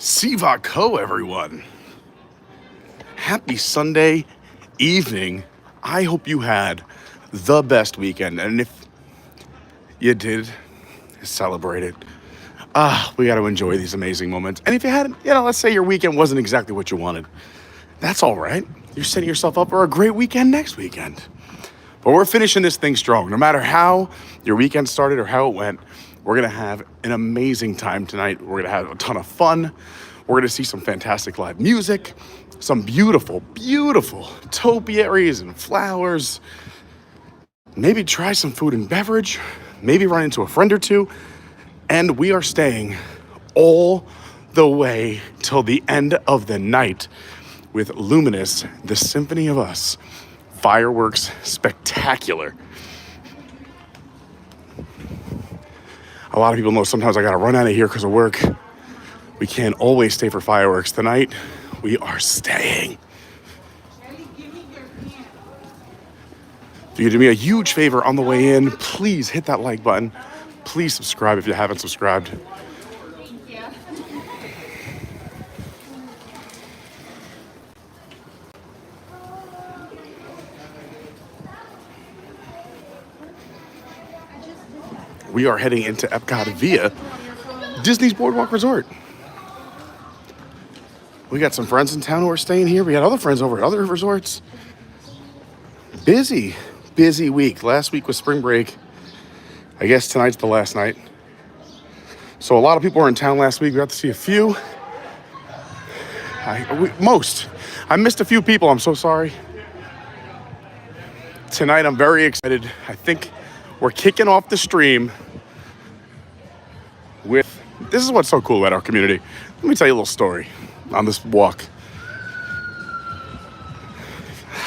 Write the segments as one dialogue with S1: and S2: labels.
S1: Sivako, everyone. Happy Sunday evening. I hope you had the best weekend. And if you did, celebrate it. We got to enjoy these amazing moments. And if you hadn't, let's say your weekend wasn't exactly what you wanted. That's all right. You're setting yourself up for a great weekend next weekend. But we're finishing this thing strong. No matter how your weekend started or how it went, we're going to have an amazing time tonight. We're going to have a ton of fun. We're going to see some fantastic live music, some beautiful, beautiful topiaries and flowers. Maybe try some food and beverage. Maybe run into a friend or two. And we are staying all the way till the end of the night with Luminous, the Symphony of Us. Fireworks spectacular. A lot of people know sometimes I gotta run out of here because of work. We can't always stay for fireworks. Tonight, we are staying. If you could do me a huge favor on the way in, please hit that like button. Please subscribe if you haven't subscribed.
S2: Thank you.
S1: We are heading into Epcot via Disney's Boardwalk Resort. We got some friends in town who are staying here. We got other friends over at other resorts. Busy week. Last week was spring break. I guess tonight's the last night. So a lot of people were in town last week. We got to see a few. I missed a few people. I'm so sorry. Tonight, I'm very excited. I think we're kicking off the stream with, this is what's so cool about our community. Let me tell you a little story on this walk.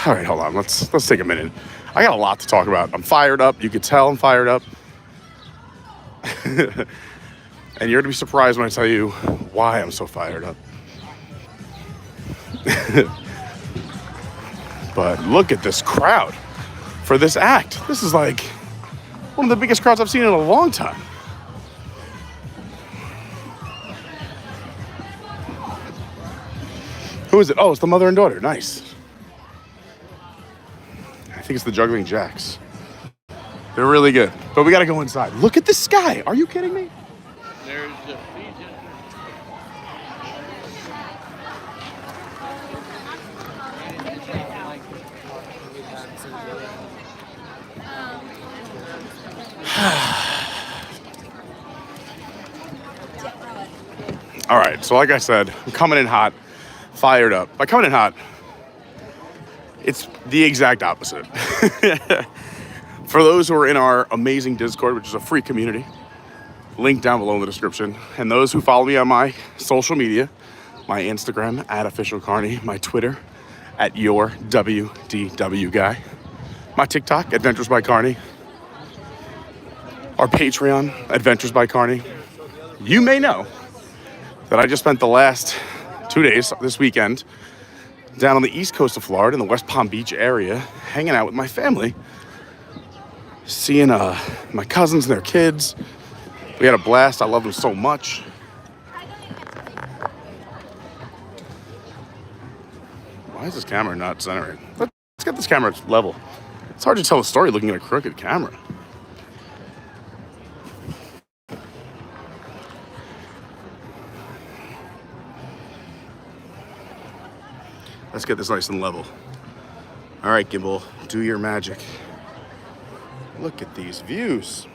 S1: All right, hold on. Let's take a minute. I got a lot to talk about. I'm fired up. You could tell I'm fired up. And you're going to be surprised when I tell you why I'm so fired up. But look at this crowd for this act. This is like one of the biggest crowds I've seen in a long time. Who is it? Oh, it's the mother and daughter. Nice. I think it's the Juggling Jacks. They're really good. But we got to go inside. Look at the sky. Are you kidding me?
S3: There's the Fiji.
S1: All right, so like I said, I'm coming in hot, fired up. By coming in hot, it's the exact opposite. For those who are in our amazing Discord, which is a free community, link down below in the description, and those who follow me on my social media, my Instagram, @officialcarney, my Twitter, @yourWDWguy, my TikTok, Adventures by Carney, our Patreon, Adventures by Carney, you may know that I just spent the last 2 days, this weekend, down on the east coast of Florida in the West Palm Beach area, hanging out with my family, seeing my cousins and their kids. We had a blast. I love them so much. Why is this camera not centering? Let's get this camera level. It's hard to tell a story looking at a crooked camera. Let's get this nice and level. All right, Gimbal, do your magic. Look at these views.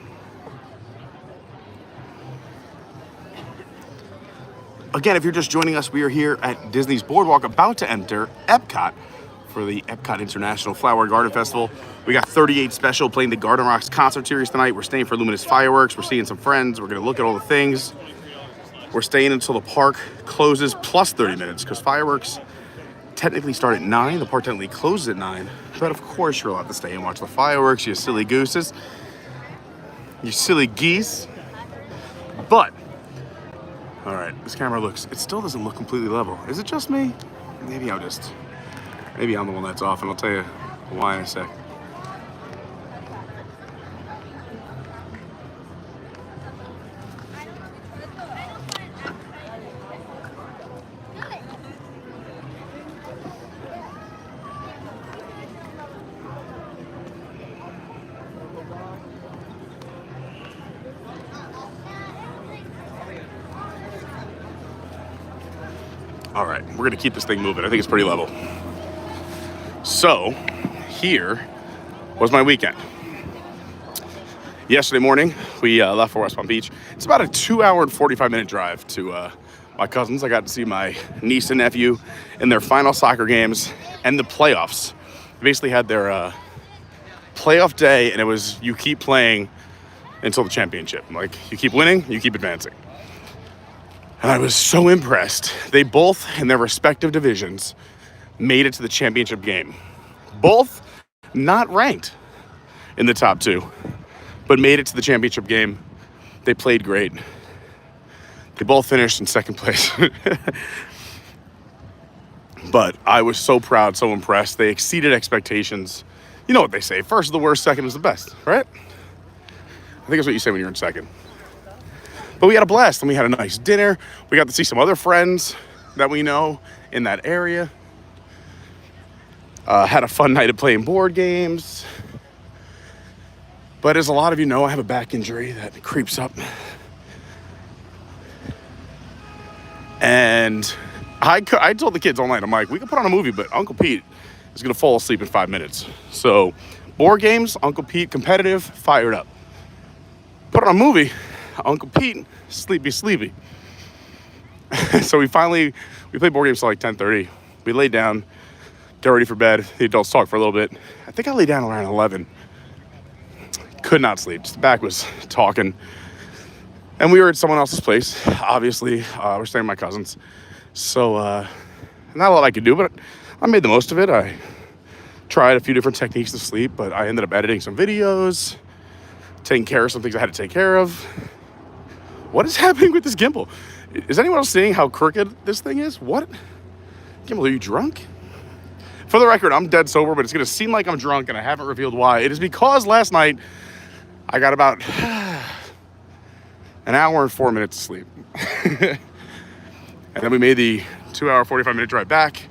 S1: Again, if you're just joining us, we are here at Disney's Boardwalk, about to enter Epcot for the Epcot International Flower Garden Festival. We got 38 Special playing the Garden Rocks concert series tonight. We're staying for Luminous Fireworks. We're seeing some friends. We're gonna look at all the things. We're staying until the park closes plus 30 minutes because fireworks technically start at 9. The park technically closes at 9. But of course you're allowed to stay and watch the fireworks, you silly gooses. You silly geese. But, all right, this camera it still doesn't look completely level. Is it just me? Maybe I'm the one that's off, and I'll tell you why in a sec. All right, we're gonna keep this thing moving. I think it's pretty level. So, here was my weekend. Yesterday morning, we left for West Palm Beach. It's about a 2-hour and 45-minute drive to my cousins. I got to see my niece and nephew in their final soccer games and the playoffs. They basically had their playoff day, and it was you keep playing until the championship. Like, you keep winning, you keep advancing. And I was so impressed. They both, in their respective divisions, made it to the championship game. Both not ranked in the top 2, but made it to the championship game. They played great. They both finished in second place. But I was so proud, so impressed. They exceeded expectations. You know what they say, first is the worst, second is the best, right? I think that's what you say when you're in second. But we had a blast, and we had a nice dinner. We got to see some other friends that we know in that area. Had a fun night of playing board games. But as a lot of you know, I have a back injury that creeps up. And I told the kids all night, I'm like, we can put on a movie, but Uncle Pete is going to fall asleep in 5 minutes. So, board games, Uncle Pete, competitive, fired up. Put on a movie, Uncle Pete, sleepy. So we played board games till like 10:30. We laid down, got ready for bed. The adults talked for a little bit. I think I laid down around 11. Could not sleep. Just the back was talking. And we were at someone else's place. Obviously, we're staying with my cousins. So, not a lot I could do, but I made the most of it. I tried a few different techniques to sleep, but I ended up editing some videos, taking care of some things I had to take care of. What is happening with this gimbal? Is anyone else seeing how crooked this thing is? What? Gimbal, are you drunk? For the record, I'm dead sober, but it's going to seem like I'm drunk, and I haven't revealed why. It is because last night I got about an hour and 4 minutes of sleep. And then we made the 2-hour, 45-minute drive back.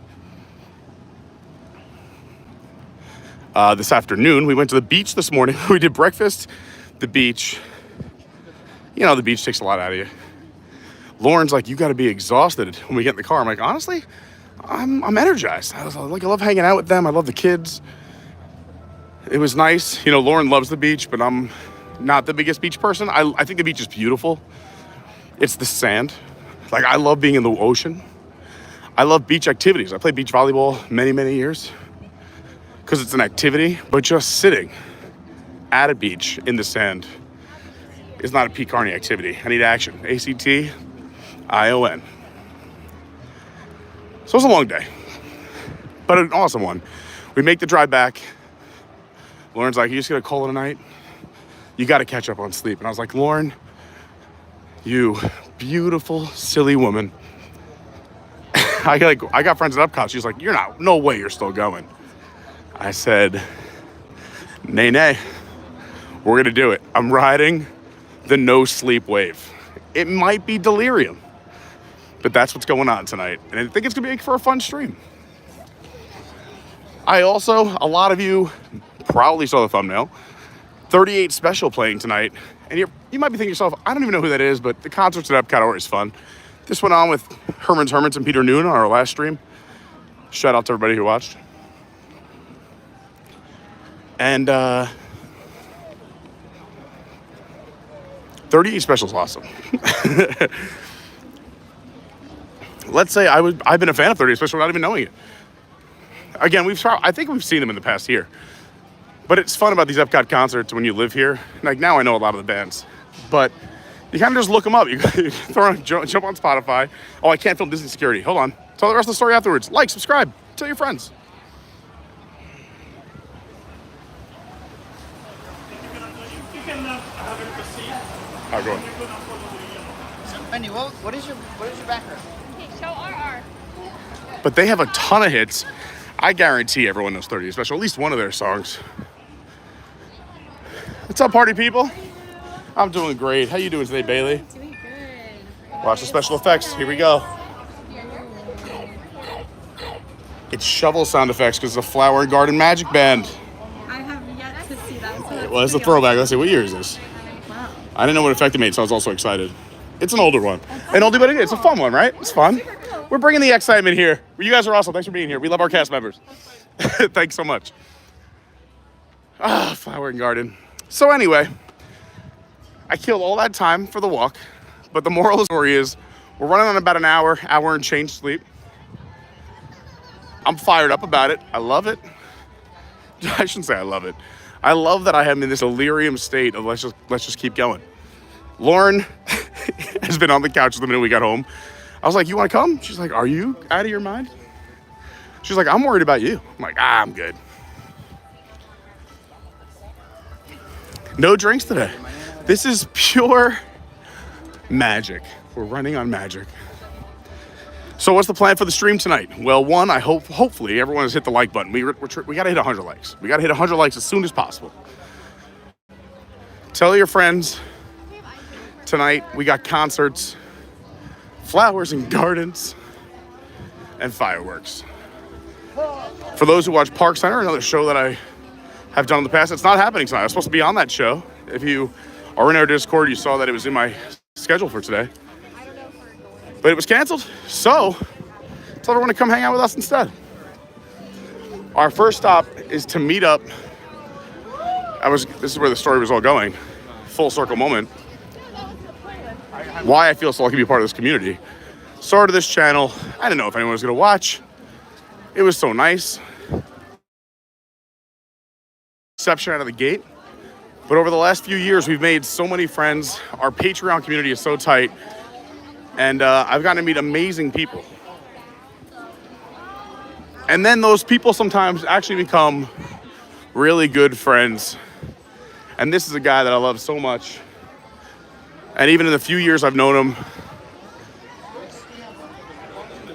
S1: This afternoon, we went to the beach this morning. We did breakfast, the beach. You know, the beach takes a lot out of you. Lauren's like, you got to be exhausted when we get in the car. I'm like, honestly, I'm energized. I love hanging out with them. I love the kids. It was nice. You know, Lauren loves the beach, but I'm not the biggest beach person. I think the beach is beautiful. It's the sand. Like, I love being in the ocean. I love beach activities. I played beach volleyball many years because it's an activity, but just sitting at a beach in the sand is not a Pete Carney activity. I need action. ACTION. So it was a long day, but an awesome one. We make the drive back. Lauren's like, you just gonna call it a night? You gotta catch up on sleep. And I was like, Lauren, you beautiful, silly woman. I got friends at Epcot. She's like, no way you're still going. I said, nay, we're gonna do it. I'm riding the no sleep wave. It might be delirium, but that's what's going on tonight. And I think it's gonna be for a fun stream. A lot of you probably saw the thumbnail, 38 Special playing tonight. And you might be thinking to yourself, I don't even know who that is, but the concerts at Epcot are always fun. This went on with Herman's Hermits and Peter Noon on our last stream. Shout out to everybody who watched. And 38 Special is awesome. Let's say I've been a fan of 38 Special without even knowing it. Again, I think we've seen them in the past year. But it's fun about these Epcot concerts when you live here. Like, now I know a lot of the bands. But you kind of just look them up. You jump on Spotify. Oh, I can't film Disney Security. Hold on. Tell the rest of the story afterwards. Like, subscribe. Tell your friends. Oh, go ahead.
S2: Wendy, what is your background?
S4: Okay, show RR.
S1: But they have a ton of hits. I guarantee everyone knows 38 Special, at least one of their songs. What's up, party people? I'm doing great. How you doing today, Bailey?
S4: Doing good.
S1: Watch the special effects. Here we go. It's shovel sound effects because it's a Flower and Garden Magic Band.
S4: I have yet to see that. So
S1: It was a throwback. Let's see, what year is this?
S4: Wow.
S1: I didn't know what effect it made, so I was also excited. It's an older one. An oldie but a goodie. It's a fun one, right? It's fun.
S4: Super cool.
S1: We're bringing the excitement here. You guys are awesome. Thanks for being here. We love our cast members. Thanks so much. Flower and garden. So anyway, I killed all that time for the walk, but the moral of the story is we're running on about an hour and change sleep. I'm fired up about it. I love it. I shouldn't say I love it. I love that I am in this delirium state of let's just keep going. Lauren has been on the couch the minute we got home. I was like, you want to come? She's like, are you out of your mind? She's like, I'm worried about you. I'm like, I'm good. No drinks today. This is pure magic. We're running on magic. So what's the plan for the stream tonight? Well, one, I hopefully everyone has hit the like button. We got to hit 100 likes. We got to hit 100 likes as soon as possible. Tell your friends. Tonight, we got concerts, flowers and gardens, and fireworks. For those who watch Park Center, another show that I have done in the past, it's not happening tonight. I was supposed to be on that show. If you are in our Discord, you saw that it was in my schedule for today. But it was canceled, so tell everyone to come hang out with us instead. Our first stop is to meet up. This is where the story was all going. Full circle moment. Why I feel so lucky to be part of this community. Started this channel. I didn't know if anyone was going to watch. It was so nice. Exception out of the gate. But over the last few years, we've made so many friends. Our Patreon community is so tight. And I've gotten to meet amazing people. And then those people sometimes actually become really good friends. And this is a guy that I love so much. And even in the few years I've known him,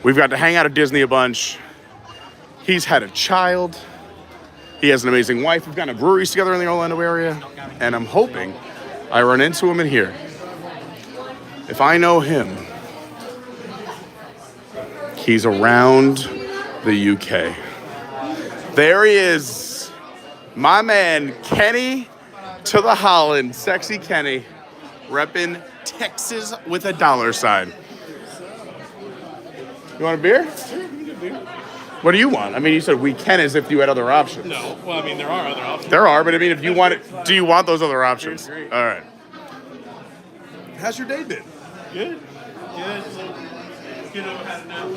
S1: we've got to hang out at Disney a bunch. He's had a child. He has an amazing wife. We've gone to breweries together in the Orlando area. And I'm hoping I run into him in here. If I know him, he's around the UK. There he is. My man, Kenny to the Holland. Sexy Kenny. Reppin' Texas with a $sign. You want a beer?
S5: Sure, we can get beer.
S1: What do you want? I mean, you said we can as if you had other options.
S5: No, well, I mean, there are other options.
S1: There are, but I mean, if you want it, do you want those other options?
S5: Great.
S1: All right. How's your day been?
S5: Good. Good. So, kiddo had a nap.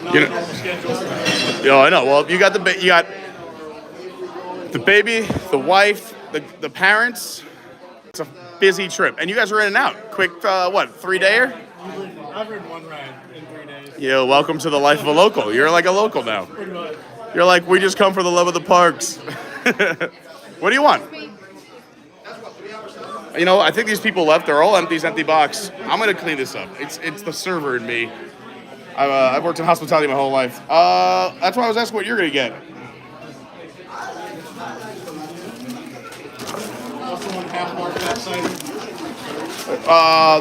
S5: Not
S1: You
S5: a
S1: know-
S5: normal schedule.
S1: Yeah, I know. Well, you got the baby, the wife, the parents. It's a busy trip, and you guys are in and out. Quick, 3-dayer?
S5: I've ridden one ride in 3 days.
S1: Yeah, welcome to the life of a local. You're like a local now.
S5: Pretty much.
S1: You're like, we just come for the love of the parks. What do you want? You know, I think these people left. They're all empty box. I'm gonna clean this up. It's the server in me. I've worked in hospitality my whole life. That's why I was asking what you're gonna get.
S5: Also one half mark that cider.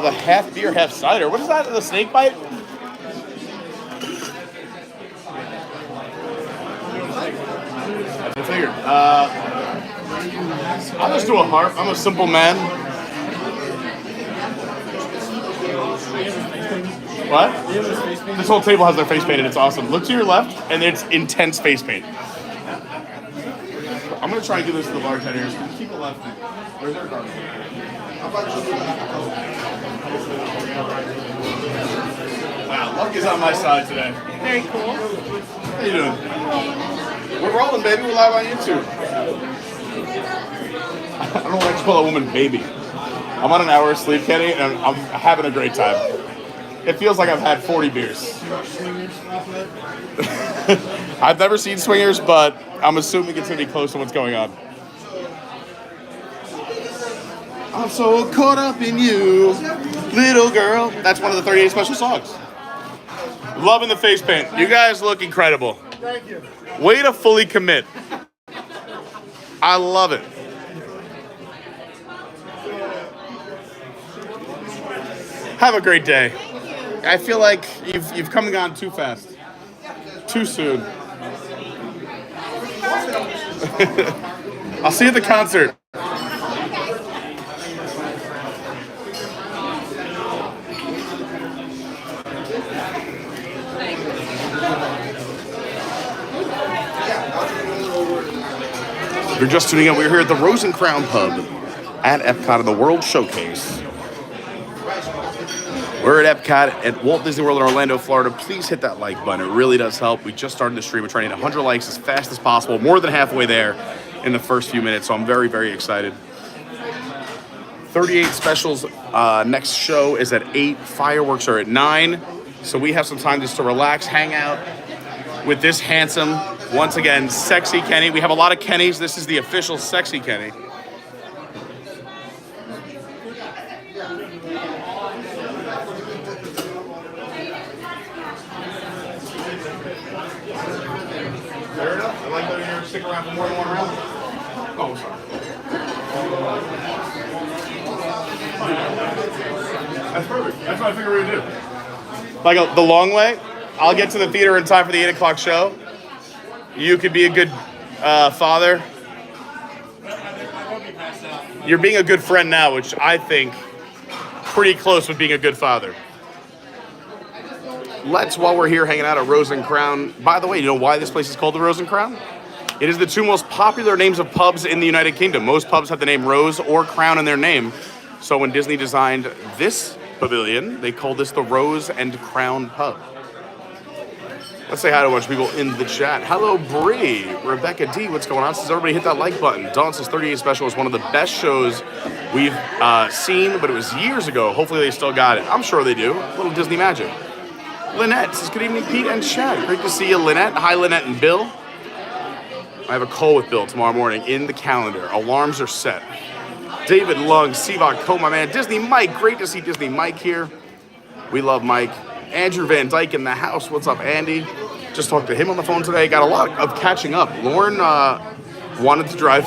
S1: The half beer, half cider. What is that? The snake bite? I figured. I'll just do a harp. I'm a simple man. What? This whole table has their face painted. It's awesome. Look to your left, and it's intense face paint. I'm gonna try and do this to the bartenders. Keep it left. Where's their garbage? Wow, luck is on my side today.
S4: Very cool.
S1: How you doing? We're rolling, baby. We're live on YouTube. I don't like to call a woman baby. I'm on an hour of sleep, Kenny, and I'm having a great time. It feels like I've had 40 beers. I've never seen Swingers, but I'm assuming it's going to be close to what's going on. I'm so caught up in you, little girl. That's one of the 38 special songs. Loving the face paint. You guys look incredible.
S5: Thank you.
S1: Way to fully commit. I love it. Have a great day. I feel like you've come and gone too fast. Too soon. I'll see you at the concert. If you're just tuning in, we're here at the Rose and Crown Pub at Epcot in the World Showcase. We're at Epcot at Walt Disney World in Orlando, Florida. Please hit that like button. It really does help. We just started the stream. We're trying to hit 100 likes as fast as possible. More than halfway there in the first few minutes, so I'm very, very excited. 38 specials. Next show is at 8. Fireworks are at 9. So we have some time just to relax, hang out with this handsome, once again, sexy Kenny. We have a lot of Kennys. This is the official sexy Kenny. Fair enough. I like that you're sticking around for more than one round. Oh, sorry. That's perfect. That's what I figured we would do. Like the long way, I'll get to the theater in time for the 8 o'clock show. You could be a good father. You're being a good friend now, which I think pretty close with being a good father. While we're here hanging out at Rose and Crown. By the way, you know why this place is called the Rose and Crown? It is the 2 most popular names of pubs in the United Kingdom. Most pubs have the name Rose or Crown in their name. So when Disney designed this pavilion, they called this the Rose and Crown Pub. Let's say hi to a bunch of people in the chat. Hello, Bree. Rebecca D, what's going on? Says everybody hit that like button. Dawn says 38 Special is one of the best shows we've seen, but it was years ago. Hopefully they still got it. I'm sure they do. A little Disney magic. Lynnette says, good evening, Pete and Chad. Great to see you, Lynnette. Hi, Lynnette and Bill. I have a call with Bill tomorrow morning in the calendar. Alarms are set. David Lung, Sivak Co, my man. Disney Mike, great to see Disney Mike here. We love Mike. Andrew Van Dyke in the house. What's up, Andy? Just talked to him on the phone today. Got a lot of catching up. Lauren wanted to drive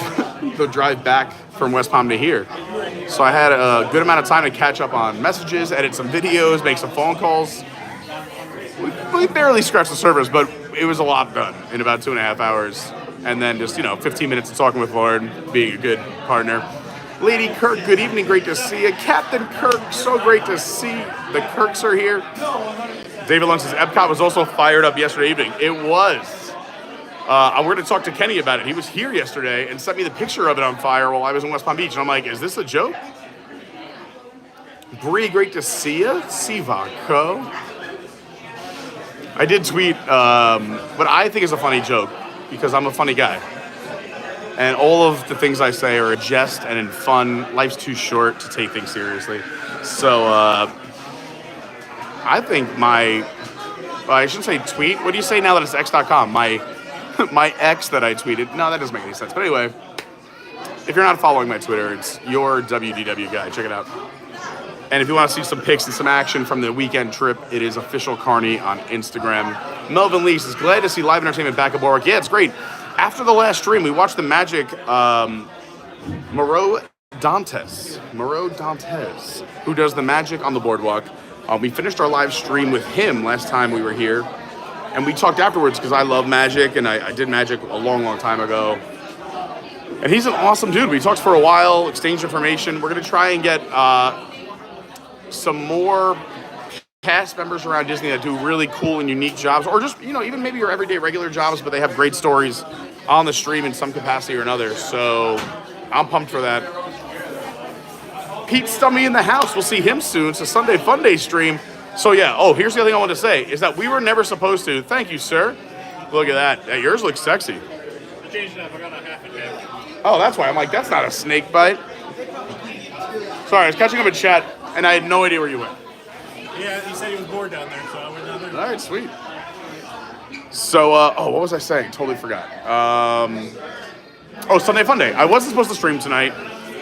S1: back from West Palm to here. So I had a good amount of time to catch up on messages, edit some videos, make some phone calls. We barely scratched the surface, but it was a lot done in about 2.5 hours. And then just, 15 minutes of talking with Lauren, being a good partner. Lady Kirk, good evening, great to see you. Captain Kirk, so great to see the Kirks are here. David Lund says Epcot was also fired up yesterday evening. It was. We're going to talk to Kenny about it. He was here yesterday and sent me the picture of it on fire while I was in West Palm Beach. And I'm like, is this a joke? Bree, great to see you. Sivako. I did tweet what I think is a funny joke because I'm a funny guy. And all of the things I say are a jest and in fun. Life's too short to take things seriously. So I think I shouldn't say tweet. What do you say now that it's x.com? My ex that I tweeted. No, that doesn't make any sense. But anyway, if you're not following my Twitter, it's your WDW guy. Check it out. And if you want to see some pics and some action from the weekend trip, it is official Carney on Instagram. Melvin Lee says, glad to see live entertainment back at Boardwalk. Yeah, it's great. After the last stream, we watched the Magic Moreau Dantes, who does the Magic on the Boardwalk. We finished our live stream with him last time we were here. And we talked afterwards because I love Magic, and I did Magic a long, long time ago. And he's an awesome dude. We talked for a while, exchanged information. We're going to try and get some more cast members around Disney that do really cool and unique jobs, or just, even maybe your everyday regular jobs, but they have great stories on the stream in some capacity or another. So I'm pumped for that. Pete Stummy in the house. We'll see him soon. It's a Sunday Fun Day stream. So yeah, here's the other thing I want to say, is that we were never supposed to. Thank you, sir. Look at that. Yeah, yours looks sexy.
S5: I changed it up. I got a half a day.
S1: Oh, that's why. I'm like, that's not a snake bite. Sorry, I was catching up in chat, and I had no idea where you went.
S5: Yeah, he said he was bored down there, so I went down there.
S1: All right, sweet. So, what was I saying? Totally forgot. Sunday Fun Day. I wasn't supposed to stream tonight,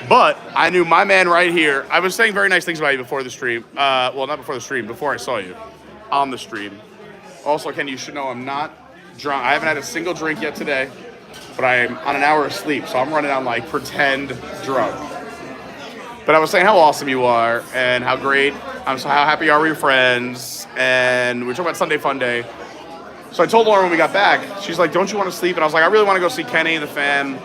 S1: but I knew my man right here. I was saying very nice things about you before the stream. Well, not before the stream, before I saw you on the stream. Also, Ken, you should know I'm not drunk. I haven't had a single drink yet today, but I'm on an hour of sleep, so I'm running on like pretend drunk. But I was saying how awesome you are and how great. How happy are we friends? And we were talking about Sunday Fun Day. So I told Lauren when we got back, she's like, don't you want to sleep? And I was like, I really want to go see Kenny, the fan.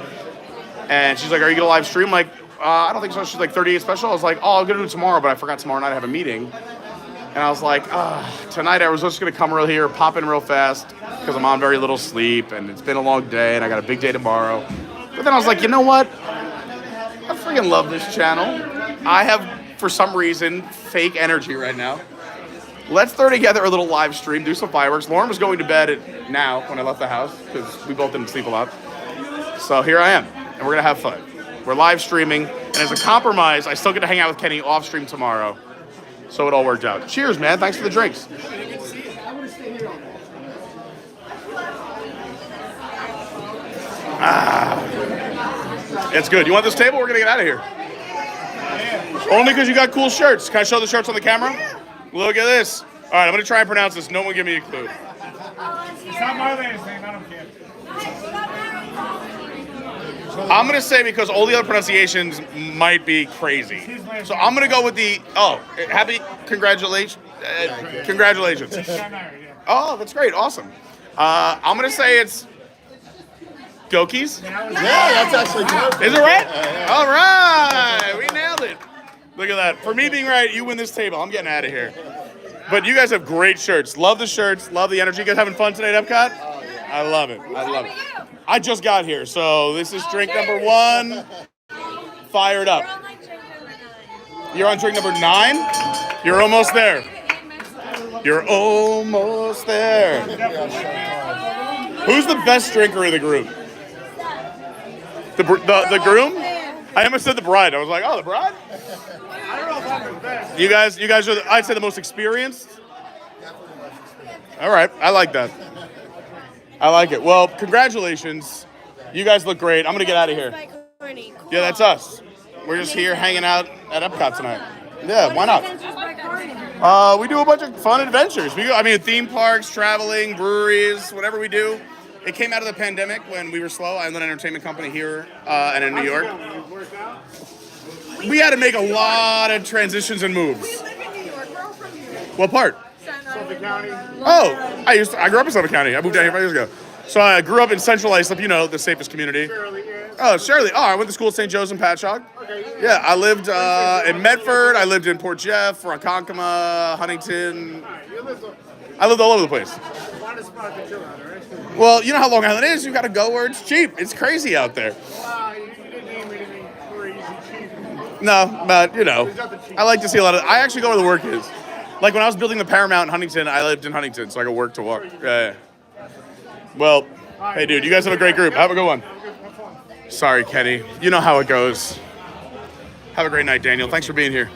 S1: And she's like, are you going to live stream? I'm like, I don't think so. She's like, 38 special. I was like, I'm going to do it tomorrow, but I forgot tomorrow night I have a meeting. And I was like, tonight I was just going to come real here, pop in real fast, because I'm on very little sleep, and it's been a long day, and I got a big day tomorrow. But then I was like, you know what? I freaking love this channel. I have, for some reason, fake energy right now. Let's throw together a little live stream, do some fireworks. Lauren was going to bed now when I left the house because we both didn't sleep a lot. So here I am, and we're gonna have fun. We're live streaming, and as a compromise, I still get to hang out with Kenny off stream tomorrow. So it all worked out. Cheers, man. Thanks for the drinks. It's good. You want this table? We're gonna get out of here. Only because you got cool shirts. Can I show the shirts on the camera? Look at this. All right, I'm gonna try and pronounce this. No one give me a clue.
S5: It's not my last name. I don't care.
S1: I'm gonna say because all the other pronunciations might be crazy. So I'm gonna go with the congratulations. Congratulations. Oh, that's great. Awesome. I'm gonna say it's Gokies.
S6: Yeah, that's actually perfect.
S1: Is it right? All right, we nailed it. Look at that. For me being right, you win this table. I'm getting out of here. But you guys have great shirts. Love the shirts. Love the energy. You guys having fun today at Epcot? I love it. I love it. I just got here, so this is drink number 1. Fired up. You're on drink number 9? You're almost there. You're almost there. Who's the best drinker of the group? The groom? I almost said the bride. I was like, oh, the bride?
S5: I don't know if I'm the best.
S1: You guys are, I'd say, the most experienced? All right, I like that. I like it. Well, congratulations. You guys look great. I'm going to get out of here.
S4: Carney. Cool.
S1: Yeah, that's us. We're just here hanging out at Epcot tonight. Yeah, why not? We do a bunch of fun adventures. Theme parks, traveling, breweries, whatever we do. It came out of the pandemic when we were slow. I own an entertainment company here and in New York. We had to make a lot of transitions and moves.
S4: We live in New York. We're all from New York.
S1: What part?
S5: Suffolk County.
S1: Oh, I grew up in Suffolk County. I moved down here 5 years ago. So I grew up in Central Islip, the safest community.
S5: Shirley, yeah.
S1: Oh, Shirley. Oh, I went to school at St. Joe's in Patchogue.
S5: Okay,
S1: Yeah, I lived in Medford. I lived in Port Jeff, Ronkonkoma, Huntington.
S5: You live
S1: I lived all over the place.
S5: a lot of spots to chill out, all right?
S1: Well, you know how Long Island is. You got to go where it's cheap. It's crazy out there.
S5: You didn't name anything crazy cheap.
S1: No, but I like to see a lot of. I actually go where the work is. Like when I was building the Paramount in Huntington, I lived in Huntington, so I could work to walk. Yeah. Well, hey, dude, you guys have a great group. Have a good one. Sorry, Kenny. You know how it goes. Have a great night, Daniel. Thanks for being here.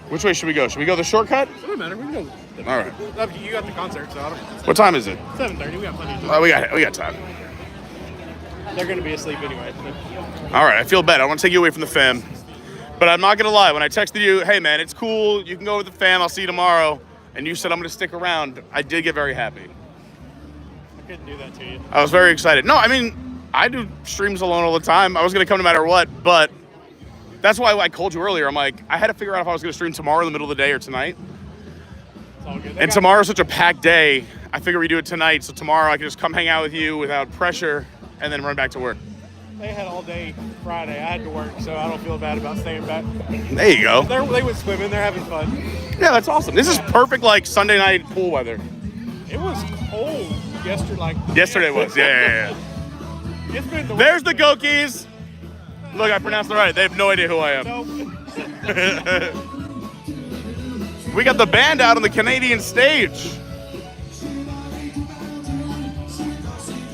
S1: Which way should we go? Should we go the shortcut?
S5: It doesn't matter. We can go.
S1: All right.
S5: You got the concert, so I don't.
S1: What time is it?
S5: 7:30. We got plenty of time.
S1: We got time.
S5: They're gonna be asleep anyway.
S1: All right, I feel bad. I want to take you away from the fam. But I'm not going to lie. When I texted you, hey, man, it's cool. You can go with the fam. I'll see you tomorrow. And you said I'm going to stick around. I did get very happy.
S5: I couldn't do that to you.
S1: I was very excited. No, I do streams alone all the time. I was going to come no matter what. But that's why I called you earlier. I'm like, I had to figure out if I was going to stream tomorrow in the middle of the day or tonight.
S5: It's all good.
S1: And tomorrow's such a packed day. I figure we do it tonight. So tomorrow I can just come hang out with you without pressure and then run back to work.
S5: They had all day Friday. I had to work, so I don't feel bad about staying back.
S1: There you go.
S5: They went swimming. They're having fun.
S1: Yeah, that's awesome. This is perfect, Sunday night pool weather.
S5: It was cold yesterday.
S1: Yesterday was. Yeah.
S5: It's been
S1: There's the Gokies. Look, I pronounced it right. They have no idea who I am.
S5: Nope.
S1: We got the band out on the Canadian stage.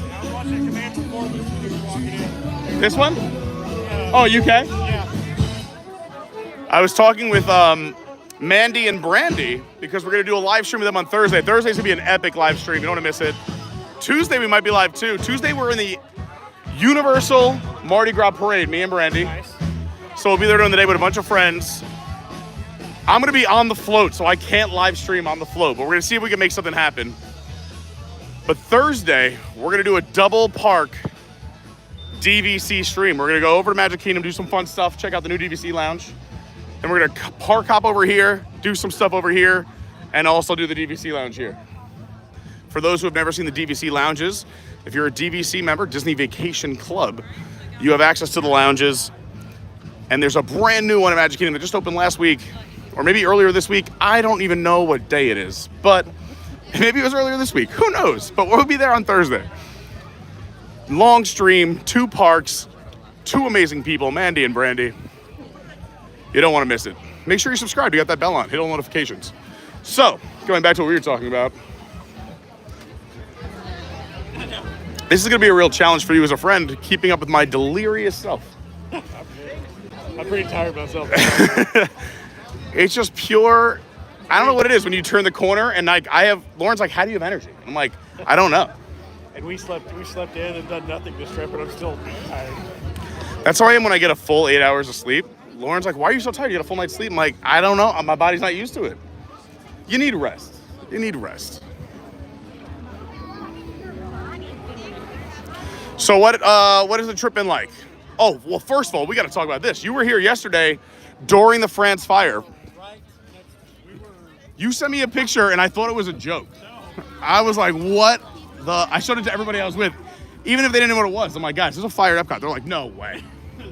S5: I was watching Command Performance when you were walking in.
S1: This one?
S5: Yeah.
S1: Oh, UK?
S5: Yeah.
S1: I was talking with Mandy and Brandy because we're going to do a live stream with them on Thursday. Thursday's going to be an epic live stream. You don't want to miss it. Tuesday, we might be live too. Tuesday, we're in the Universal Mardi Gras Parade, me and Brandy.
S5: Nice.
S1: So we'll be there during the day with a bunch of friends. I'm going to be on the float, so I can't live stream on the float, but we're going to see if we can make something happen. But Thursday, we're going to do a double park DVC stream. We're going to go over to Magic Kingdom, do some fun stuff, check out the new DVC lounge. Then we're going to park hop over here, do some stuff over here, and also do the DVC lounge here. For those who have never seen the DVC lounges, if you're a DVC member, Disney Vacation Club, you have access to the lounges. And there's a brand new one at Magic Kingdom that just opened last week, or maybe earlier this week. I don't even know what day it is, but maybe it was earlier this week. Who knows? But we'll be there on Thursday. long stream, 2 parks, 2 amazing people, Mandy and Brandy. You don't want to miss it. Make sure you subscribe. You got that bell on. Hit all notifications. So, going back to what we were talking about. This is going to be a real challenge for you as a friend, keeping up with my delirious self.
S5: I'm pretty tired myself.
S1: It's just pure, I don't know what it is when you turn the corner and like Lauren's like, how do you have energy? I'm like, I don't know.
S5: And we slept in and done nothing this trip, and I'm still tired.
S1: That's how I am when I get a full 8 hours of sleep. Lauren's like, why are you so tired? You get a full night's sleep. I'm like, I don't know. My body's not used to it. You need rest. You need rest. So what has the trip been like? Oh, well, first of all, we got to talk about this. You were here yesterday during the France fire. You sent me a picture, and I thought it was a joke. I was like, what the? I showed it to everybody I was with. Even if they didn't know what it was. I'm like, guys, there's a fire at Epcot. They're like, no way.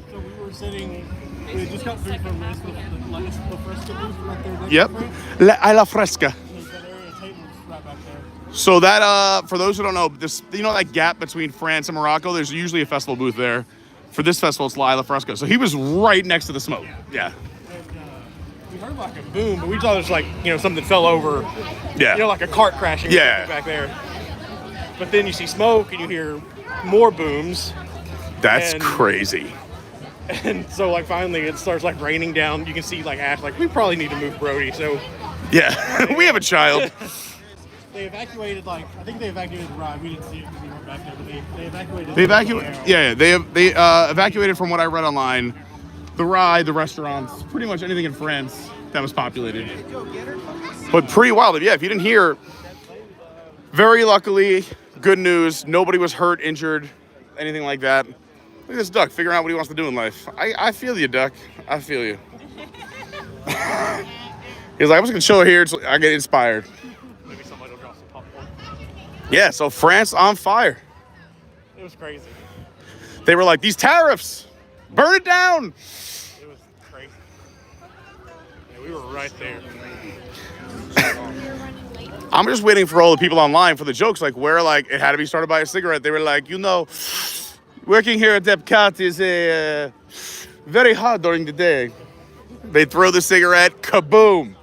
S5: So we were sitting, we just got food from La Fresca booth right there.
S1: Yep. La Fresca.
S5: There's that area of tables right back there.
S1: So that, for those who don't know, this, you know that gap between France and Morocco? There's usually a festival booth there. For this festival, it's La Fresca. So he was right next to the smoke. Yeah.
S5: We heard like a boom, but we thought it was like, something fell over.
S1: Yeah.
S5: Like a cart crashing back there. But then you see smoke and you hear more booms.
S1: That's crazy.
S5: And so like finally it starts like raining down. You can see like ash, like we probably need to move Brody. So
S1: yeah, we have a child.
S5: They evacuated I think they evacuated the ride. We didn't see it because we weren't back there, but they evacuated.
S1: They evacuated. Yeah, they evacuated from what I read online. The ride, the restaurants, pretty much anything in France that was populated. But pretty wild. Yeah, if you didn't hear, very luckily, good news. Nobody was hurt, injured, anything like that. Look at this duck figuring out what he wants to do in life. I feel you, duck. I feel you. He's like, I'm just going to chill here until I get inspired.
S5: Maybe somebody will drop some popcorn.
S1: Yeah, so France on fire.
S5: It was crazy.
S1: They were like, these tariffs, burn it down.
S5: It was crazy. Yeah, we were right there.
S1: I'm just waiting for all the people online for the jokes, like where it had to be started by a cigarette. They were like, working here at Epcot is very hard during the day. They throw the cigarette, kaboom.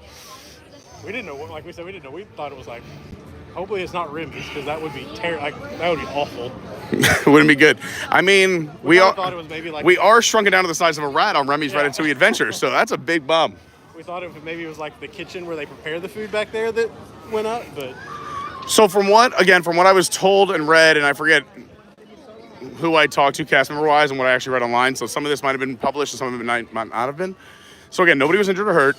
S5: We didn't know like we said, we didn't know. We thought it was like, hopefully it's not Remy's, because that would be that would be awful.
S1: It wouldn't be good. I mean, we
S5: thought it was maybe like,
S1: we are shrunken down to the size of a rat on Remy's Ratatouille Adventure, so that's a big bump.
S5: We thought maybe it was like the kitchen where they prepare the food back there that went up, but.
S1: So from what I was told and read, and I forget who I talked to cast member wise and what I actually read online, so some of this might have been published and some of it might not have been. So again, nobody was injured or hurt.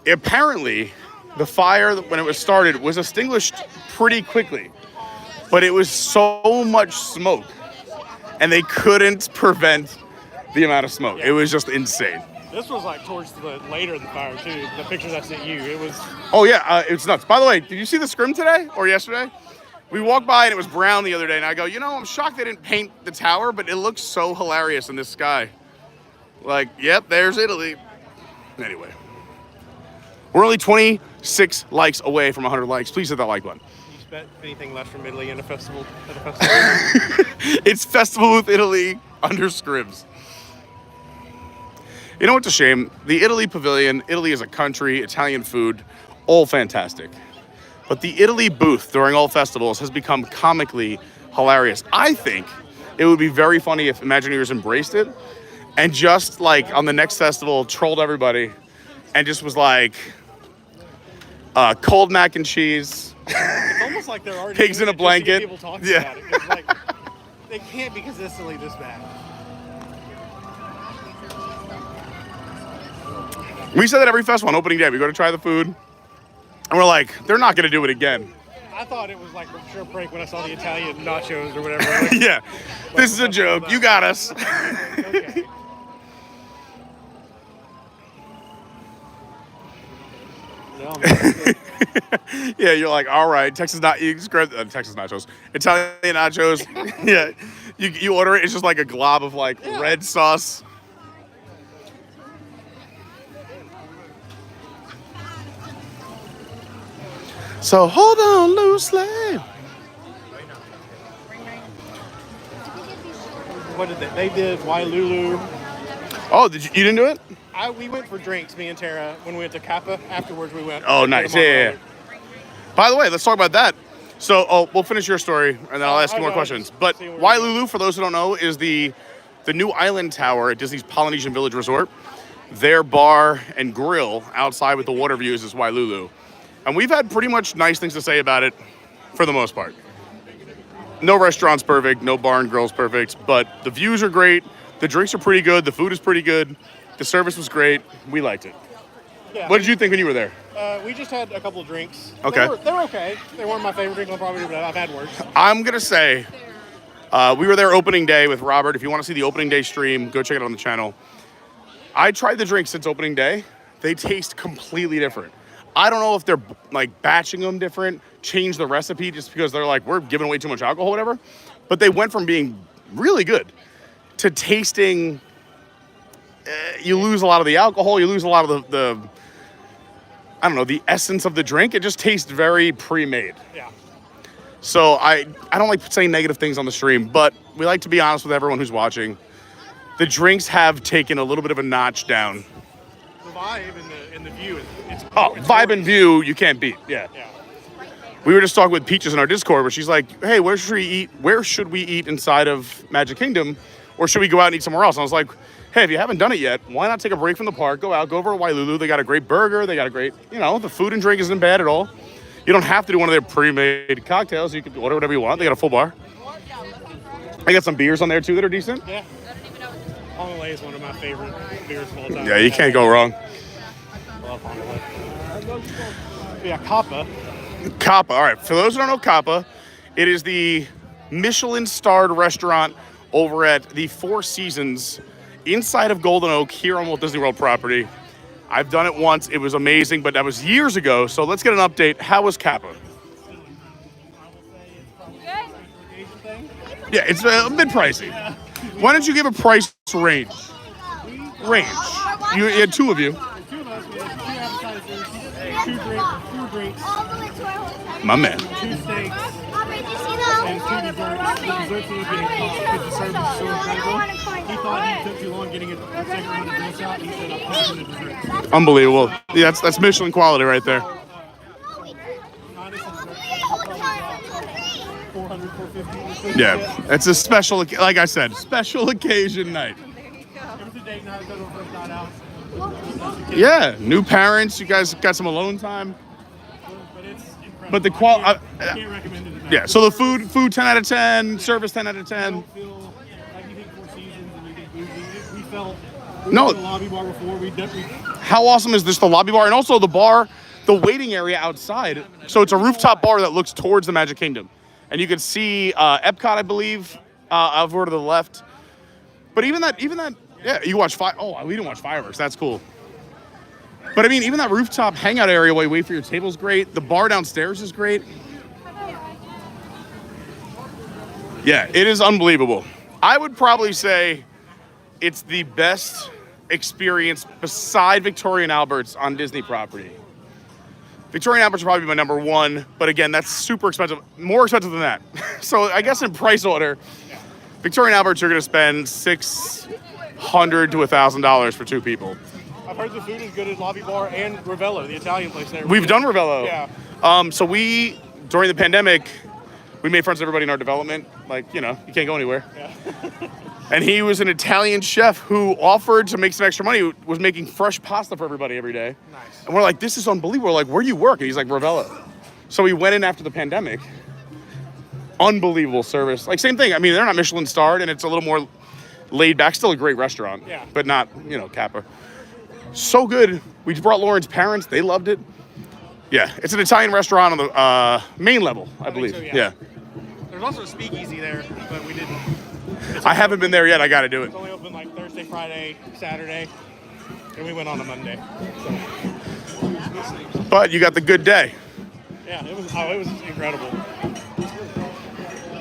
S1: Apparently, the fire, when it was started, was extinguished pretty quickly, but it was so much smoke, and they couldn't prevent the amount of smoke.
S5: Yeah.
S1: It was just insane.
S5: This was like towards the later in the fire too. The pictures I sent you, it was.
S1: Oh yeah, it's nuts. By the way, did you see the scrim today or yesterday? We walked by and it was brown the other day, and I go, I'm shocked they didn't paint the tower, but it looks so hilarious in this sky. Like, yep, there's Italy. Anyway, we're only 26 likes away from 100 likes. Please hit that like button.
S5: You spent anything less from Italy in a festival?
S1: It's Festival with Italy under scribs. You know what's a shame? The Italy Pavilion, Italy is a country, Italian food, all fantastic. But the Italy booth during all festivals has become comically hilarious. I think it would be very funny if Imagineers embraced it and just like on the next festival trolled everybody and just was like cold mac and cheese.
S5: It's almost like they're already
S1: pigs in a blanket.
S5: People talking about it. It's like, they can't be consistently this bad.
S1: We said that every festival on opening day. We go to try the food, and we're like, they're not going to do it again.
S5: I thought it was like a shrimp break when I saw the Italian nachos or whatever. Like,
S1: yeah, this is a joke. You got us.
S5: Okay. No,
S1: Yeah, you're like, all right, Texas nachos, Italian nachos. Yeah, you order it. It's just like a glob of like red sauce. So hold on loosely.
S5: what did they did Wailulu.
S1: Oh, you didn't do it?
S5: We went for drinks, me and Tara, when we went to Kappa. Afterwards, we went.
S1: Oh, nice. Yeah. By the way, let's talk about that. So, we'll finish your story, and then I'll ask you more questions. But Wailulu, for those who don't know, is the new island tower at Disney's Polynesian Village Resort. Their bar and grill outside with the water views is Wailulu. And we've had pretty much nice things to say about it for the most part. No restaurant's perfect, no bar and grill's perfect, but the views are great, the drinks are pretty good, the food is pretty good, the service was great, we liked it.
S5: Yeah.
S1: What did you think when you were there?
S5: We just had a couple of drinks.
S1: Okay.
S5: They were okay. They weren't my favorite drinks on property, but I've had worse.
S1: I'm going to say, we were there opening day with Robert. If you want to see the opening day stream, go check it out on the channel. I tried the drinks since opening day. They taste completely different. I don't know if they're like batching them different, change the recipe just because they're like, we're giving away too much alcohol, whatever. But they went from being really good to tasting, you lose a lot of the alcohol, you lose a lot of the I don't know, the essence of the drink. It just tastes very pre-made.
S5: Yeah.
S1: So I don't like saying negative things on the stream, but we like to be honest with everyone who's watching. The drinks have taken a little bit of a notch down.
S5: The vibe and the view it's
S1: Vibe
S5: gorgeous.
S1: and view, you can't beat. Yeah. We were just talking with Peaches in our Discord where she's like, hey, where should we eat inside of Magic Kingdom? Or should we go out and eat somewhere else? And I was like, hey, if you haven't done it yet, why not take a break from the park, go over to Wailulu. They got a great burger. They got a great, the food and drink isn't bad at all. You don't have to do one of their pre-made cocktails. You can order whatever you want. They got a full bar. I got some beers on there too that are decent.
S5: Yeah. Honolulu is one of my favorite beers of all time.
S1: Yeah, you can't go wrong.
S5: I love Honolulu. Yeah, Kappa.
S1: Kappa. All right. For those who don't know Kappa, it is the Michelin-starred restaurant over at the Four Seasons inside of Golden Oak here on Walt Disney World property. I've done it once. It was amazing, but that was years ago. So let's get an update. How was Kappa? Yeah, it's a bit pricey. Why don't you give a price range? You had two of you.
S5: Two of us, we had two appetizers, four drinks,
S1: My man.
S5: 2 steaks, and 2 desserts. The desserts would be because the service is so incredible. He thought he took too long getting the second round of drinks out. He said, I'll put the desserts.
S1: Unbelievable. Yeah, that's Michelin quality right there.
S5: 400, 450.
S1: Yeah, it's a special, like I said, special occasion night.
S5: It was a date night, so the first night out.
S1: Yeah, new parents, you guys got some alone time.
S5: But it's incredible.
S1: But the
S5: I can't recommend it enough.
S1: Yeah, so the food 10 out of 10, service 10 out of 10.
S5: Don't feel like you think Four Seasons and you think bougie. We felt
S1: No.
S5: were in the lobby bar before. We definitely
S1: How awesome is this, the lobby bar? And also the bar, the waiting area outside. So it's a rooftop bar that looks towards the Magic Kingdom. And you can see Epcot, I believe, over to the left. But even that, yeah, you watch we didn't watch fireworks. That's cool. But I mean, even that rooftop hangout area while you wait for your table is great. The bar downstairs is great. Yeah, it is unbelievable. I would probably say it's the best experience beside Victoria and Albert's on Disney property. Victoria and Albert's would probably be my number one, but again, that's super expensive, more expensive than that. So I guess in price order, Victoria and Albert's, you're gonna spend $600 to $1,000 for 2 people.
S5: I've heard the food is good at Lobby Bar and Ravello, the Italian place there.
S1: We've done Ravello.
S5: Yeah.
S1: So we, during the pandemic, we made friends with everybody in our development. Like, you can't go anywhere.
S5: Yeah.
S1: And he was an Italian chef who offered to make some extra money, was making fresh pasta for everybody every day.
S5: Nice.
S1: And we're like, this is unbelievable. We're like, where do you work? And he's like, Ravello. So we went in after the pandemic. Unbelievable service. Like, same thing. I mean, they're not Michelin starred, and it's a little more laid back. Still a great restaurant.
S5: Yeah.
S1: But not, Kappa. So good. We brought Lauren's parents. They loved it. Yeah. It's an Italian restaurant on the main level, I believe.
S5: So,
S1: yeah.
S5: There's also a speakeasy there, but we didn't.
S1: I haven't been there yet. I got to do it.
S5: It's only open like Thursday, Friday, Saturday, and we went on a Monday. So.
S1: But you got the good day.
S5: Yeah, it was incredible.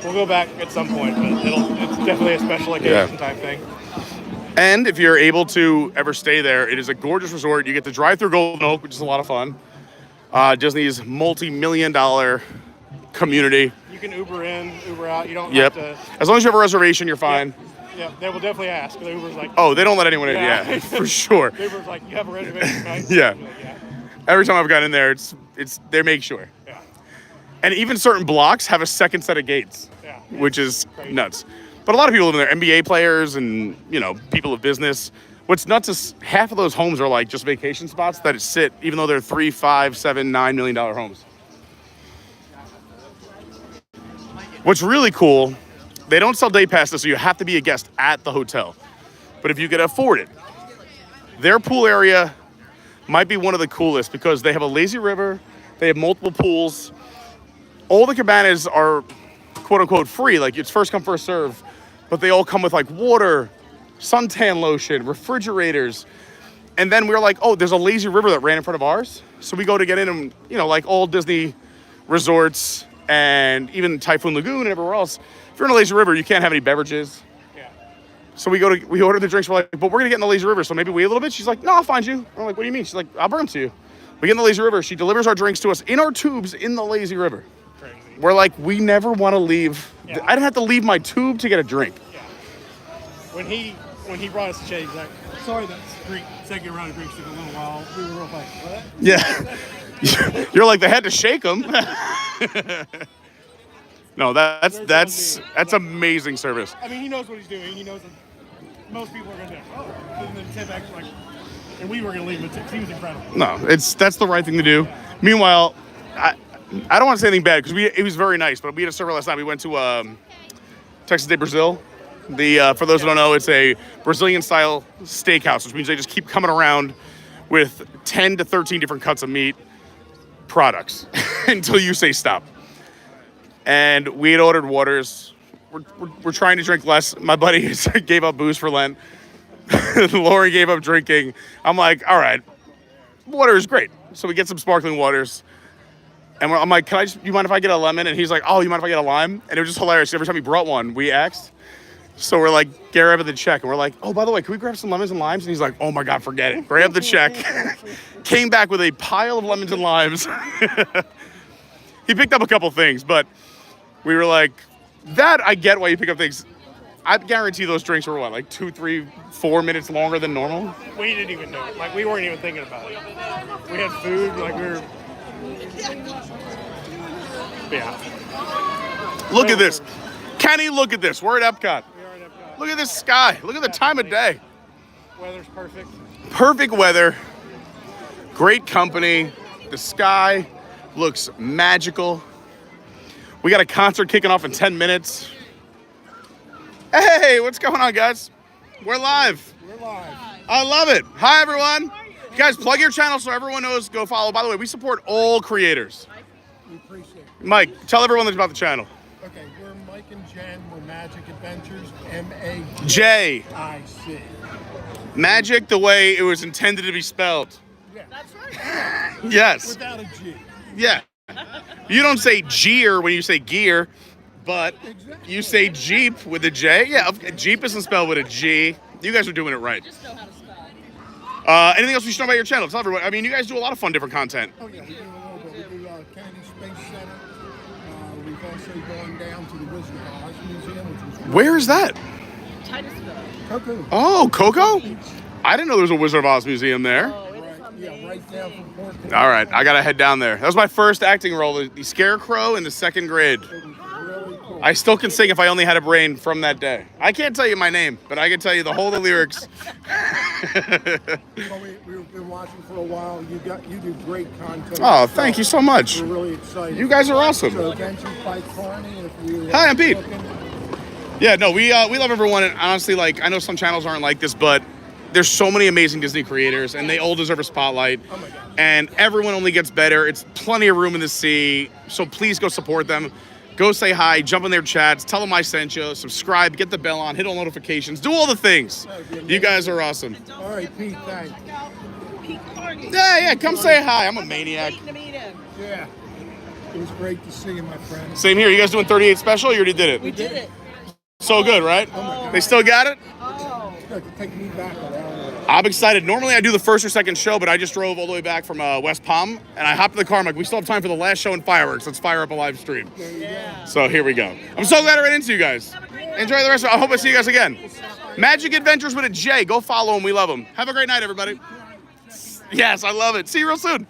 S5: We'll go back at some point, but it's definitely a special occasion type thing.
S1: And if you're able to ever stay there, it is a gorgeous resort. You get to drive through Golden Oak, which is a lot of fun. Disney's multi-million-dollar community.
S5: You can Uber in, Uber out. You don't
S1: Yep.
S5: have to.
S1: As long as you have a reservation, you're fine.
S5: Yeah, they will definitely ask. The Uber's like,
S1: Oh, they don't let anyone in.
S5: Yeah.
S1: Yeah, for sure.
S5: the Uber's like, you have a reservation, right?
S1: Yeah.
S5: You're like, yeah.
S1: Every time I've gotten in there, it's they make sure.
S5: Yeah.
S1: And even certain blocks have a second set of gates,
S5: Yeah.
S1: which is
S5: Crazy.
S1: nuts. But a lot of people live in there, NBA players and, people of business. What's nuts is half of those homes are like just vacation spots that sit, even though they're $3, $5, $7, $9 million homes. What's really cool, they don't sell day passes, so you have to be a guest at the hotel. But if you can afford it, their pool area might be one of the coolest because they have a lazy river, they have multiple pools. All the cabanas are quote unquote free, like it's first come, first serve, but they all come with like water, suntan lotion, refrigerators. And then we were like, oh, there's a lazy river that ran in front of ours. So we go to get in and, like all Disney resorts and even Typhoon Lagoon and everywhere else. If you're in a lazy river, you can't have any beverages.
S5: Yeah.
S1: So we order the drinks. We're like, but we're gonna get in the lazy river, so maybe wait a little bit. She's like, no, I'll find you. I'm like, what do you mean? She's like, I'll bring them to you. We get in the lazy river. She delivers our drinks to us in our tubes in the lazy river.
S5: Crazy.
S1: We're like, we never want to leave.
S5: Yeah.
S1: I didn't have to leave my tube to get a drink.
S5: Yeah. When he brought us to Shea, he's like, sorry, that second round of drinks took a little while. We were real like, what?
S1: Yeah. You're like, they had to shake them. No, that's amazing service.
S5: I mean, he knows what he's doing. He knows that most people are going to do, oh, and then tip back, like, and we were going to leave him a tip. He was incredible.
S1: No, that's the right thing to do. Meanwhile, I don't want to say anything bad because it was very nice, but we had a server last night. We went to Texas de Brazil. For those who don't know, it's a Brazilian style steakhouse, which means they just keep coming around with 10 to 13 different cuts of meat products until you say stop. And we had ordered waters. We're trying to drink less. My buddy gave up booze for Lent. Lauren gave up drinking. I'm like, all right, water is great. So we get some sparkling waters. And I'm like, you mind if I get a lemon? And he's like, oh, you mind if I get a lime? And it was just hilarious. Every time he brought one, we asked. So we're like, grab the check. And we're like, oh, by the way, can we grab some lemons and limes? And he's like, oh my God, forget it. Grab the check. Came back with a pile of lemons and limes. He picked up a couple things, but we were like, that I get why you pick up things. I guarantee those drinks were what, like 2, 3, 4 minutes longer than normal?
S5: We didn't even know it. Like, we weren't even thinking about it. We had food, like, we were... Yeah.
S1: Look at this. Kenny, look at this. We're at Epcot.
S5: We are at Epcot.
S1: Look at this sky. Look at the time of day.
S5: Weather's perfect.
S1: Perfect weather. Great company. The sky looks magical. We got a concert kicking off in 10 minutes. Hey, what's going on, guys? We're live.
S5: We're live.
S1: I love it. Hi, everyone. You guys, plug your channel so everyone knows. Go follow. By the way, we support all creators.
S5: We appreciate it.
S1: Mike, tell everyone about the channel.
S5: Okay, we're Mike and Jen. We're Magic Adventures. MAGIC.
S1: J. Magic the way it was intended to be spelled.
S5: Yeah.
S4: That's right.
S1: Yes.
S5: Without a G.
S1: Yeah. You don't say Gear when you say gear, but you say Jeep with a J. Yeah, Jeep isn't spelled with a G. You guys are doing it right.
S4: Just know how to spell.
S1: Anything else we should know about your channel? Tell everyone. I mean, you guys do a lot of fun, different content.
S7: Oh yeah, we do a little bit. We do Kennedy Space Center. We've also gone down to the Wizard of Oz Museum, which was
S1: Where is that?
S4: Titusville.
S7: Coco.
S1: Oh, Coco? I didn't know there was a Wizard of Oz museum there.
S4: Oh, it is amazing.
S7: Yeah, right down from Port.
S1: All right, I gotta head down there. That was my first acting role, the Scarecrow in the second grade.
S7: It was really cool.
S1: I still can sing if I only had a brain from that day. I can't tell you my name, but I can tell you the whole of the lyrics.
S7: Well, we've been watching for a while. You do great content.
S1: Oh, thank you so much.
S7: We're really excited.
S1: You guys are awesome.
S7: So Adventures by Carney. If you
S1: Hi, I'm Pete.
S7: looking-
S1: Yeah, no, we love everyone, and honestly, like, I know some channels aren't like this, but there's so many amazing Disney creators, and they all deserve a spotlight.
S7: Oh my God.
S1: And everyone only gets better. It's plenty of room in the sea, so please go support them. Go say hi, jump in their chats, tell them I sent you, subscribe, get the bell on, hit all notifications, do all the things. You guys are awesome.
S7: All right, Pete. Thanks.
S1: Yeah, come say hi. I'm a maniac.
S7: Yeah. It was great to see you, my friend.
S1: Same here. You guys doing 38 special? You already did it.
S4: We did it.
S1: So good, right?
S7: Oh my God.
S1: They still got it?
S4: Oh.
S7: Good to take me back a long way.
S1: I'm excited. Normally I do the first or second show, but I just drove all the way back from West Palm, and I hopped in the car. I'm like, we still have time for the last show in Fireworks. Let's fire up a live stream.
S7: There you go.
S4: Yeah.
S1: So here we go. I'm so glad I ran into you guys. Enjoy the rest of it. I hope I see you guys again. Magic Adventures with a J. Go follow him. We love him. Have a great night, everybody. Yes, I love it. See you real soon.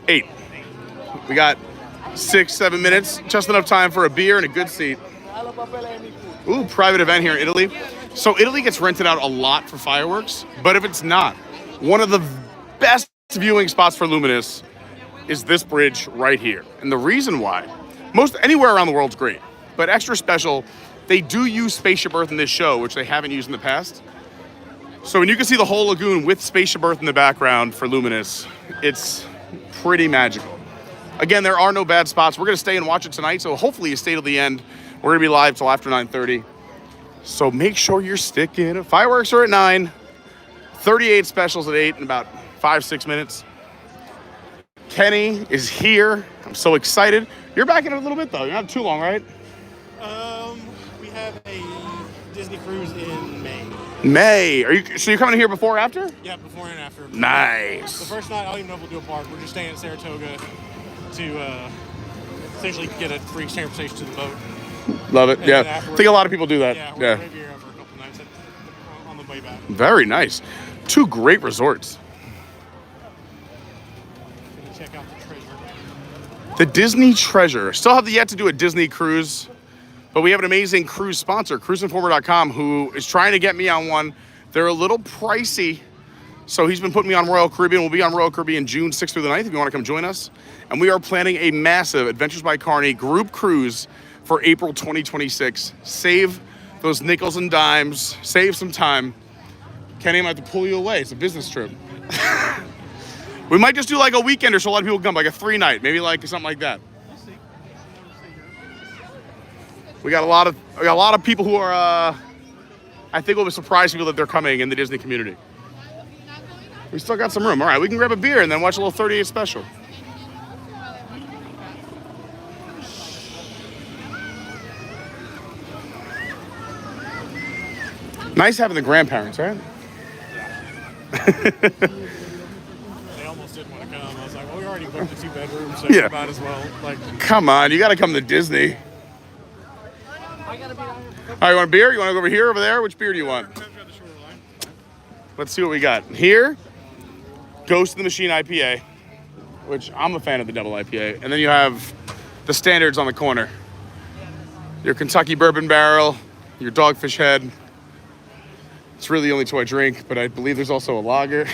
S1: 8. We got 6-7 minutes. Just enough time for a beer and a good seat. Ooh, private event here in Italy. So Italy gets rented out a lot for fireworks, but if it's not, one of the best viewing spots for Luminous is this bridge right here. And the reason why, most anywhere around the world's great, but extra special, they do use Spaceship Earth in this show, which they haven't used in the past. So when you can see the whole lagoon with Spaceship Earth in the background for Luminous, it's pretty magical. Again, there are no bad spots. We're gonna stay and watch it tonight, so hopefully you stay till the end. We're gonna be live till after 9:30. So make sure you're sticking. Fireworks are at 9, 38 specials at 8 in about 5-6 minutes. Kenny is here. I'm so excited. You're back in a little bit though. You're not too long, right?
S5: We have a Disney cruise in May.
S1: May. So you're coming here before or after?
S5: Yeah, before and after.
S1: Nice.
S5: The first night, I don't even know if we'll do a park. We're just staying at Saratoga to essentially get a free transportation to the boat.
S1: Love it.
S5: And
S1: Yeah. I think a lot of people do that.
S5: Yeah, we're going to be here for a couple nights on the way back.
S1: Very nice. 2 great resorts.
S5: Check out the treasure.
S1: The Disney Treasure. Still have yet to do a Disney cruise, but we have an amazing cruise sponsor, cruiseinformer.com, who is trying to get me on one. They're a little pricey, so he's been putting me on Royal Caribbean. We'll be on Royal Caribbean June 6th through the 9th if you want to come join us. And we are planning a massive Adventures by Carney group cruise for April 2026. Save those nickels and dimes. Save some time. Kenny might have to pull you away. It's a business trip. We might just do like a weekend or so a lot of people come, like a 3-night, maybe like something like that. We got a lot of people who are, I think will surprise people that they're coming in the Disney community. We still got some room. All right, we can grab a beer and then watch a little 38 special. Nice having the grandparents, right?
S5: They almost didn't want to come. I was like, well, we already booked the 2 bedrooms, so
S1: Yeah.
S5: we might as well.
S1: Come on, you got to come to Disney. All right, you want a beer? You want to go over here, over there? Which beer do you want? Let's see what we got. Here, Ghost in the Machine IPA, which I'm a fan of the double IPA. And then you have the standards on the corner. Your Kentucky Bourbon Barrel, your Dogfish Head. It's really the only 2 I drink, but I believe there's also a lager.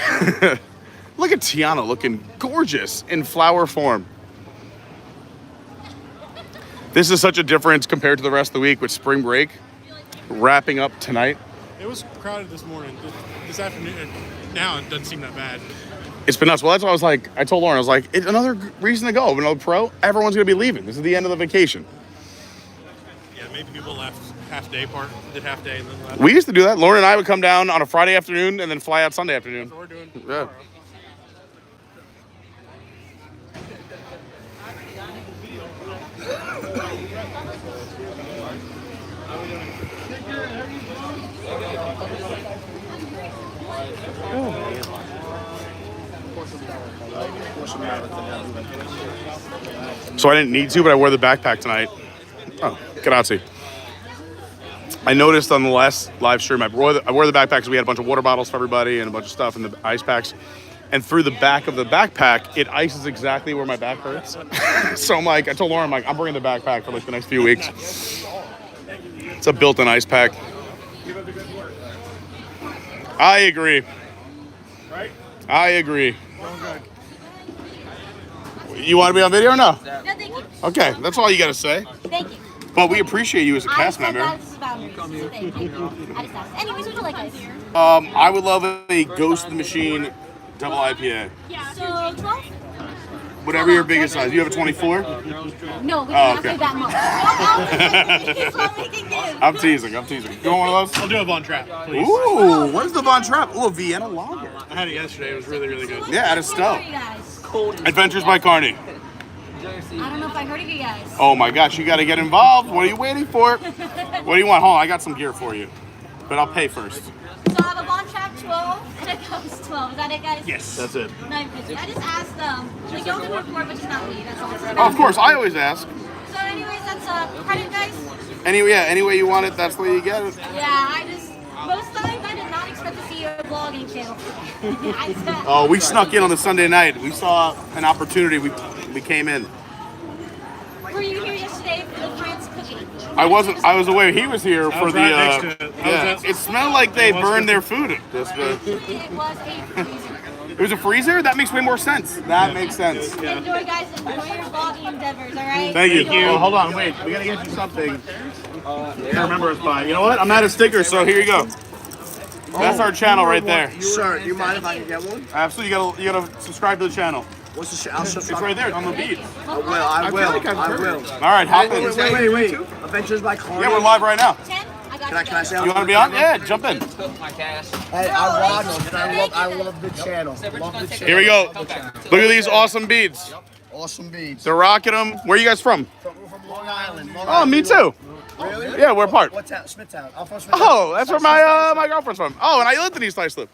S1: Look at Tiana looking gorgeous in flower form. This is such a difference compared to the rest of the week with spring break wrapping up tonight.
S5: It was crowded this morning. This afternoon, now it doesn't seem that bad.
S1: It's been nuts. Well, that's why I was like, I told Lauren, I was like, it's another reason to go. Another pro, everyone's going to be leaving. This is the end of the vacation.
S5: Yeah, maybe people left half day did half day and then left.
S1: We used to do that. Lauren and I would come down on a Friday afternoon and then fly out Sunday afternoon.
S5: That's what we're doing
S1: Yeah.
S5: tomorrow.
S1: So I didn't need to, but I wore the backpack tonight. Oh, grazie. I noticed on the last live stream, I wore the backpack because we had a bunch of water bottles for everybody and a bunch of stuff in the ice packs. And through the back of the backpack, it ices exactly where my back hurts. So I'm like, I told Lauren, I'm bringing the backpack for like the next few weeks. It's a built-in ice pack. I agree.
S5: Right?
S1: I agree.
S5: Going good.
S1: You want to be on video or no?
S4: No, thank you.
S1: Okay, that's all you got to say.
S4: Thank you.
S1: But we appreciate you as a cast member.
S4: This is boundaries. So thank you. I just asked. Anyways, would you like ice?
S1: I would love a Ghost in the Machine double IPA.
S4: So 12?
S1: Whatever your biggest size. You have a 24?
S4: No, we
S1: Oh,
S4: don't
S1: okay.
S4: have to that much. That's all we can give.
S1: I'm teasing. You want one of those?
S5: I'll do a Von Trapp, please.
S1: Ooh, what is the Von Trapp? Ooh, a Vienna lager.
S5: I had it yesterday. It was really, really good.
S1: Yeah, at a
S4: What
S1: Stowe.
S4: are you guys?
S1: Adventures by Carney.
S4: I don't know if I heard of you guys.
S1: Oh my gosh, you got to get involved. What are you waiting for? What do you want? Hold on, I got some gear for you. But I'll pay first.
S4: So I have a Von Trapp 12 and a Ghost 12. Is that it, guys?
S1: Yes. That's it.
S4: $9.50. I just asked them. Like, y'all can report, but just not me. That's all.
S1: Oh, of course, I always ask.
S4: So anyways, that's credit, guys?
S1: Any way you want it, that's the way you get it.
S4: Yeah, most times I did not expect to see your vlogging channel.
S1: Oh, we snuck in on the Sunday night. We saw an opportunity. We came in.
S4: Were you here yesterday for the France cooking?
S1: I wasn't. I was away. He was here for the.
S5: right next to it.
S1: Yeah, it smelled like they burned their food.
S4: It was a freezer.
S1: It was a freezer. That makes way more sense. That makes sense.
S4: Enjoy, guys. Enjoy your vlogging endeavors, all right?
S1: Thank you. Oh, hold on, wait. We gotta get you something. To remember us by. You know what? I'm out of stickers, so here you go. That's our channel right there.
S6: Sir, do you mind if I can get one?
S1: Absolutely. You gotta subscribe to the channel.
S6: What's the I'll
S1: It's
S6: subscribe.
S1: right there on the beat.
S6: I will.
S1: All right, hop in.
S6: Wait. Adventures by Carney.
S1: Yeah, we're live right now.
S4: 10? I got
S6: Can I say
S1: You want to be on? Yeah, jump in.
S6: Hey, I love the channel. Love the channel.
S1: Here we go. Look at these awesome beads.
S6: Awesome beads.
S1: They're rocking them. Where are you guys from?
S6: We're from Long Island.
S1: Oh, me too.
S6: Really?
S1: Yeah, we're apart.
S6: What town? Smithtown. I'm from Smithtown.
S1: Oh, that's where my girlfriend's from. Oh, and I lived in East Islip.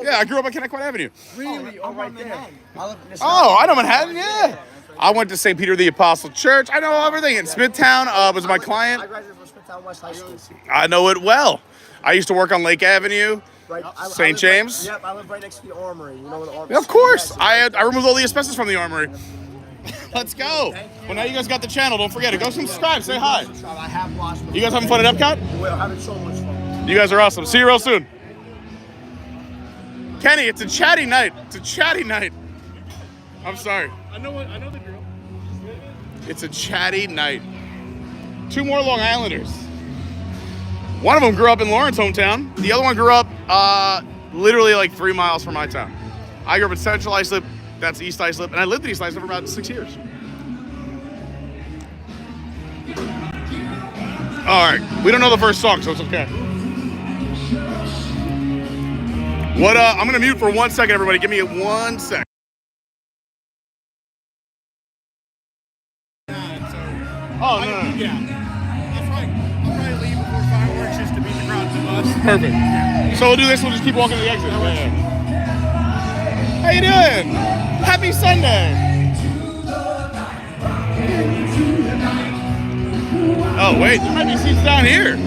S1: Yeah, I grew up on Kennequin Avenue.
S6: Really? Oh, right there. I live in this
S1: Oh, I know Manhattan. Yeah. I went to St. Peter the Apostle Church. I know everything. In Smithtown was my
S6: I
S1: client.
S6: graduated from Smithtown West High School.
S1: I know it well. I used to work on Lake Avenue.
S6: Right.
S1: St. James?
S6: Yep, I live right next to the Armory. You know where the Armory is?
S1: Of course. I removed all the asbestos from the armory. Let's go. Well, now you guys got the channel. Don't forget it. Go subscribe. Say hi.
S6: I have watched.
S1: You guys having fun at Epcot?
S6: We're having so much fun.
S1: You guys are awesome. See you real soon. Kenny, it's a chatty night. It's a chatty night. I'm sorry.
S5: I know the girl.
S1: It's a chatty night. 2 more Long Islanders. One of them grew up in Lawrence, hometown. The other one grew up literally like 3 miles from my town. I grew up in Central Islip. That's East Islip. And I lived in East Islip for about 6 years. All right. We don't know the first song, so it's okay. What? I'm going to mute for 1 second, everybody. Give me 1 sec. Oh, no.
S5: Yeah. That's right. I'll probably leave before fireworks just to beat the crowd to the bus.
S1: Perfect. So we'll do this. We'll just keep walking to the exit. Yeah. How you doing? Happy Sunday. Oh, wait. There might be seats down here.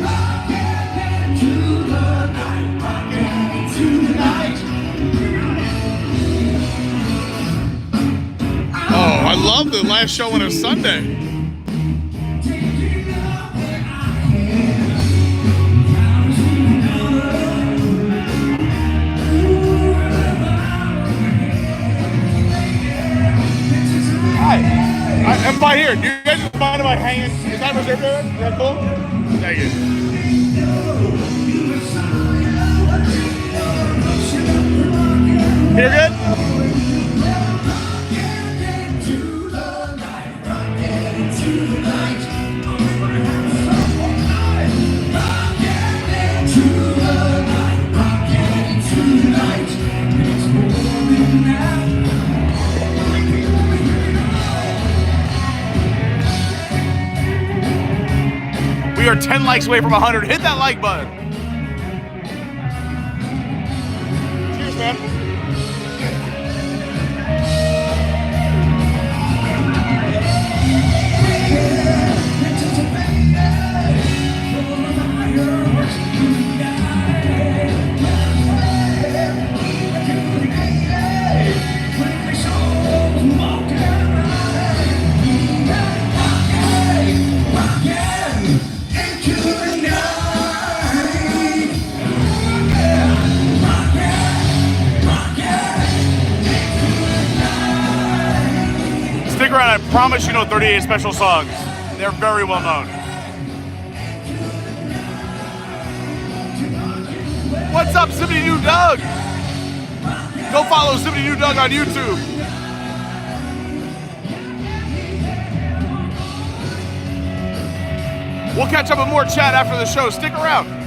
S1: Oh, I love the last show on a Sunday. I'm by here. Do you guys just mind if I hang in? Is that reserved there? Is that cool? Thank you. You're good? We are 10 likes away from 100. Hit that like button. Cheers, man. Stick around, I promise you know 38 special songs. They're very well known. What's up, Symphony New Doug? Go follow Symphony New Doug on YouTube. We'll catch up with more chat after the show. Stick around.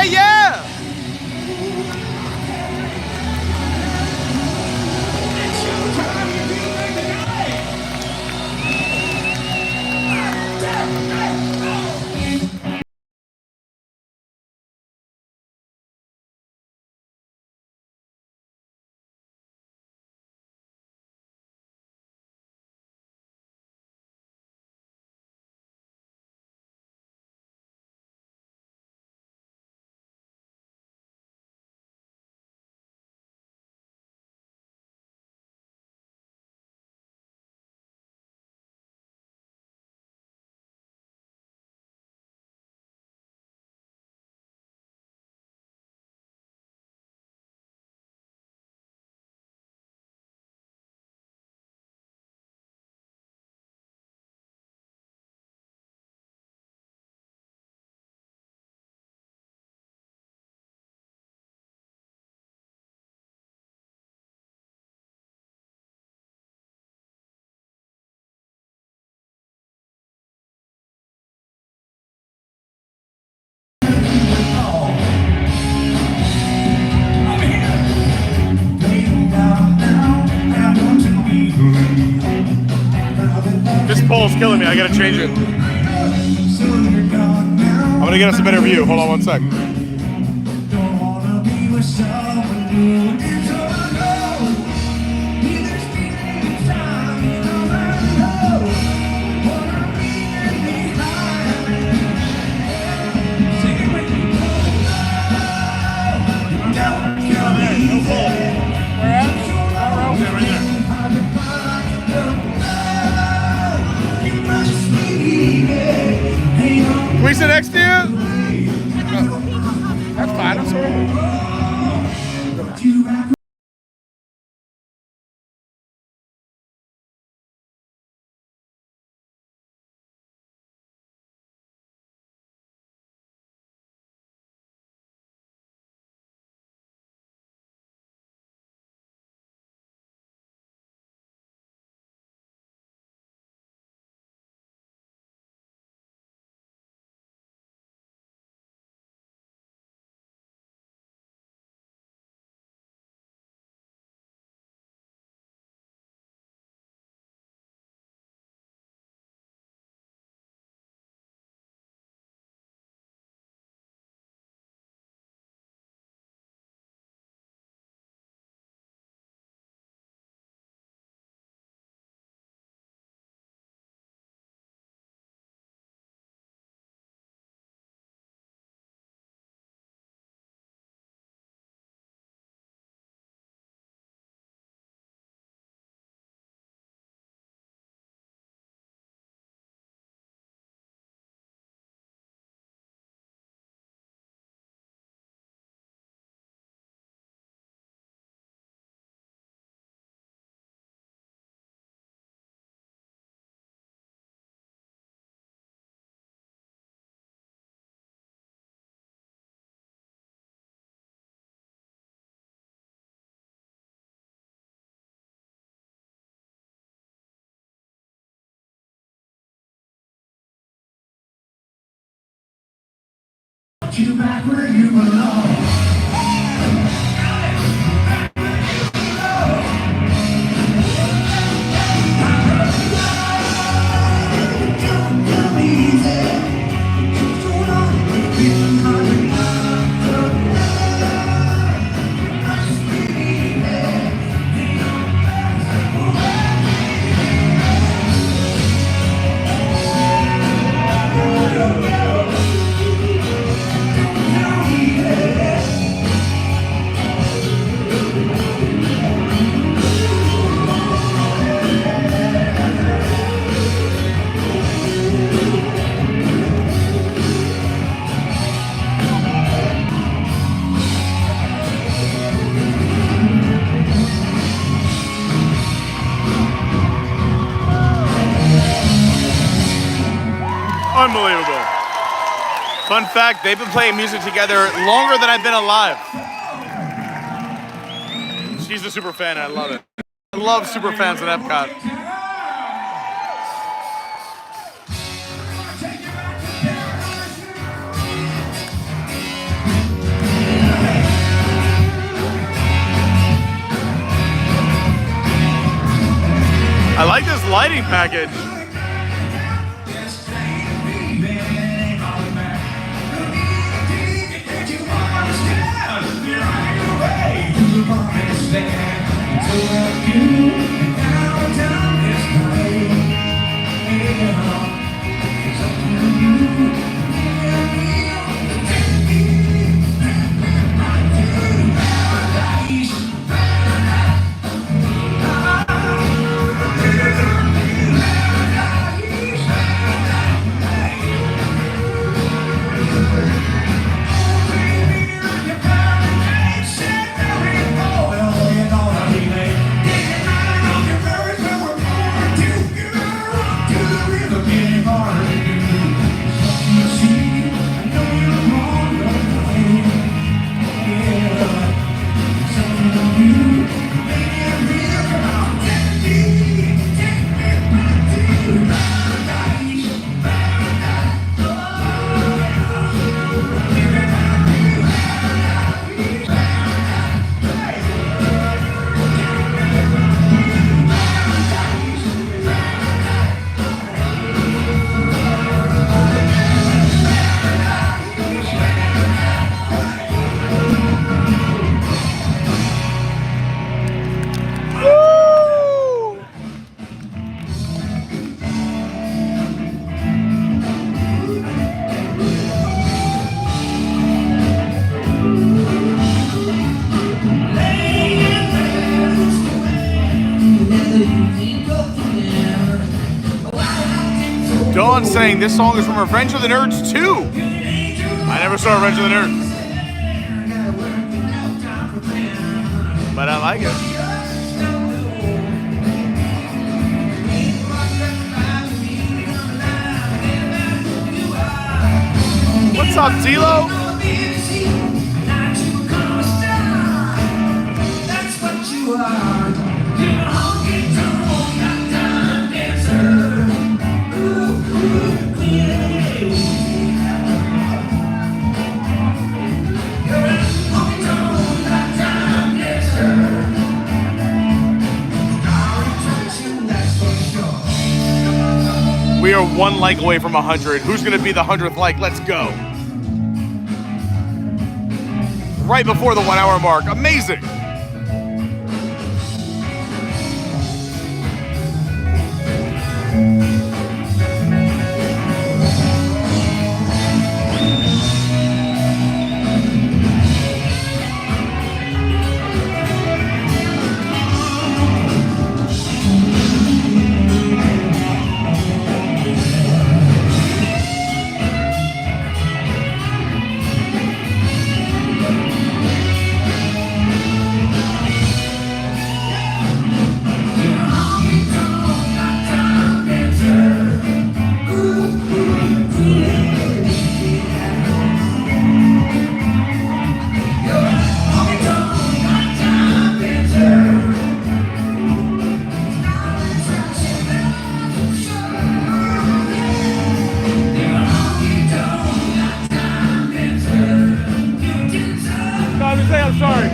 S1: Yeah, yeah! This pole's killing me. I gotta change it. I'm gonna get us a better view. Hold on one sec. Can we sit next to you? That's fine. I'm sorry.
S8: You back where you belong.
S1: Unbelievable. Fun fact, they've been playing music together longer than I've been alive. She's a super fan, I love it. I love super fans at Epcot. I like this lighting package. Dawn saying this song is from Revenge of the Nerds 2. I never saw Revenge of the Nerds, but I like it. What's up, Zelo? We are one like away from 100. Who's gonna be the 100th like? Let's go. Right before the 1 hour mark. Amazing. I'm sorry.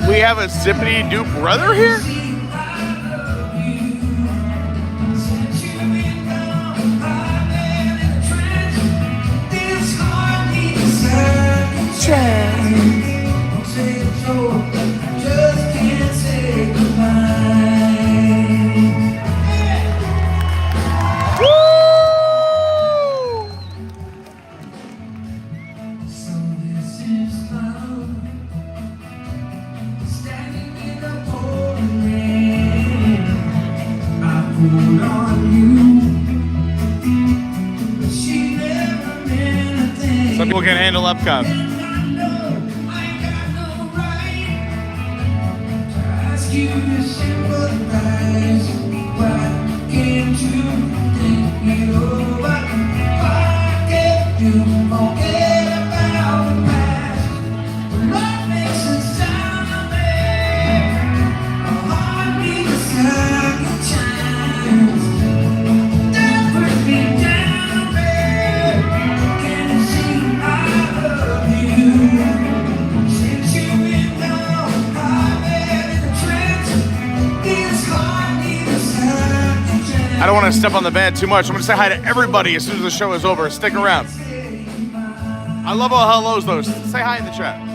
S1: We have a Symphony Duke brother here? Special Epcot.
S8: You to sympathize, why can't you think it over? Why can't you forget about the past? What makes it sound bad? A heart needs a second chance. Don't put me down, babe. Can't you see I love you? Since you've been gone, I've been in a trance.
S1: I don't want to step on the band too much. I'm going to say hi to everybody as soon as the show is over. Stick around. I love all hellos, though. Say hi in the chat.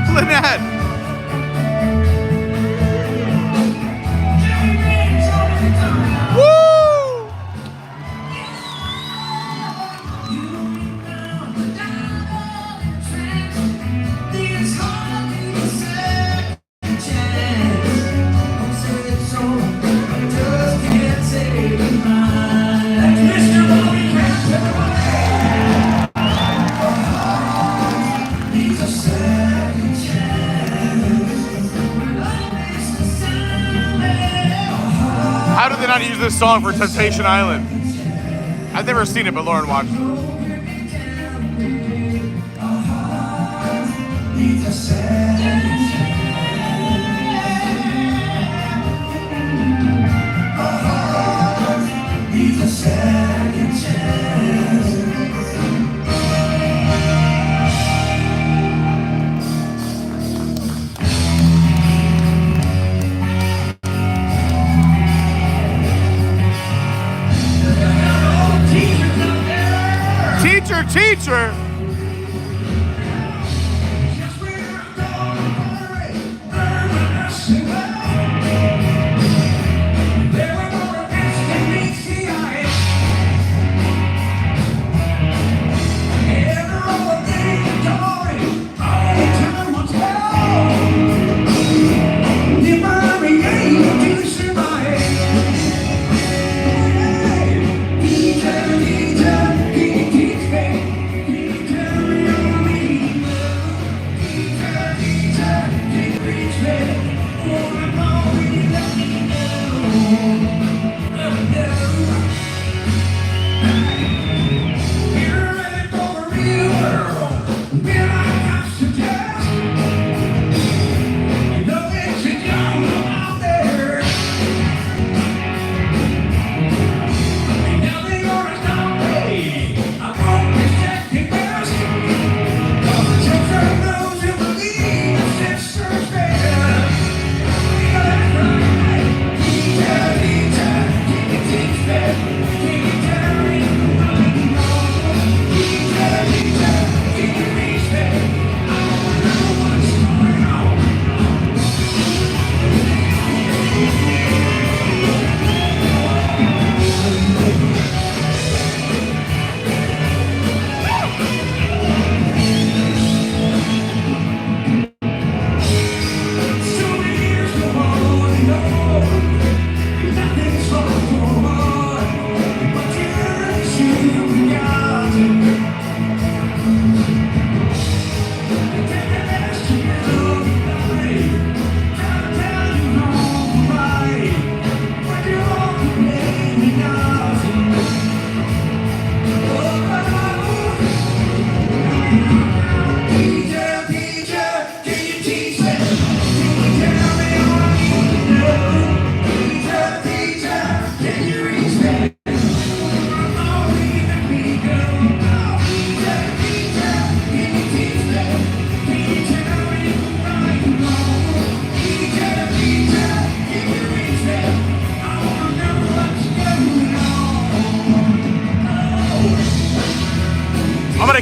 S1: Lynnette! Woo! How did they not use this song for Temptation Island? I've never seen it, but Lauren watched it. Teacher!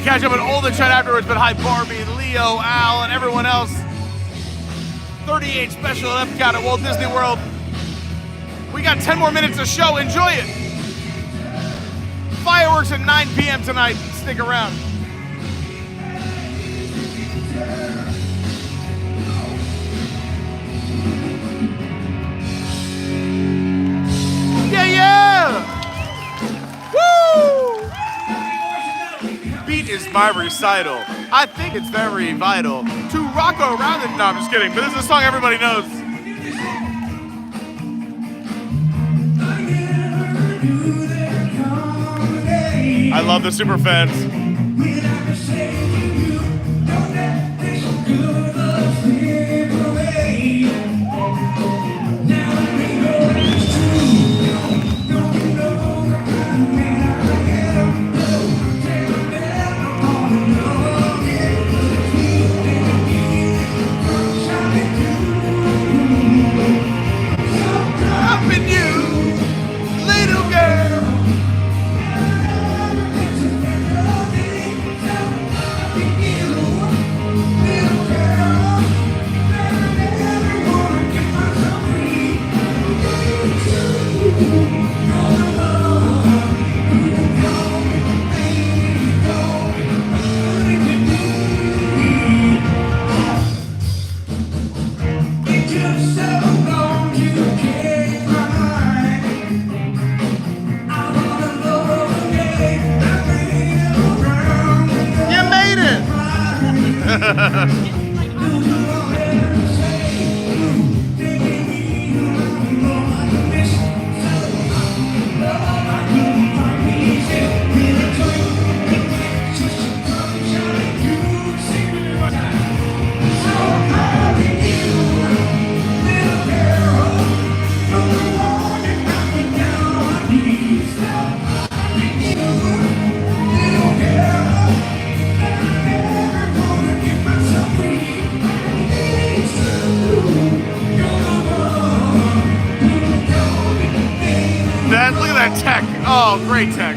S1: Catch up on all the chat afterwards, but hi Barbie, Leo, Al, and everyone else. 38 special at Epcot at Walt Disney World. We got 10 more minutes of show. Enjoy it. Fireworks at 9 p.m. tonight. Stick around. Yeah! Woo! Beat is my recital. I think it's very vital to rock around it. No, I'm just kidding. But this is a song everybody knows. I love the super fans. Up in you, little girl. You made it! Look at that tech. Oh, great tech.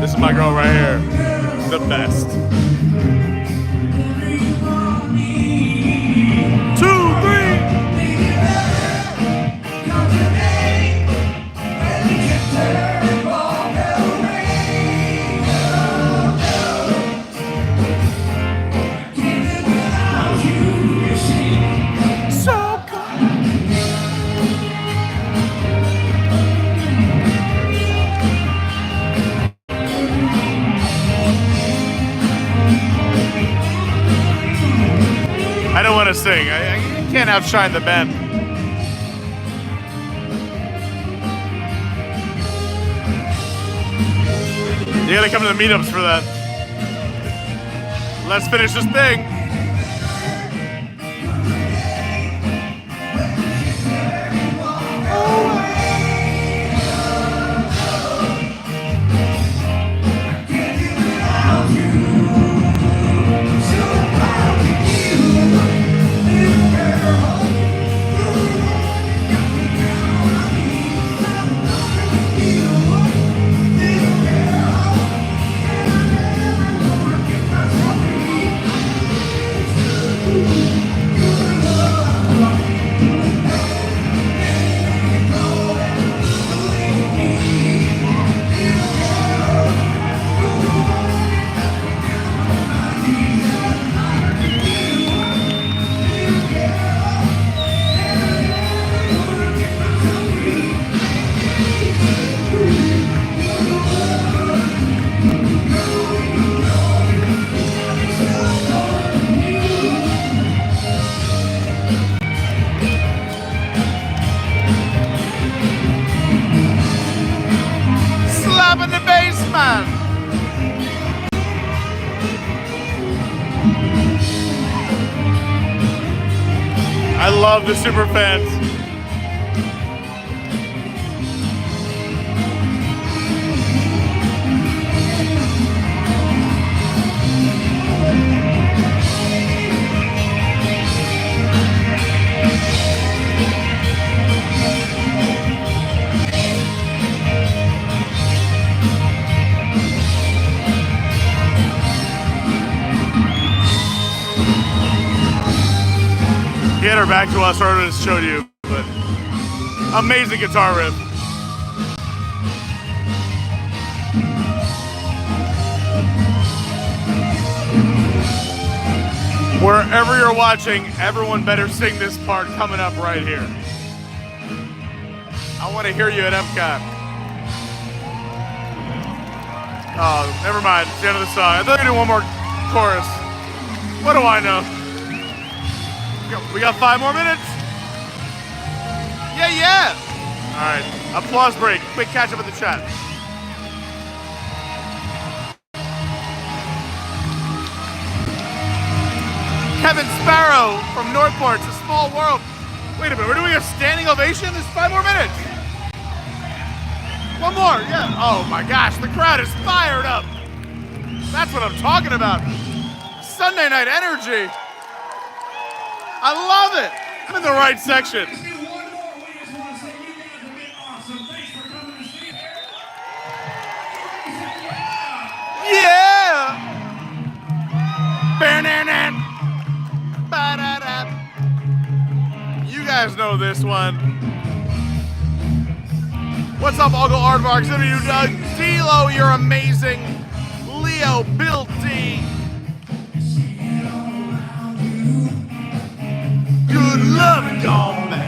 S1: This is my girl right here. The best. 2, 3. I don't want to sing. I can't outshine the band. You gotta come to the meetups for that. Let's finish this thing. I love the super fans. get her back to us, or I just showed you. But amazing guitar riff. Wherever you're watching, everyone better sing this part coming up right here. I want to hear you at Epcot. Oh, never mind. It's the end of the song. I thought we could do one more chorus. What do I know? We got 5 more minutes? Yeah. All right. Applause break. Quick catch up in the chat. Kevin Sparrow from Northport. It's a small world. Wait a minute. We're doing a standing ovation? There's 5 more minutes. One more. Yeah. Oh my gosh. The crowd is fired up. That's what I'm talking about. Sunday night energy. I love it. I'm in the right section. Yeah. You guys know this one. What's up, Uncle Aardvark? You, Doug. D-Lo, you're amazing. Leo, Bill D. Good love gone bad.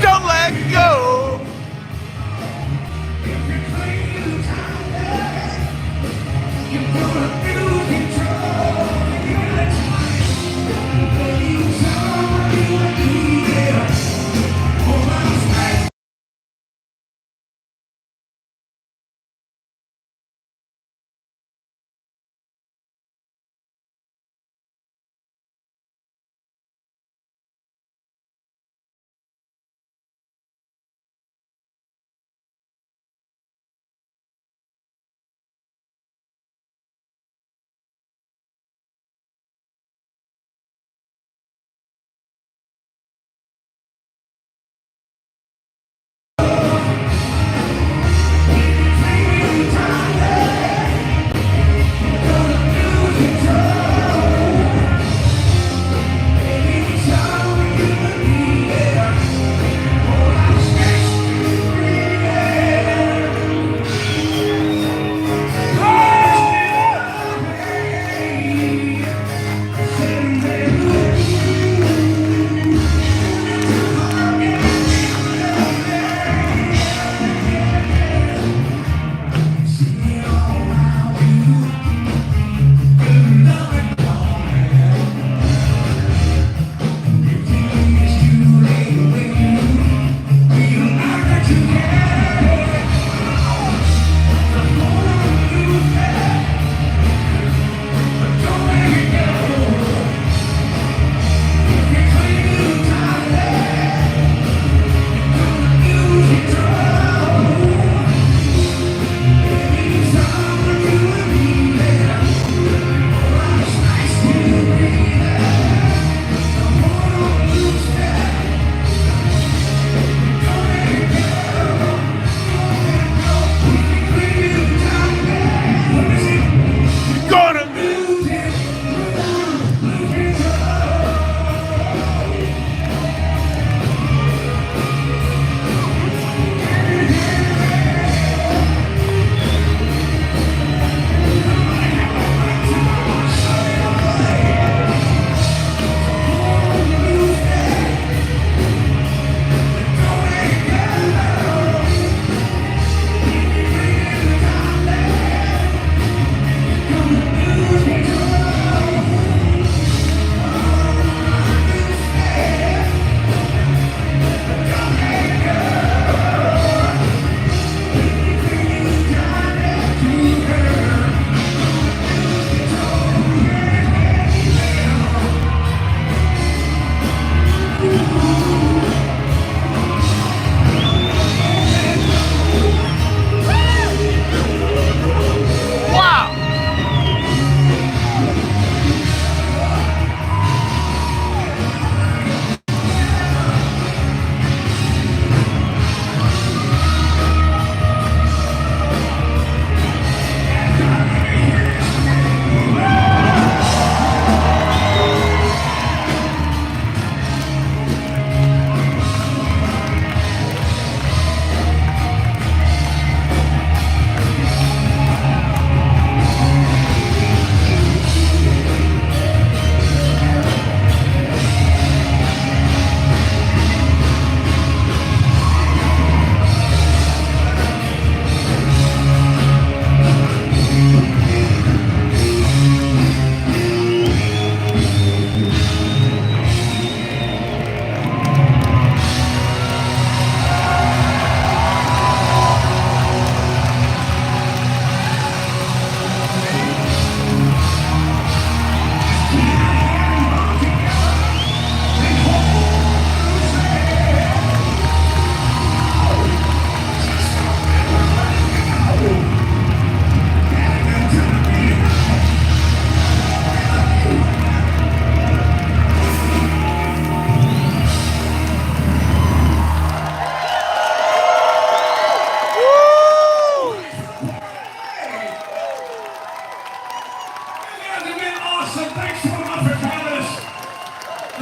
S1: Don't let go.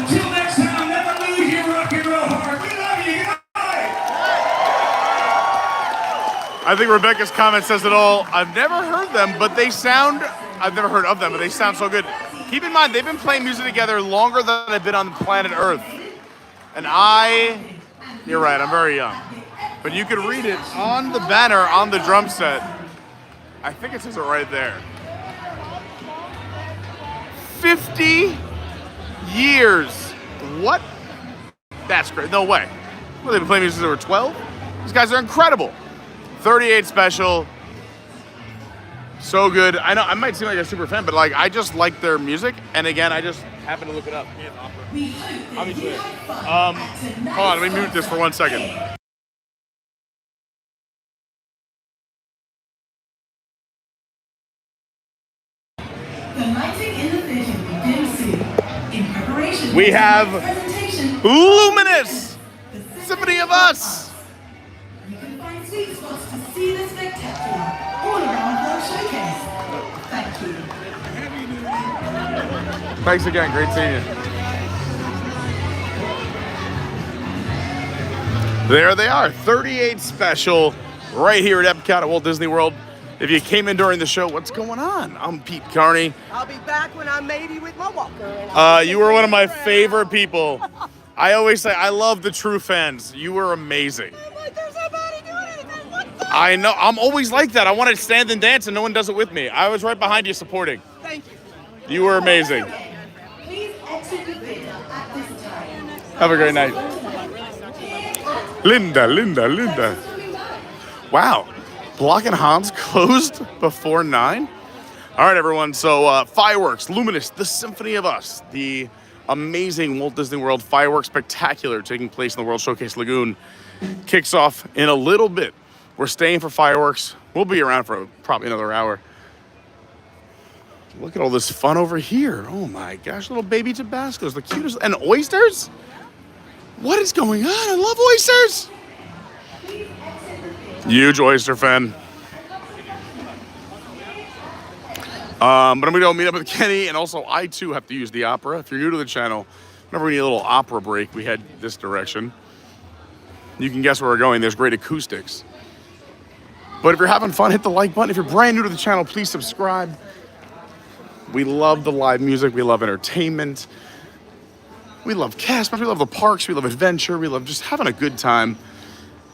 S8: Until next time, never lose your rock and roll heart. We love you. Good night.
S1: I think Rebecca's comment says it all. I've never heard them, but they sound, I've never heard of them, but they sound so good. Keep in mind, they've been playing music together longer than I've been on the planet Earth. And you're right, I'm very young. But you can read it on the banner on the drum set. I think it says it right there. 50 years. What? That's great. No way. Well, they've been playing music since they were 12? These guys are incredible. 38 special. So good. I know I might seem like a super fan, but like I just like their music. And again, I just happened to look it up. Obviously. Hold on, let me mute this for 1 second.
S8: The lighting in the theater begins soon. In preparation,
S1: We have
S8: presentation.
S1: Luminous, Symphony of Us.
S8: You can find sweet spots to see the spectacular all around World Showcase. Thank you.
S1: Thanks again, great seeing you. There they are, 38 special, right here at Epcot at Walt Disney World. If you came in during the show, what's going on? I'm Pete Carney.
S2: I'll be back when I'm 80 with my walker.
S1: You were one of my favorite people. I always say I love the true fans. You were amazing.
S2: I'm like, there's nobody doing anything. What the?
S1: I know, I'm always like that. I want to stand and dance and no one does it with me. I was right behind you supporting.
S2: Thank you.
S1: You were amazing.
S8: Please exit the theater at this time.
S1: Have a great night. Linda. Wow. Block and Hans closed before 9? All right, everyone. So Fireworks, Luminous, the Symphony of Us, the amazing Walt Disney World Fireworks Spectacular taking place in the World Showcase Lagoon kicks off in a little bit. We're staying for Fireworks. We'll be around for probably another hour. Look at all this fun over here. Oh my gosh, little baby Tabascos, the cutest. And oysters? What is going on? I love oysters. Huge oyster fan. But I'm gonna go meet up with Kenny, and also I too have to use the opera. If you're new to the channel, whenever we need a little opera break, we head this direction. You can guess where we're going. There's great acoustics. But if you're having fun, hit the like button. If you're brand new to the channel, please subscribe. We love the live music. We love entertainment. We love cast members. We love the parks. We love adventure. We love just having a good time.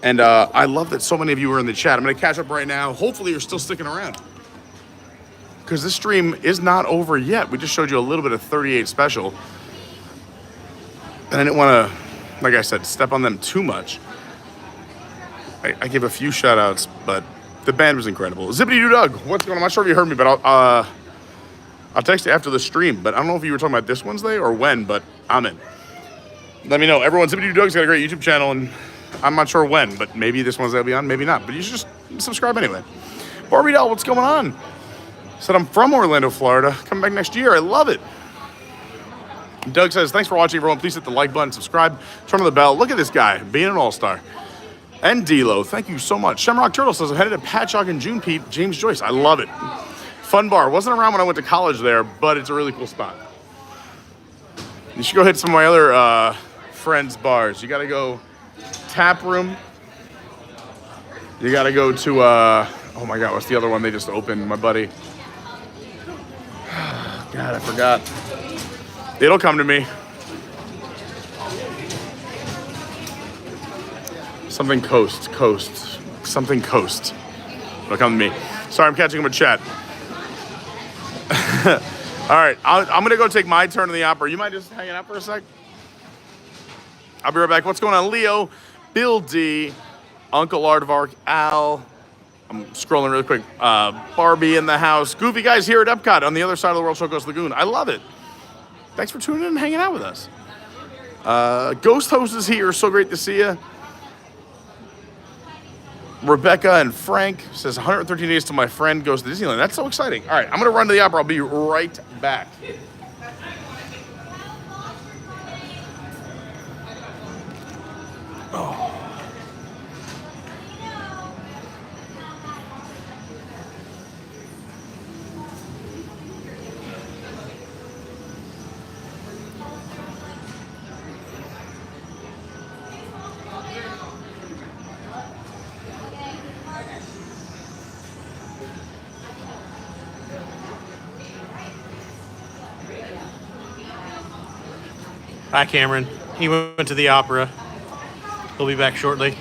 S1: And I love that so many of you are in the chat. I'm going to catch up right now. Hopefully you're still sticking around, because this stream is not over yet. We just showed you a little bit of 38 special. And I didn't want to, like I said, step on them too much. I give a few shout outs, but the band was incredible. Zippity Doo Doug, what's going on? I'm not sure if you heard me, but I'll text you after the stream. But I don't know if you were talking about this Wednesday or when, but I'm in. Let me know. Everyone, Zippity Doo Doug's got a great YouTube channel, and I'm not sure when, but maybe this Wednesday will be on, maybe not. But you should just subscribe anyway. Barbie Doll, what's going on? Said I'm from Orlando, Florida. Coming back next year. I love it. Doug says, thanks for watching, everyone. Please hit the like button, subscribe, turn on the bell. Look at this guy being an all-star. And D-Lo, thank you so much. Shamrock Turtle says, I'm headed to Patchogue in June, Pete. James Joyce, I love it. Fun bar. Wasn't around when I went to college there, but it's a really cool spot. You should go hit some of my other friends' bars. You got to go Tap Room. You got to go to, oh my God, what's the other one they just opened, my buddy? God, I forgot. It'll come to me. Something Coast. Something Coast. It'll come to me. Sorry, I'm catching up with chat. All right, I'm gonna go take my turn in the opera. You mind just hanging out for a sec? I'll be right back. What's going on? Leo, Bill D, Uncle Aardvark, Al. I'm scrolling really quick. Barbie in the house. Goofy guys here at Epcot on the other side of the World Showcase Lagoon. I love it. Thanks for tuning in and hanging out with us. Ghost Host is here. So great to see you. Rebecca and Frank says 113 days till my friend goes to Disneyland. That's so exciting. All right, I'm going to run to the opera. I'll be right back. Oh.
S5: Hi, Cameron. He went to the opera. He'll be back shortly.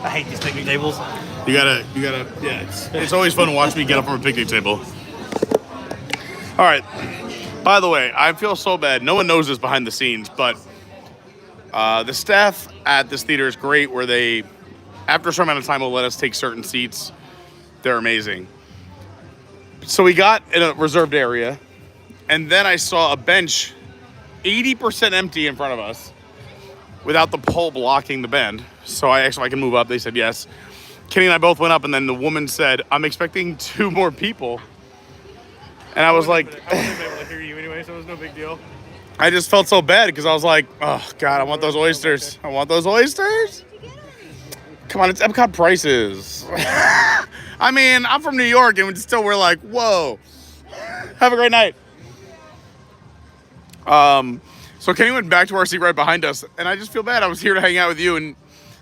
S5: I hate these picnic tables.
S1: You gotta, yeah, it's always fun to watch me get up from a picnic table. All right, by the way, I feel so bad. No one knows this behind the scenes, but the staff at this theater is great where they, after a certain amount of time, will let us take certain seats. They're amazing. So we got in a reserved area, and then I saw a bench 80% empty in front of us without the pole blocking the bend. So I asked if I can move up. They said yes. Kenny and I both went up, and then the woman said, I'm expecting 2 more people. And I was like...
S5: I wasn't able to hear you anyway, so it was no big deal.
S1: I just felt so bad because I was like, oh, God, I want those oysters. I want those oysters. Come on, it's Epcot prices. I mean, I'm from New York, and still we're like, whoa. Have a great night. So So Kenny went back to our seat right behind us, and I just feel bad. I was here to hang out with you, and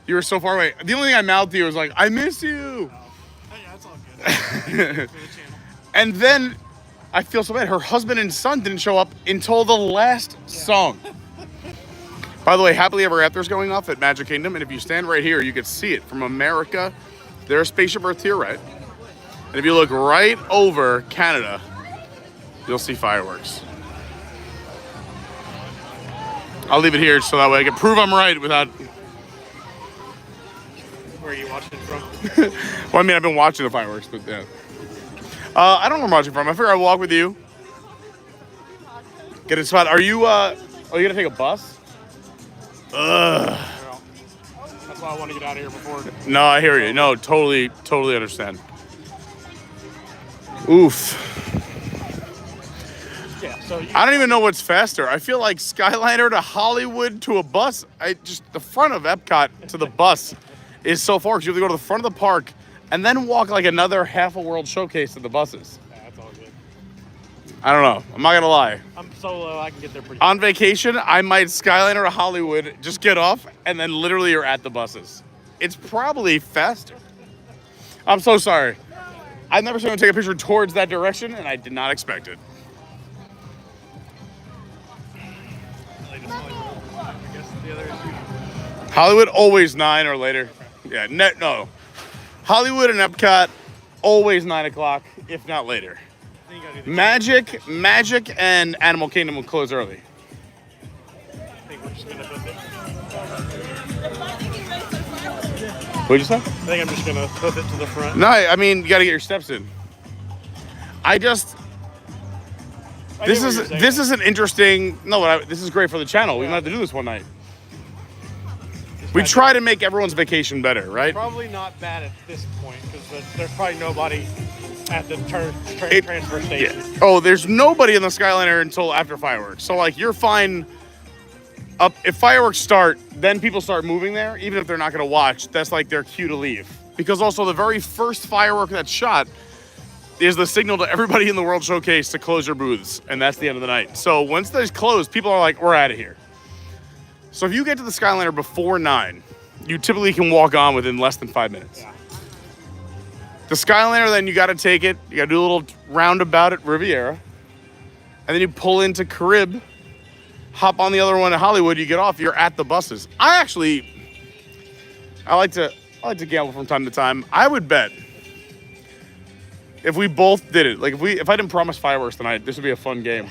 S1: you were so far away. The only thing I mouthed to you was like, I miss you.
S5: Oh, yeah, that's all good.
S1: And then I feel so bad. Her husband and son didn't show up until the last song. By the way, Happily Ever After is going off at Magic Kingdom, and if you stand right here, you can see it from America. There's Spaceship Earth here, right? And if you look right over Canada, you'll see fireworks. I'll leave it here so that way I can prove I'm right without...
S5: Where are you watching from?
S1: Well, I mean, I've been watching the fireworks, but yeah. I don't know where I'm watching from. I figure I'd walk with you. Get a spot. Are you gonna take a bus? Ugh.
S5: Well, that's why I want to get out of here before.
S1: No, I hear you. No, totally understand. Oof.
S5: Yeah, so
S1: I don't even know what's faster. I feel like Skyliner to Hollywood to a bus. The front of Epcot to the bus is so far because you have to go to the front of the park and then walk like another half a world showcase to the buses.
S5: Yeah, that's all good.
S1: I don't know. I'm not gonna lie.
S5: I'm solo. I can get there pretty
S1: On vacation, I might Skyliner to Hollywood, just get off, and then literally you're at the buses. It's probably faster. I'm so sorry. I've never seen anyone take a picture towards that direction, and I did not expect it.
S5: I guess the other issue.
S1: Hollywood, always 9 or later. Yeah, no. Hollywood and Epcot, always 9 o'clock, if not later.
S5: Then you gotta do the
S1: Magic, and Animal Kingdom will close early.
S5: I think we're just gonna flip it.
S1: What'd you say?
S5: I think I'm just gonna flip it to the front.
S1: No, I mean, you gotta get your steps in. This is an interesting, this is great for the channel. We might have to do this one night. We try to make everyone's vacation better, right?
S5: Probably not bad at this point because there's probably nobody at the transfer station.
S1: Yeah. Oh, there's nobody in the Skyliner until after fireworks. So like you're fine. If fireworks start, then people start moving there, even if they're not gonna watch. That's like their cue to leave. Because also the very first firework that's shot is the signal to everybody in the World Showcase to close your booths, and that's the end of the night. So once those close, people are like, we're out of here. So if you get to the Skyliner before 9, you typically can walk on within less than 5 minutes.
S5: Yeah.
S1: The Skyliner, then you gotta take it, you gotta do a little roundabout at Riviera, and then you pull into Carib, hop on the other one at Hollywood, you get off, you're at the buses. I like to gamble from time to time. I would bet if we both did it, like if I didn't promise fireworks tonight, this would be a fun game.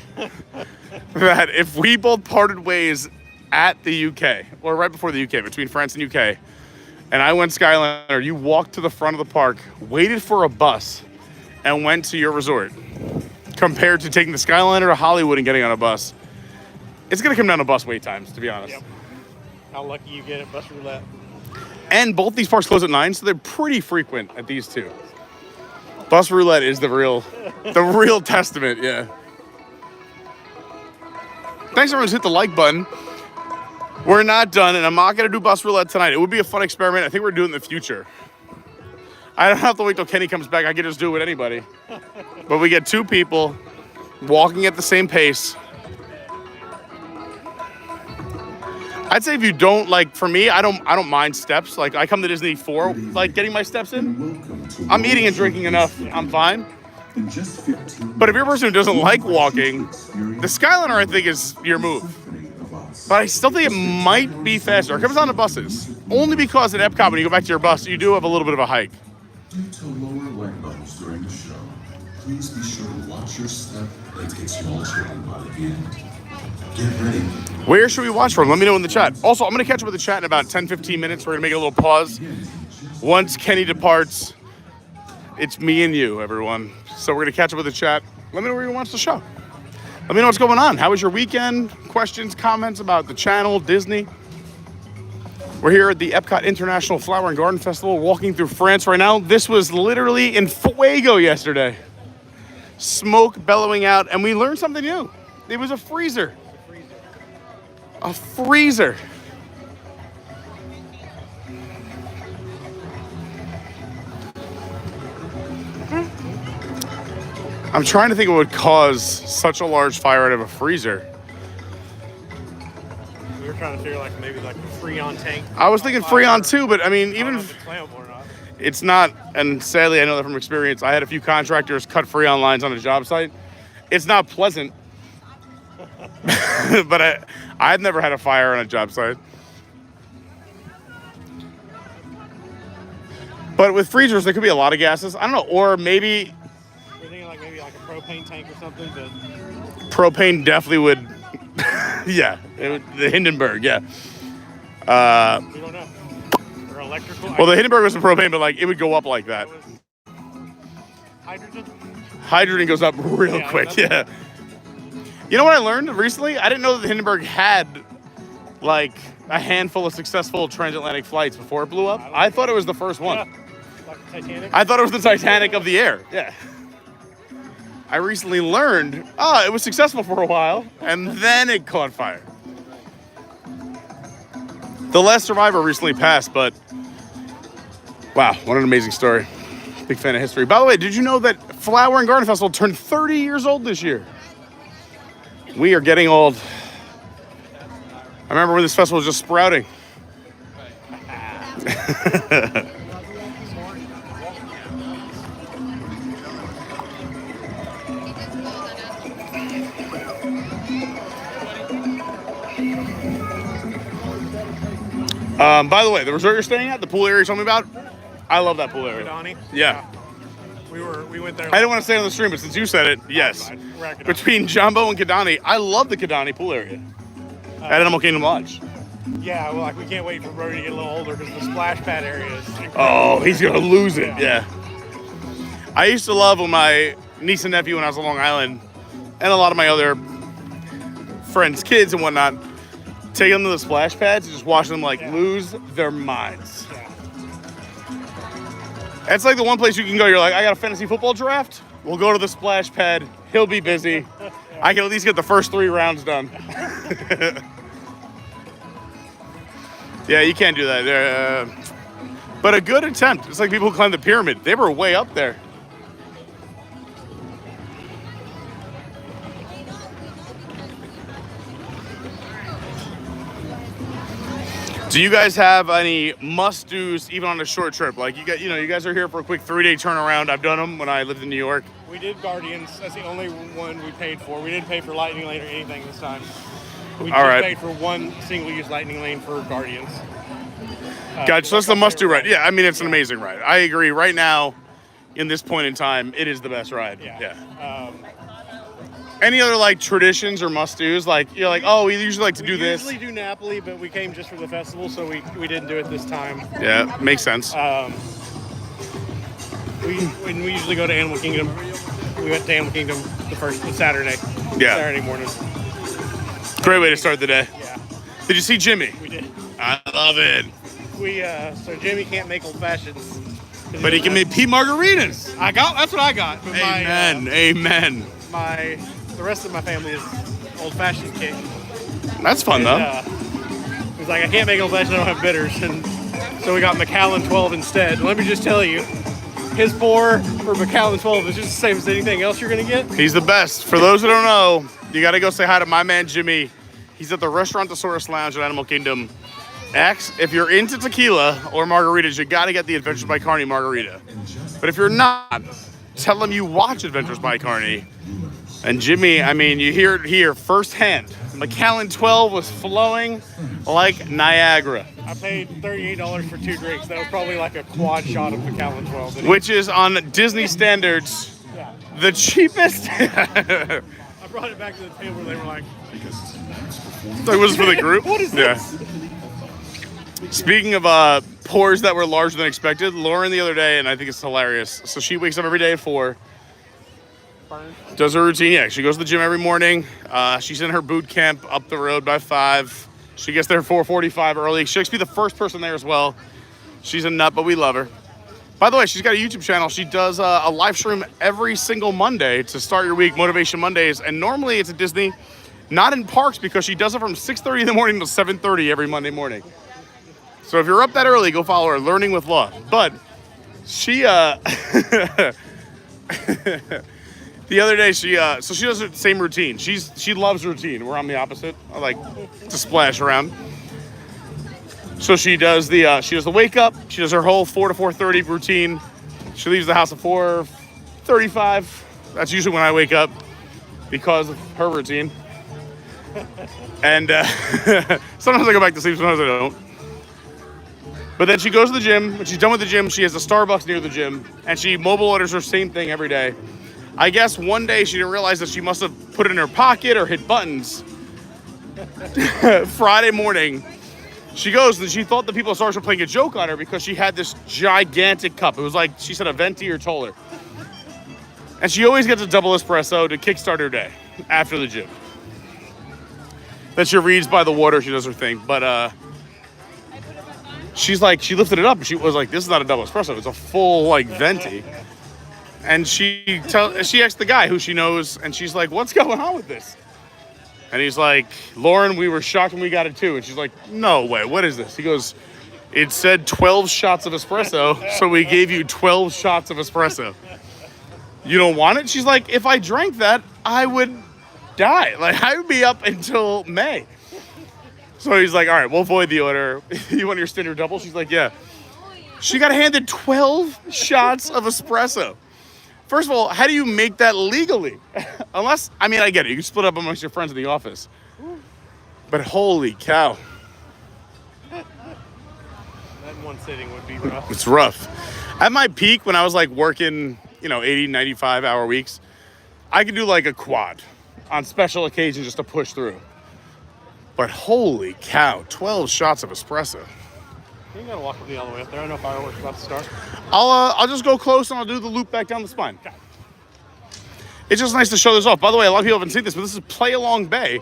S1: That if we both parted ways at the UK, or right before the UK, between France and UK, and I went Skyliner, you walked to the front of the park, waited for a bus, and went to your resort, compared to taking the Skyliner to Hollywood and getting on a bus, it's gonna come down to bus wait times, to be honest.
S5: Yep. How lucky you get at bus roulette.
S1: And both these parks close at 9, so they're pretty frequent at these two. Bus roulette is the real testament, yeah. Thanks everyone who's hit the like button. We're not done, and I'm not gonna do bus roulette tonight. It would be a fun experiment. I think we're doing it in the future. I don't have to wait till Kenny comes back. I can just do it with anybody. But we get 2 people walking at the same pace. I'd say if you don't, like, for me, I don't mind steps. Like, I come to Disney for, like, getting my steps in. I'm eating and drinking enough. I'm fine. But if you're a person who doesn't like walking, the Skyliner, I think, is your move. But I still think it might be faster. It comes down to buses. Only because at Epcot, when you go back to your bus, you do have a little bit of a hike.
S9: Due to lower leg levels during the show, please be sure to watch your step. Let's get small children by the end. Get ready.
S1: Where should we watch from? Let me know in the chat. Also, I'm going to catch up with the chat in about 10-15 minutes. We're going to make a little pause. Once Kenny departs, it's me and you, everyone. So we're going to catch up with the chat. Let me know where you watch the show. Let me know what's going on. How was your weekend? Questions, comments about the channel, Disney. We're here at the Epcot International Flower and Garden Festival, walking through France right now. This was literally in fuego yesterday. Smoke bellowing out, and we learned something new. It was a freezer. A freezer. I'm trying to think what would cause such a large fire out of a freezer.
S5: were trying to figure like maybe like a Freon tank.
S1: I was thinking Freon too, but I mean,
S5: I don't
S1: even
S5: know
S1: if
S5: if it's flammable or not.
S1: it's not, and sadly I know that from experience, I had a few contractors cut Freon lines on a job site. It's not pleasant, but I've never had a fire on a job site. But with freezers, there could be a lot of gases. I don't know, or maybe
S5: We're thinking like maybe like a propane tank or something, but
S1: propane definitely would. Yeah, the Hindenburg, yeah.
S5: we don't know. Or electrical.
S1: Well, the Hindenburg was a propane, but like it would go up like that.
S5: Hydrogen.
S1: Hydrogen goes up real
S5: Yeah,
S1: quick,
S5: that's-
S1: yeah. You know what I learned recently? I didn't know that the Hindenburg had like a handful of successful transatlantic flights before it blew up. I thought it was the first one.
S5: Yeah. Like the Titanic.
S1: I thought it was the Titanic of the air. Yeah. I recently learned, it was successful for a while, and then it caught fire. The last survivor recently passed, but wow, what an amazing story. Big fan of history. By the way, did you know that Flower and Garden Festival turned 30 years old this year? We are getting old. I remember when this festival was just sprouting. By the way, the resort you're staying at, the pool area you told me about, I love that pool area.
S5: Donnie.
S1: Yeah.
S5: We went there.
S1: I didn't want to say it on the stream, but since you said it, yes. Between Jumbo and Kidani, I love the Kidani pool area at Animal Kingdom Lodge.
S5: Yeah, well, like we can't wait for Brody to get a little older because the splash pad area is incredible.
S1: Oh, he's gonna lose it. Yeah. I used to love when my niece and nephew when I was on Long Island, and a lot of my other friends' kids and whatnot, take them to the splash pads and just watch them like lose their minds.
S5: Yeah.
S1: It's like the one place you can go. You're like, I got a fantasy football draft. We'll go to the splash pad. He'll be busy. I can at least get the first 3 rounds done. Yeah, you can't do that. But a good attempt. It's like people who climb the pyramid. They were way up there. Do you guys have any must-dos even on a short trip? Like you guys are here for a quick 3-day turnaround. I've done them when I lived in New York.
S5: We did Guardians. That's the only one we paid for. We didn't pay for Lightning Lane or anything this time. We
S1: All
S5: just
S1: right.
S5: paid for one single-use Lightning Lane for Guardians.
S1: Gotcha. So that's the must-do ride. Yeah, I mean, it's an amazing ride. I agree. Right now, in this point in time, it is the best ride.
S5: Yeah.
S1: Any other like traditions or must-dos? Like you're like, oh, we usually like to do this.
S5: We usually do Napoli, but we came just for the festival, so we didn't do it this time.
S1: Yeah, makes sense.
S5: When we usually go to Animal Kingdom, we went to Animal Kingdom the Saturday.
S1: Yeah.
S5: Saturday morning.
S1: Great way to start the day.
S5: Yeah.
S1: Did you see Jimmy?
S5: We did.
S1: I love it.
S5: So Jimmy can't make old fashions.
S1: But he can make pea margaritas.
S5: That's what I got. But
S1: Amen. Amen.
S5: The rest of my family is old fashioned kick.
S1: That's fun though.
S5: He's like, I can't make old fashioned, I don't have bitters. And so we got Macallan 12 instead. Let me just tell you, his pour for Macallan 12 is just the same as anything else you're going to get.
S1: He's the best. For those who don't know, you got to go say hi to my man Jimmy. He's at the Restaurantosaurus Lounge at Animal Kingdom. If you're into tequila or margaritas, you got to get the Adventures by Carney margarita. But if you're not, tell him you watch Adventures by Carney. And Jimmy, I mean, you hear it here firsthand. Macallan 12 was flowing like Niagara.
S5: I paid $38 for 2 drinks. That was probably like a quad shot of Macallan 12.
S1: Which is on Disney standards, the cheapest.
S5: I brought it back to the table where they were like,
S1: It was for the group?
S5: What is this?
S1: Speaking of pours that were larger than expected, Lauren the other day, and I think it's hilarious. So she wakes up every day at 4. Does her routine, yeah. She goes to the gym every morning. She's in her boot camp up the road by 5. She gets there 4:45 early. She likes to be the first person there as well. She's a nut, but we love her. By the way, she's got a YouTube channel. She does a live stream every single Monday to start your week, Motivation Mondays. And normally it's at Disney, not in parks, because she does it from 6:30 in the morning to 7:30 every Monday morning. So if you're up that early, go follow her, Learning with Law. But she, The other day, she does the same routine. She loves routine. We're on the opposite. I like to splash around. So she does the wake up. She does her whole 4 to 4:30 routine. She leaves the house at 4:35. That's usually when I wake up because of her routine. And sometimes I go back to sleep, sometimes I don't. But then she goes to the gym. When she's done with the gym, she has a Starbucks near the gym, and she mobile orders her same thing every day. I guess one day she didn't realize that she must have put it in her pocket or hit buttons. Friday morning, she goes and she thought the people at Starbucks were playing a joke on her because she had this gigantic cup. It was like, she said, a venti or taller. And she always gets a double espresso to kickstart her day after the gym. Then she reads by the water, she does her thing. But she's like, she lifted it up and she was like, this is not a double espresso, it's a full like venti. And she asked the guy who she knows, and she's like, what's going on with this? And he's like, Lauren, we were shocked when we got it too. And she's like, no way, what is this? He goes, it said 12 shots of espresso, so we gave you 12 shots of espresso. You don't want it? She's like, if I drank that, I would die. Like, I would be up until May. So he's like, all right, we'll void the order. You want your standard double? She's like, yeah. She got handed 12 shots of espresso. First of all, how do you make that legally? Unless, I mean, I get it. You can split up amongst your friends in the office. But holy cow.
S5: That in one sitting would be rough.
S1: It's rough. At my peak, when I was like working, 80, 95 hour weeks, I could do like a quad on special occasions just to push through. But holy cow, 12 shots of espresso.
S5: You ain't gotta walk with me all the way up there. I know Firework's about to start.
S1: I'll just go close and I'll do the loop back down the spine.
S5: Okay.
S1: It's just nice to show this off. By the way, a lot of people haven't seen this, but this is Play Along Bay.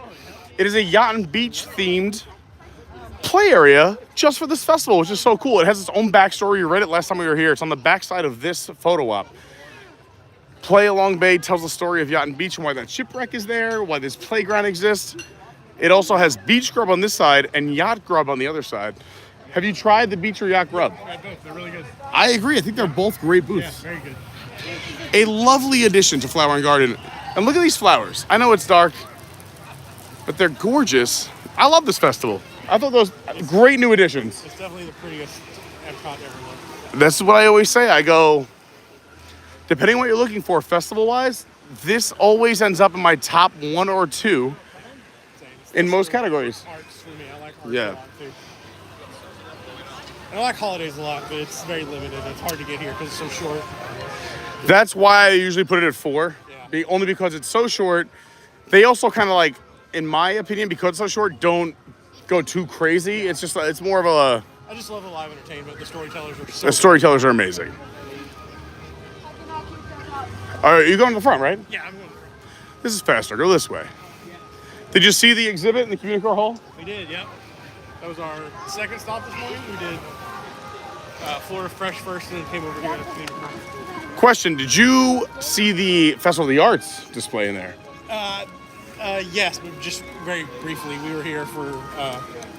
S1: It is a yacht and beach themed play area just for this festival, which is so cool. It has its own backstory. You read it last time we were here. It's on the backside of this photo op. Play Along Bay tells the story of yacht and beach and why that shipwreck is there, why this playground exists. It also has beach grub on this side and yacht grub on the other side. Have you tried the beach or yacht grub?
S5: I both. They're really good.
S1: I agree. I think they're both great booths.
S5: Yeah, very good.
S1: A lovely addition to Flower and Garden. And look at these flowers. I know it's dark, but they're gorgeous. I love this festival. I thought those great new additions.
S5: It's definitely the prettiest Epcot ever.
S1: That's what I always say. I go, depending on what you're looking for festival-wise, this always ends up in my top 1 or 2 in most categories.
S5: Arts for me. I like arts
S1: Yeah.
S5: a lot too. I like holidays a lot, but it's very limited. It's hard to get here because it's so short.
S1: That's why I usually put it at 4.
S5: Yeah.
S1: Only because it's so short. They also kind of like, in my opinion, because it's so short, don't go too crazy. It's just, it's more of a...
S5: I just love the live entertainment. The storytellers are so
S1: The storytellers are amazing. All right, you're going to the front, right?
S5: Yeah, I'm going.
S1: This is faster. Go this way. Did you see the exhibit in the community core hall?
S5: We did, yep. That was our second stop this morning. We did Florida Fresh first and then came over here to the community core.
S1: Question, did you see the Festival of the Arts display in there?
S5: Yes, but just very briefly. We were here for...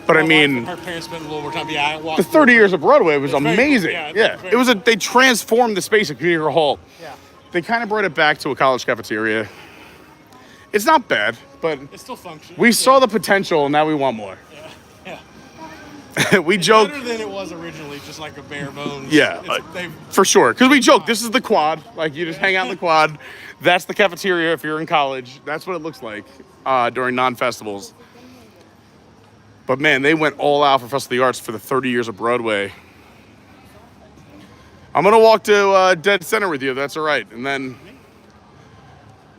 S1: But I mean...
S5: Our parents spent a little more time. Yeah, I walked
S1: The 30 years of Broadway was
S5: very cool.
S1: amazing.
S5: Yeah,
S1: It was they transformed the space at community core hall.
S5: Yeah.
S1: They kind of brought it back to a college cafeteria. It's not bad, but
S5: It's still functional.
S1: we saw the potential and now we want more.
S5: Yeah.
S1: We
S5: It's
S1: joke...
S5: better than it was originally, just like a bare bones.
S1: Yeah, for sure. Because we joke, this is the quad. Like, you just hang out in the quad. That's the cafeteria if you're in college. That's what it looks like during non-festivals. But man, they went all out for Festival of the Arts for the 30 years of Broadway. I'm going to walk to Dead Center with you, if that's all right. And then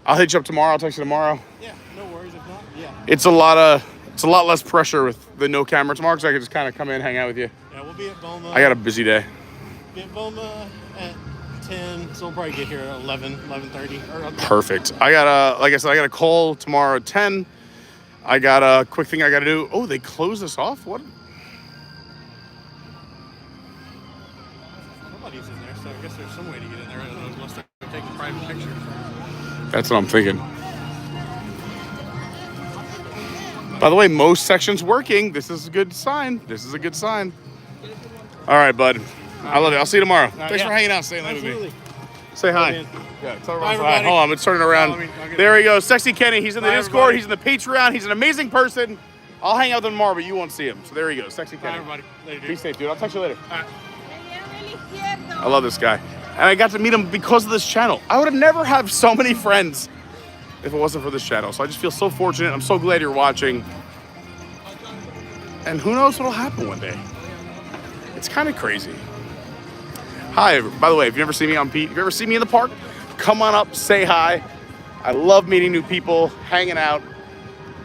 S1: I'll hit you up tomorrow. I'll text you tomorrow.
S5: Yeah, no worries if not. Yeah.
S1: It's a lot less pressure with the no camera tomorrow because I can just kind of come in, hang out with you.
S5: Yeah, we'll be at Boma.
S1: I got a busy day.
S5: Be at Boma at 10, so we'll probably get here at 11:30.
S1: Perfect. I got a call tomorrow at 10. I got a quick thing I got to do. Oh, they closed this off? What?
S5: Nobody's in there, so I guess there's some way to get in there. I don't know, unless they're taking private pictures.
S1: That's what I'm thinking. By the way, most sections working. This is a good sign. All right, bud. I love it. I'll see you tomorrow. Thanks for hanging out, staying late with me. Say hi. Yeah, tell
S5: Bye,
S1: everyone.
S5: everybody.
S1: Hold on, I'm turning around.
S5: Follow me. I'll get
S1: There he goes. Sexy Kenny. He's in the
S5: Bye,
S1: Discord.
S5: everybody.
S1: He's in the Patreon. He's an amazing person. I'll hang out with him tomorrow, but you won't see him. So there he goes. Sexy
S5: Bye,
S1: Kenny.
S5: everybody. Later, dude.
S1: Be safe, dude. I'll text you later.
S5: All right.
S1: I love this guy. And I got to meet him because of this channel. I would have never had so many friends if it wasn't for this channel. So I just feel so fortunate. I'm so glad you're watching. And who knows what'll happen one day. It's kind of crazy. Hi, by the way, if you never see me on Pete, if you ever see me in the park, come on up, say hi. I love meeting new people, hanging out.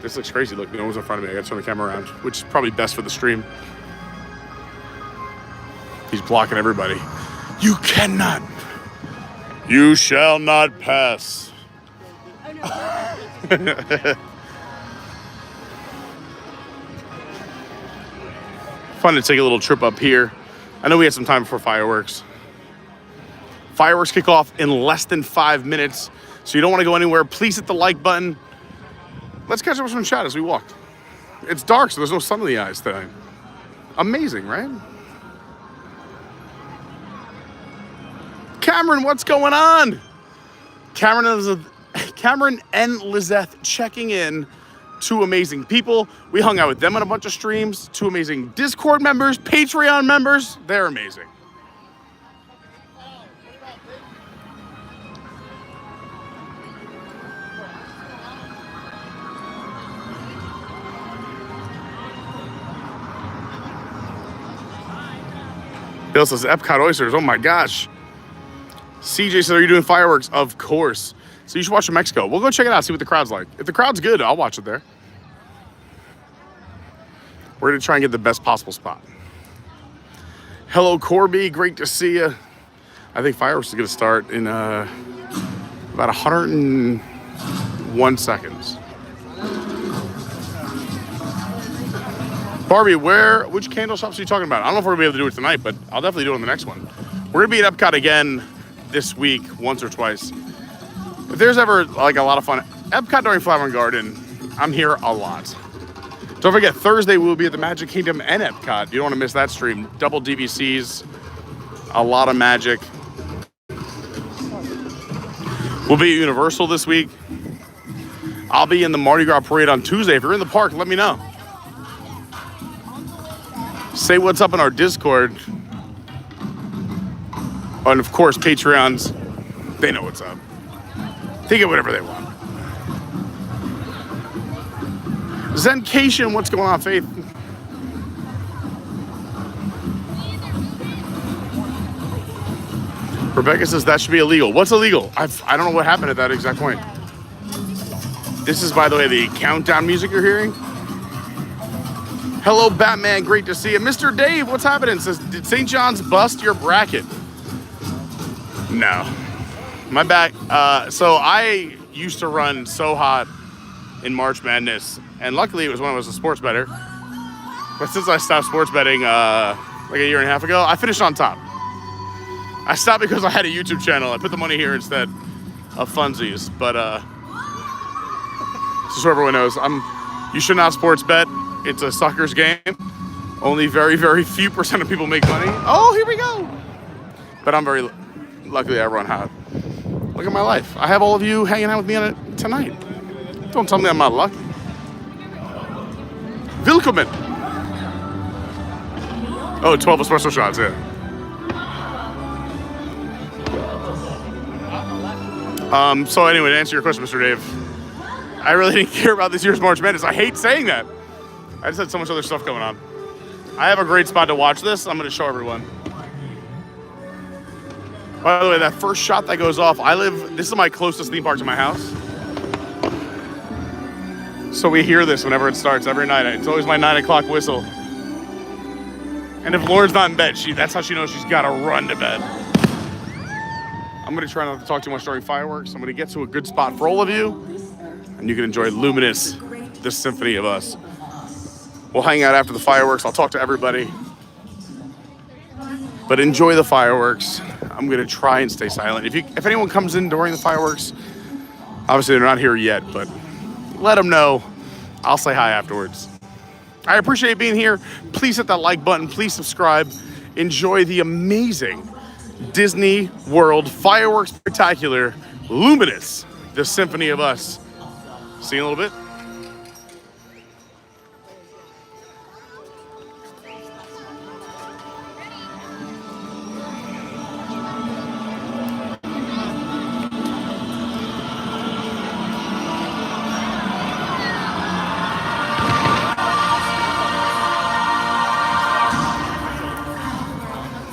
S1: This looks crazy. Look, no one's in front of me. I gotta turn the camera around, which is probably best for the stream. He's blocking everybody. You cannot. You shall not pass. Fun to take a little trip up here. I know we had some time before fireworks. Fireworks kick off in less than 5 minutes, so you don't want to go anywhere. Please hit the like button. Let's catch up with some chat as we walk. It's dark, so there's no sun in the eyes today. Amazing, right? Cameron, what's going on? Cameron and Lizeth checking in. Two amazing people. We hung out with them on a bunch of streams. Two amazing Discord members, Patreon members. They're amazing. Bill says Epcot oysters. Oh my gosh. CJ said, are you doing fireworks? Of course. So you should watch in Mexico. We'll go check it out, see what the crowd's like. If the crowd's good, I'll watch it there. We're gonna try and get the best possible spot. Hello, Corby, great to see you. I think fireworks is gonna start in about 101 seconds. Barbie, which candle shops are you talking about? I don't know if we're gonna be able to do it tonight, but I'll definitely do it on the next one. We're gonna be at Epcot again this week, once or twice. If there's ever like a lot of fun, Epcot during Flower and Garden, I'm here a lot. Don't forget, Thursday we'll be at the Magic Kingdom and Epcot. You don't want to miss that stream. Double DVCs, a lot of magic. We'll be at Universal this week. I'll be in the Mardi Gras parade on Tuesday. If you're in the park, let me know. Say what's up in our Discord. And of course, Patreons, they know what's up. They get whatever they want. Zencation, what's going on, Faith? Rebecca says that should be illegal. What's illegal? I don't know what happened at that exact point. This is, by the way, the countdown music you're hearing. Hello, Batman. Great to see you. Mr. Dave, what's happening? Says, did St. John's bust your bracket? No. My back. So I used to run so hot in March Madness, and luckily it was when I was a sports bettor. But since I stopped sports betting like a year and a half ago, I finished on top. I stopped because I had a YouTube channel. I put the money here instead of funsies. But just so everyone knows, you should not sports bet. It's a sucker's game. Only very, very few percent of people make money. Oh, here we go. But I'm very luckily I run hot. Look at my life. I have all of you hanging out with me on it tonight. Don't tell me I'm not lucky. Willkommen. Oh, 12 espresso shots, yeah. So anyway, to answer your question, Mr. Dave, I really didn't care about this year's March Madness. I hate saying that. I just had so much other stuff going on. I have a great spot to watch this. I'm going to show everyone. By the way, that first shot that goes off, this is my closest theme park to my house. So we hear this whenever it starts every night. It's always my 9 o'clock whistle. And if Lauren's not in bed, that's how she knows she's got to run to bed. I'm going to try not to talk too much during fireworks. I'm going to get to a good spot for all of you. And you can enjoy Luminous, the symphony of us. We'll hang out after the fireworks. I'll talk to everybody. But enjoy the fireworks. I'm going to try and stay silent. If anyone comes in during the fireworks, obviously they're not here yet, but let them know. I'll say hi afterwards. I appreciate being here. Please hit that like button. Please subscribe. Enjoy the amazing Disney World Fireworks Spectacular, Luminous, the Symphony of Us. See you in a little bit.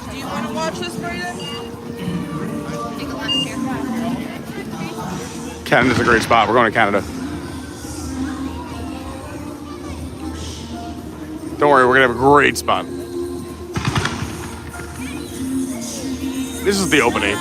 S2: Do you want to watch this, Brayden?
S1: Canada's a great spot. We're going to Canada. Don't worry, we're gonna have a great spot. This is the opening.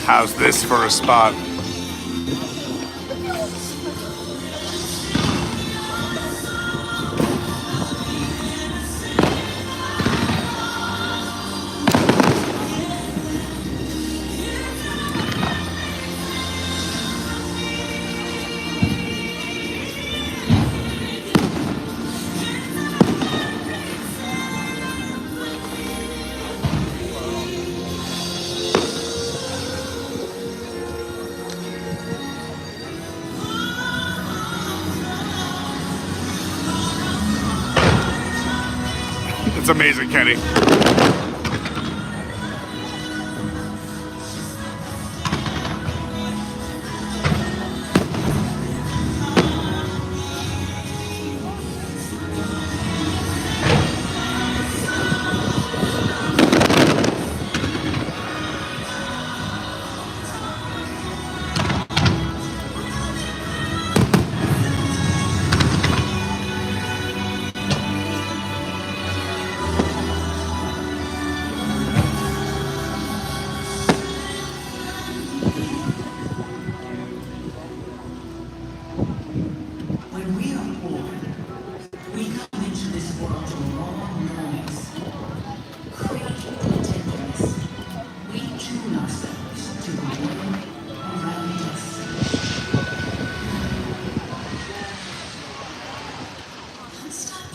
S1: How's this for a spot? It's amazing, Kenny.
S8: When we are born, we come into this world of raw noise, craving tenderness. We tune ourselves to the world around us. Don't stop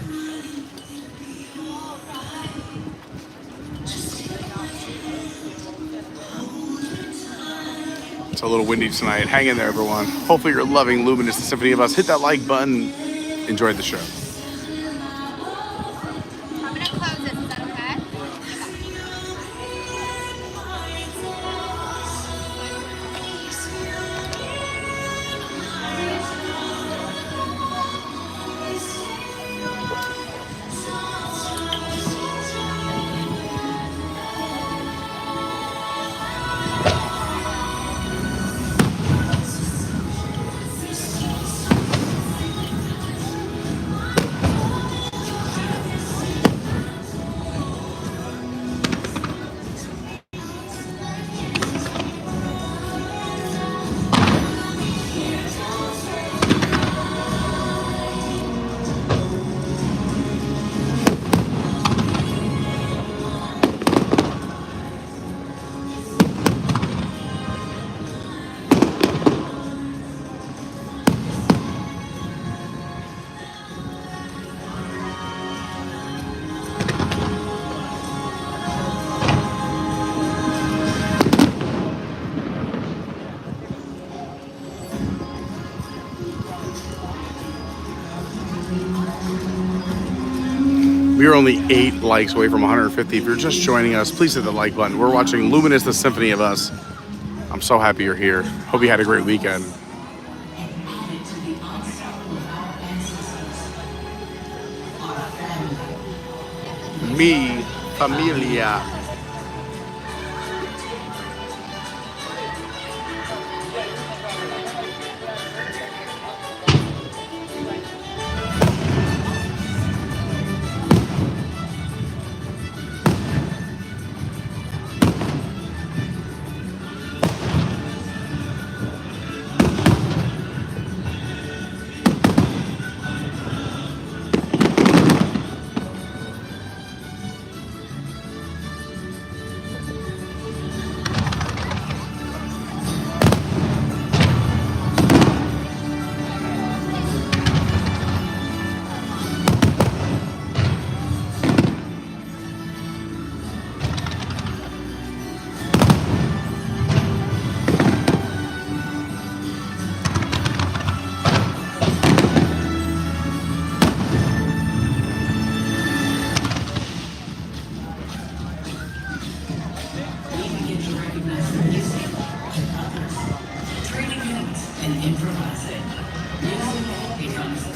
S8: crying, it'll be alright. Just take my hand, hold me tight.
S1: It's a little windy tonight. Hang in there, everyone. Hopefully you're loving Luminous, the Symphony of Us. Hit that like button. Enjoy the show.
S4: I'm gonna close this. Is that okay?
S1: We are only 8 likes away from 150. If you're just joining us, please hit the like button. We're watching Luminous, the Symphony of Us. I'm so happy you're here. Hope you had a great weekend. Mi familia.
S8: improvising. Music becomes the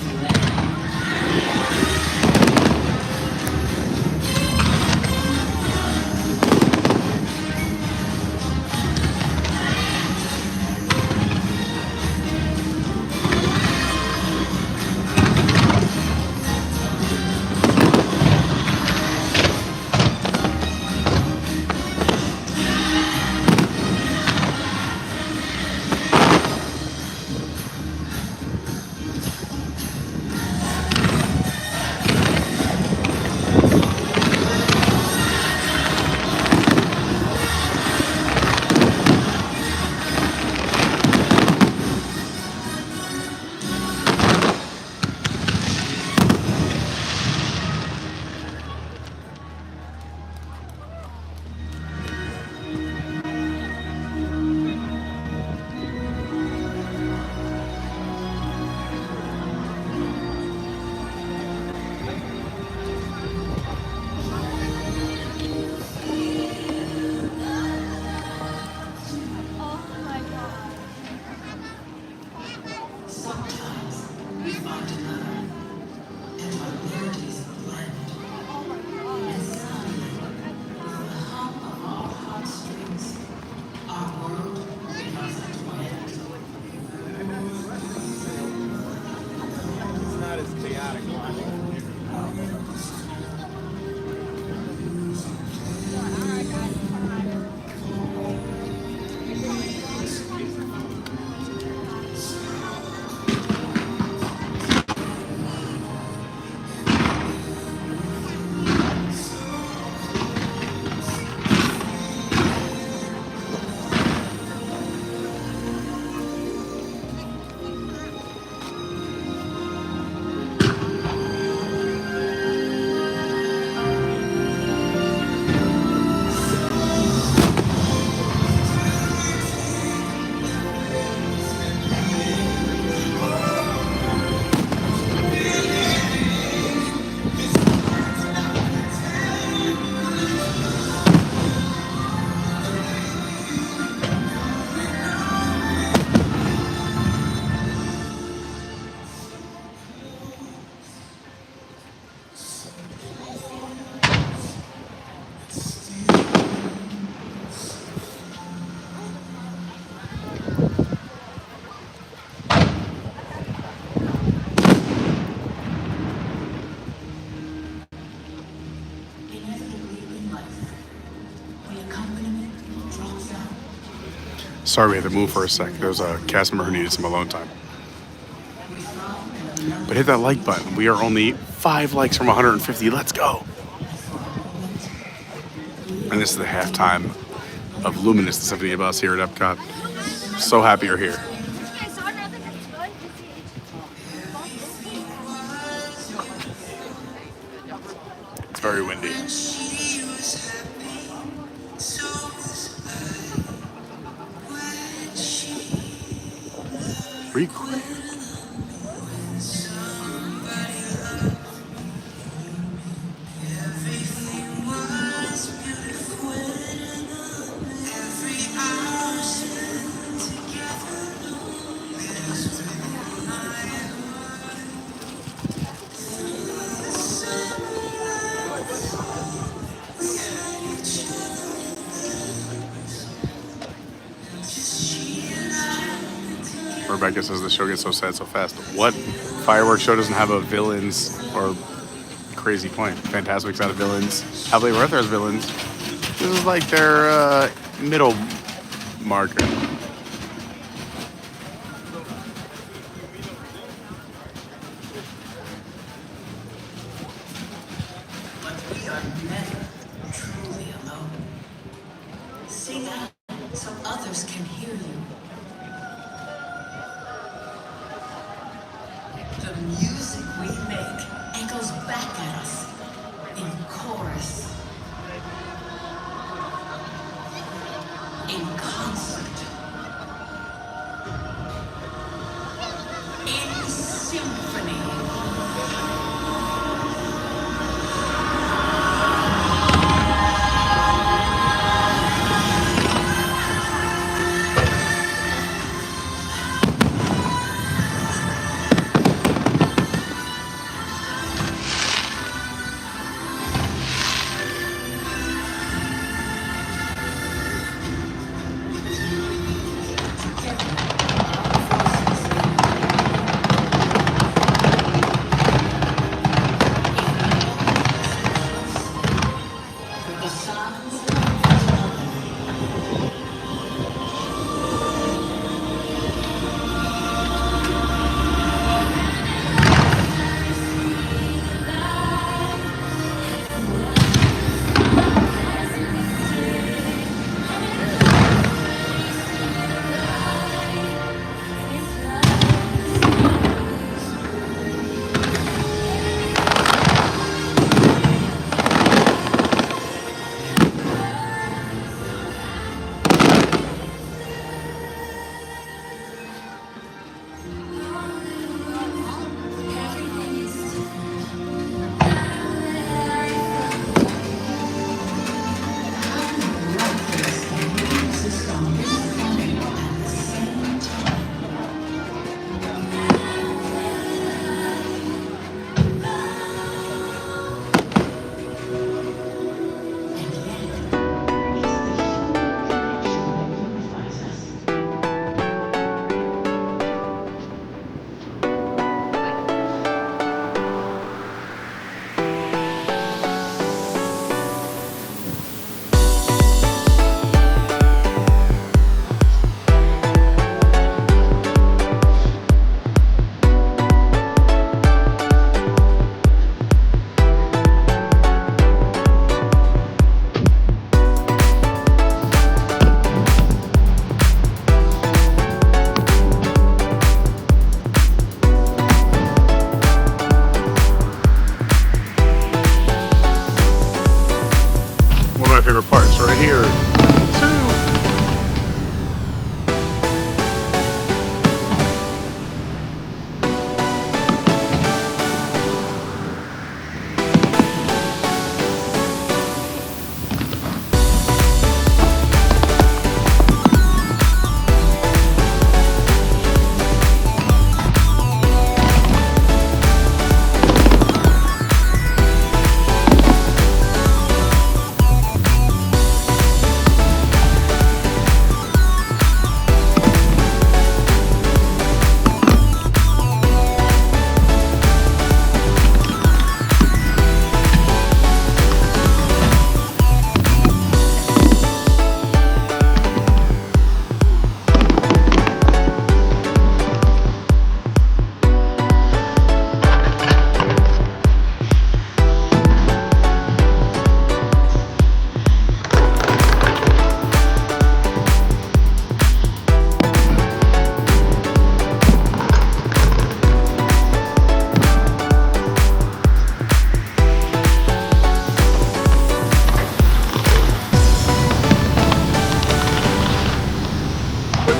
S1: Sorry we had to move for a sec. There was a cast member who needed some alone time. But hit that like button. We are only 5 likes from 150. Let's go. And this is the halftime of Luminous, the Symphony of Us here at Epcot. So happy you're here. It's very windy. Recreate. Rebecca says the show gets so sad so fast. What Firework show doesn't have a villains or crazy point? Fantasmic's out of villains. Happily Ever After has villains. This is like their middle marker.
S8: But we are never truly alone. Sing out so others can hear you. The music we make echoes back at us in chorus, in concert, in symphony.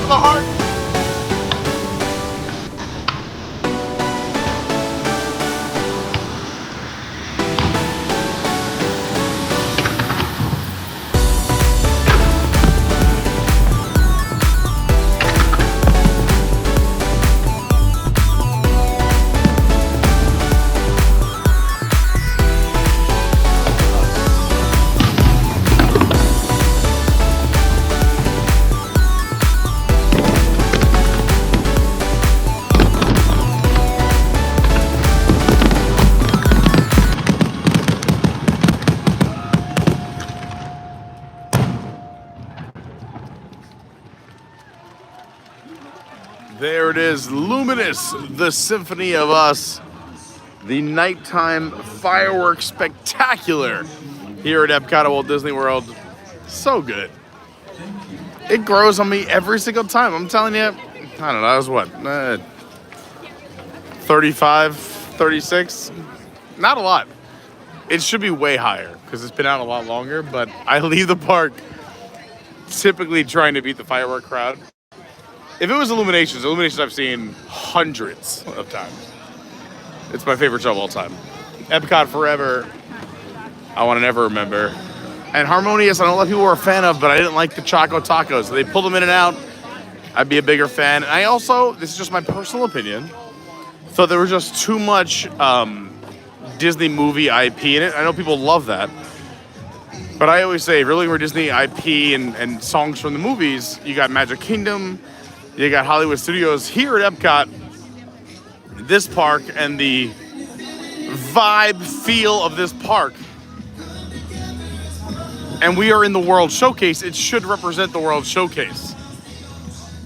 S1: for the heart. There it is, Luminous, the Symphony of Us, the nighttime firework spectacular here at Epcot at Walt Disney World. So good. It grows on me every single time. I'm telling you, I don't know, I was what, 35, 36? Not a lot. It should be way higher because it's been out a lot longer, but I leave the park typically trying to beat the firework crowd. If it was Illuminations I've seen hundreds of times. It's my favorite show of all time. Epcot forever. I want to never remember. And Harmonious, I know a lot of people were a fan of, but I didn't like the Choco Tacos. They pulled them in and out. I'd be a bigger fan. And I also, this is just my personal opinion, thought there was just too much Disney movie IP in it. I know people love that. But I always say, if you're looking for Disney IP and songs from the movies, you got Magic Kingdom, you got Hollywood Studios. Here at Epcot, this park and the vibe feel of this park, and we are in the World Showcase, it should represent the World Showcase.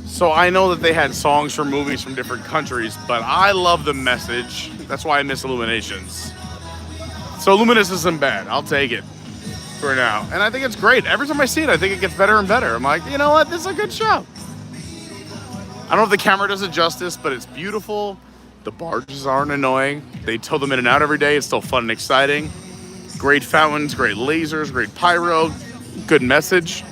S1: So I know that they had songs from movies from different countries, but I love the message. That's why I miss Illuminations. So Luminous isn't bad. I'll take it for now. And I think it's great. Every time I see it, I think it gets better and better. I'm like, you know what? This is a good show. I don't know if the camera does it justice, but it's beautiful. The barges aren't annoying. They tow them in and out every day. It's still fun and exciting. Great fountains, great lasers, great pyro, good message.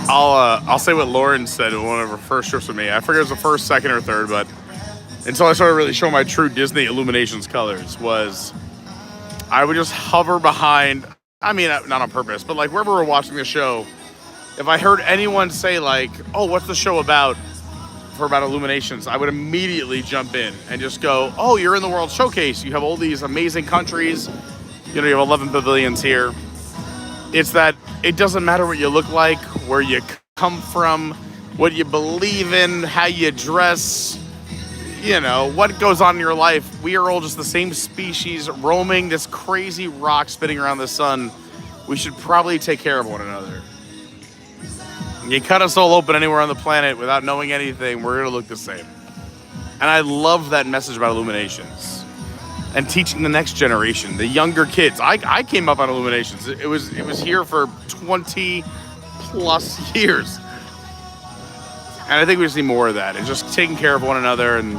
S1: I'll say what Lauren said in one of her first trips with me. I forget it was the first, second, or third, but until I started really showing my true Disney Illuminations colors, was I would just hover behind. I mean, not on purpose, but like wherever we're watching the show, if I heard anyone say like, oh, what's the show about Illuminations, I would immediately jump in and just go, oh, you're in the World Showcase. You have all these amazing countries. You know, you have 11 pavilions here. It's that it doesn't matter what you look like, where you come from, what you believe in, how you dress, you know, what goes on in your life. We are all just the same species roaming this crazy rock spinning around the sun. We should probably take care of one another. You cut us all open anywhere on the planet without knowing anything, we're going to look the same. And I love that message about Illuminations and teaching the next generation, the younger kids. I came up on Illuminations. It was here for 20 plus years. And I think we just need more of that. And just taking care of one another. And,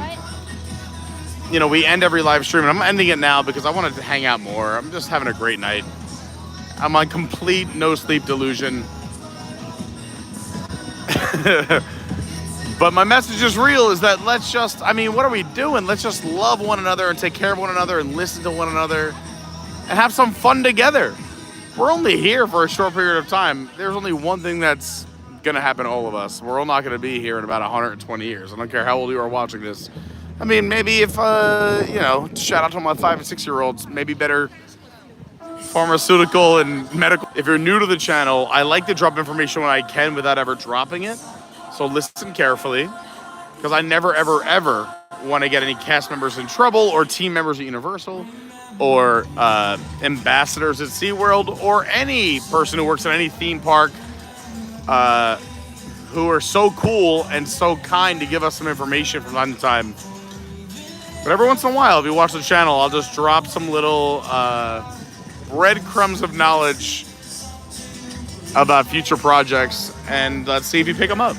S1: you know, we end every live stream. And I'm ending it now because I wanted to hang out more. I'm just having a great night. I'm on complete no sleep delusion. But my message is real, is that let's just, I mean, what are we doing? Let's just love one another and take care of one another and listen to one another and have some fun together. We're only here for a short period of time. There's only one thing that's going to happen to all of us. We're all not going to be here in about 120 years. I don't care how old you are watching this. I mean, maybe if, you know, shout out to my 5 and 6 year olds, maybe better pharmaceutical and medical. If you're new to the channel, I like to drop information when I can without ever dropping it. So listen carefully, because I never, ever, ever want to get any cast members in trouble or team members at Universal or ambassadors at SeaWorld or any person who works at any theme park who are so cool and so kind to give us some information from time to time. But every once in a while, if you watch the channel, I'll just drop some little breadcrumbs of knowledge about future projects, and let's see if you pick them up.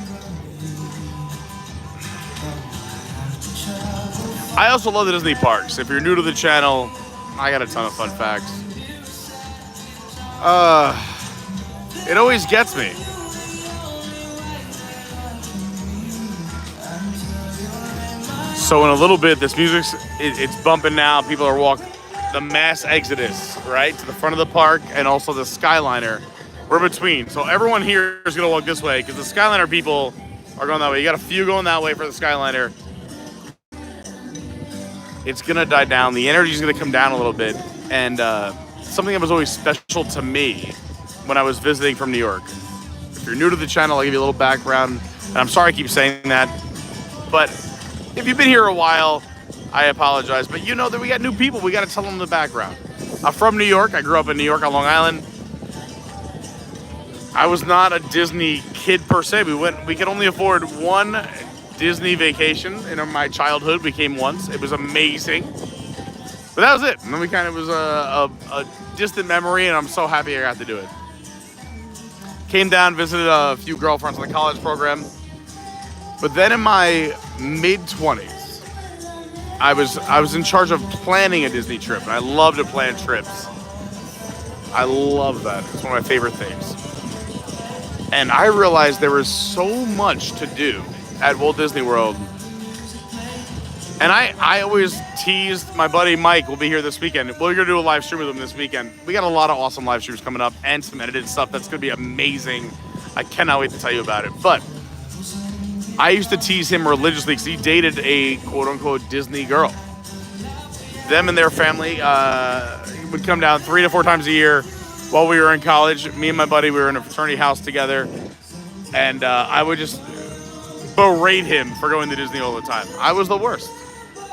S1: I also love the Disney parks. If you're new to the channel, I got a ton of fun facts. It always gets me. So in a little bit, this music's it's bumping now. People are walking the mass exodus, right, to the front of the park, and also the Skyliner. We're between. So everyone here is gonna walk this way because the Skyliner people are going that way. You got a few going that way for the Skyliner. It's gonna die down. The energy's gonna come down a little bit. And something that was always special to me when I was visiting from New York. If you're new to the channel, I'll give you a little background. And I'm sorry I keep saying that. But if you've been here a while, I apologize. But you know that we got new people. We got to tell them the background. I'm from New York. I grew up in New York on Long Island. I was not a Disney kid per se. We could only afford one Disney vacation in my childhood. We came once. It was amazing. But that was it. And then we kind of was a distant memory, and I'm so happy I got to do it. Came down, visited a few girlfriends in the college program. But then in my mid-20s, I was in charge of planning a Disney trip, and I love to plan trips. I love that. It's one of my favorite things. And I realized there was so much to do at Walt Disney World. And I always teased my buddy Mike will be here this weekend. We're going to do a live stream with him this weekend. We got a lot of awesome live streams coming up and some edited stuff that's going to be amazing. I cannot wait to tell you about it. But I used to tease him religiously because he dated a quote-unquote Disney girl. Them and their family would come down 3 to 4 times a year while we were in college. Me and my buddy, we were in a fraternity house together. And I would just berate him for going to Disney all the time. I was the worst.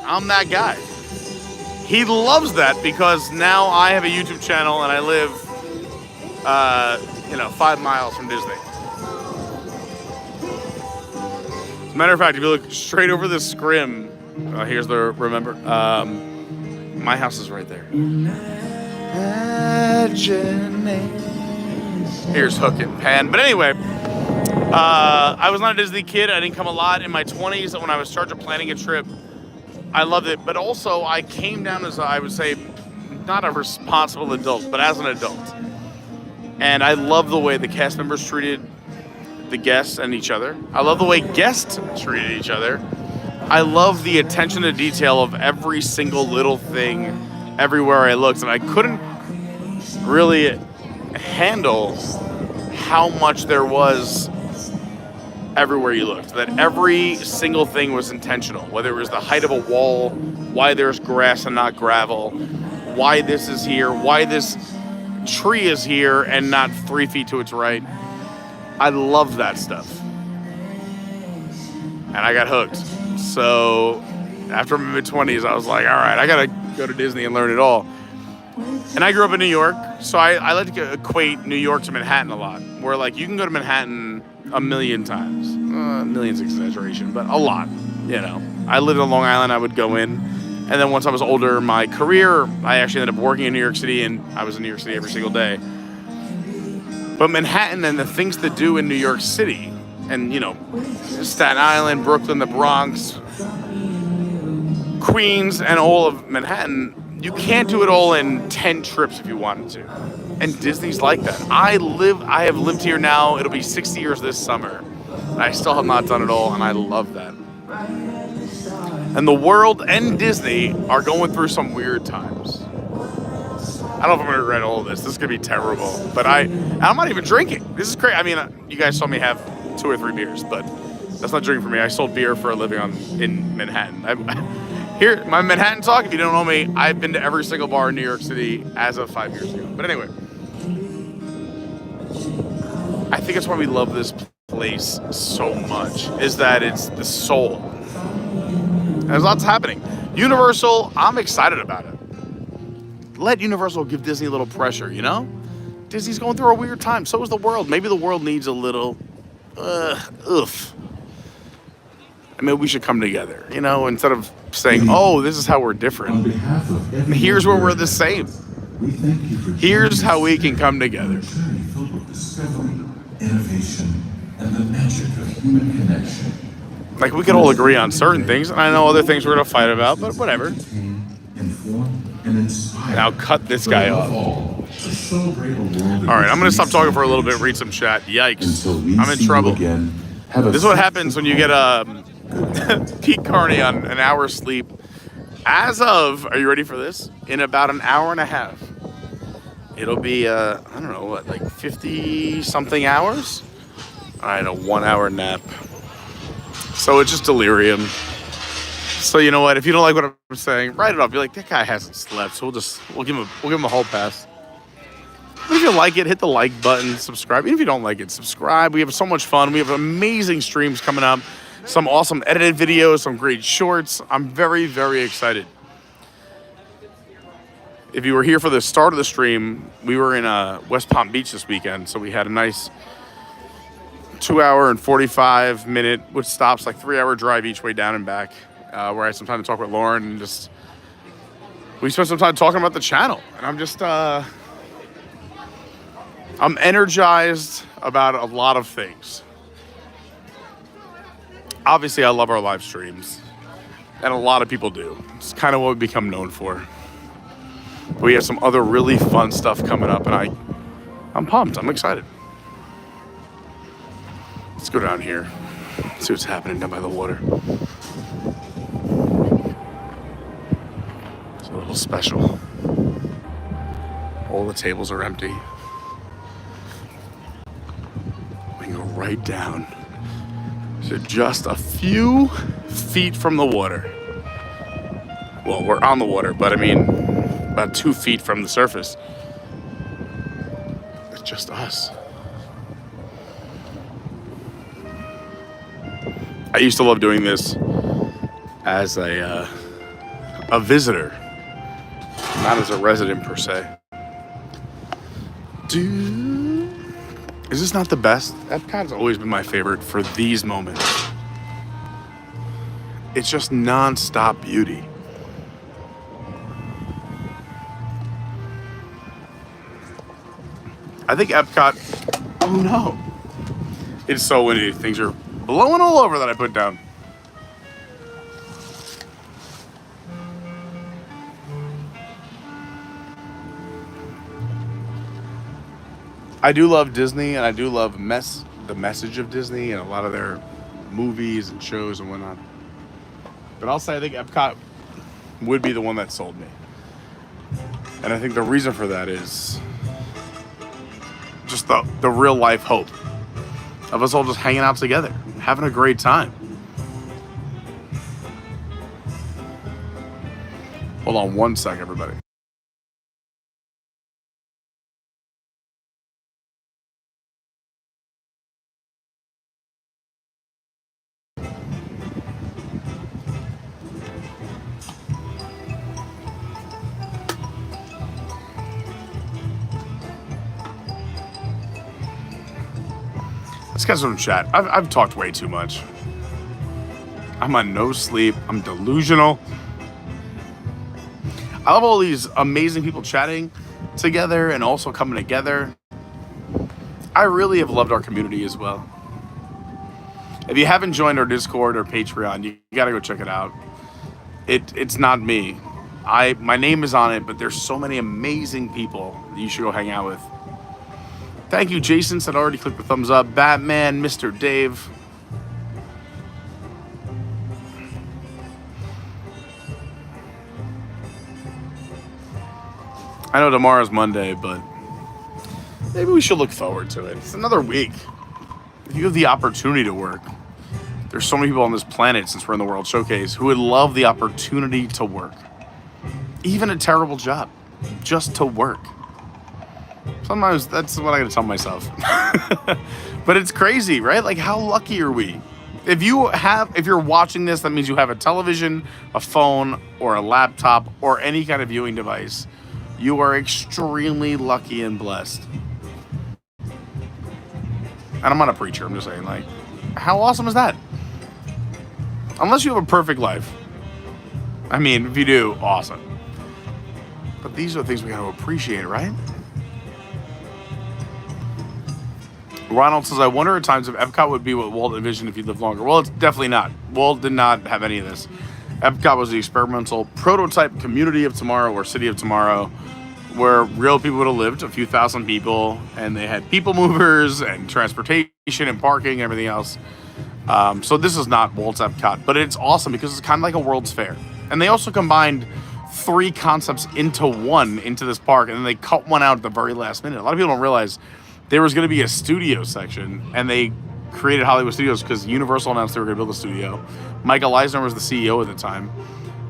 S1: I'm that guy. He loves that because now I have a YouTube channel and I live, 5 miles from Disney. As a matter of fact, if you look straight over the scrim, here's the, remember, my house is right there. Here's Hook and Pan. But anyway, I was not a Disney kid. I didn't come a lot in my 20s when I was in charge of planning a trip. I loved it, but also I came down as, I would say, not a responsible adult, but as an adult. And I love the way the cast members treated the guests and each other. I love the way guests treated each other. I love the attention to detail of every single little thing everywhere I looked, and I couldn't really handle how much there was everywhere you looked. That every single thing was intentional, whether it was the height of a wall, why there's grass and not gravel, why this is here, why this tree is here and not 3 feet to its right. I love that stuff. And I got hooked. So after my mid-20s, I was like, all right, I got to go to Disney and learn it all. And I grew up in New York, so I like to equate New York to Manhattan a lot, where like you can go to Manhattan a million times. Million's exaggeration, but a lot, I lived on Long Island, I would go in. And then once I was older, my career, I actually ended up working in New York City, and I was in New York City every single day. But Manhattan and the things to do in New York City, and Staten Island, Brooklyn, the Bronx, Queens, and all of Manhattan, you can't do it all in 10 trips if you wanted to. And Disney's like that. I have lived here now, it'll be 60 years this summer. I still have not done it all, and I love that. And the world and Disney are going through some weird times. I don't know if I'm gonna regret all of this. This is gonna be terrible. But I'm not even drinking. This is crazy. I mean, you guys saw me have 2 or 3 beers, but that's not drinking for me. I sold beer for a living in Manhattan. Here, my Manhattan talk, if you don't know me, I've been to every single bar in New York City as of 5 years ago. But anyway, I think it's why we love this place so much, is that it's the soul. And there's lots happening. Universal, I'm excited about it. Let Universal give Disney a little pressure, Disney's going through a weird time. So is the world. Maybe the world needs a little, oof. Maybe we should come together, instead of saying, oh, this is how we're different. Here's where we're the same. Here's how we can come together.
S9: Innovation and the magic of human connection.
S1: Like, we could all agree on certain things, and I know other things we're going to fight about, but whatever.
S9: Inform and inspire.
S1: And I'll cut this guy off.
S9: Let's celebrate a world.
S1: All right, I'm gonna stop talking for a little bit. Read some chat. Yikes!
S9: Until we
S1: I'm in
S9: see
S1: trouble.
S9: you again. Have a
S1: This is what happens when you get Pete Carney on an hour's sleep. As of, are you ready for this? In about an hour and a half, it'll be I don't know what, like 50 something hours. I had a 1 hour nap, so it's just delirium. So you know what? If you don't like what I'm saying, write it off. Be like, that guy hasn't slept, so we'll give him a whole pass. But if you like it, hit the like button, subscribe. Even if you don't like it, subscribe. We have so much fun. We have amazing streams coming up, some awesome edited videos, some great shorts. I'm very, very excited. If you were here for the start of the stream, we were in West Palm Beach this weekend, so we had a nice 2 hour and 45 minute, which stops, like 3 hour drive each way down and back, where I had some time to talk with Lauren, and we spent some time talking about the channel. And I'm just, I'm energized about a lot of things. Obviously, I love our live streams, and a lot of people do. It's kind of what we become known for. But we have some other really fun stuff coming up, and I'm pumped. I'm excited. Let's go down here, see what's happening down by the water. It's a little special. All the tables are empty. We can go right down to just a few feet from the water. Well, we're on the water, but I mean, about 2 feet from the surface. It's just us. I used to love doing this as a visitor, not as a resident per se. Is this not the best? Epcot's always been my favorite for these moments. It's just non-stop beauty. I think Epcot, oh no. It's so windy, things are blowing all over that I put down. I do love Disney, and I do love the message of Disney and a lot of their movies and shows and whatnot. But I'll say I think Epcot would be the one that sold me. And I think the reason for that is just the real life hope of us all just hanging out together, having a great time. Hold on one sec, everybody. Let's get some chat. I've talked way too much. I'm on no sleep. I'm delusional. I love all these amazing people chatting together and also coming together. I really have loved our community as well. If you haven't joined our Discord or Patreon, you gotta go check it out. It's not me. My name is on it, but there's so many amazing people that you should go hang out with. Thank you, Jason, said already clicked the thumbs up. Batman, Mr. Dave. I know tomorrow's Monday, but maybe we should look forward to it. It's another week. If you have the opportunity to work, there's so many people on this planet, since we're in the World Showcase, who would love the opportunity to work. Even a terrible job, just to work. Sometimes that's what I gotta tell myself. But it's crazy, right? Like, how lucky are we? If you're watching this, that means you have a television, a phone, or a laptop, or any kind of viewing device. You are extremely lucky and blessed. And I'm not a preacher, I'm just saying, like, how awesome is that? Unless you have a perfect life. I mean, if you do, awesome. But these are the things we gotta appreciate, right? Ronald says, I wonder at times if Epcot would be what Walt envisioned if he lived longer. Well, it's definitely not. Walt did not have any of this. Epcot was the experimental prototype community of tomorrow or city of tomorrow where real people would have lived, a few thousand people, and they had people movers and transportation and parking and everything else. So this is not Walt's Epcot, but it's awesome because it's kind of like a World's Fair. And they also combined 3 concepts into one into this park, and then they cut one out at the very last minute. A lot of people don't realize there was going to be a studio section, and they created Hollywood Studios because Universal announced they were going to build a studio. Michael Eisner was the CEO at the time,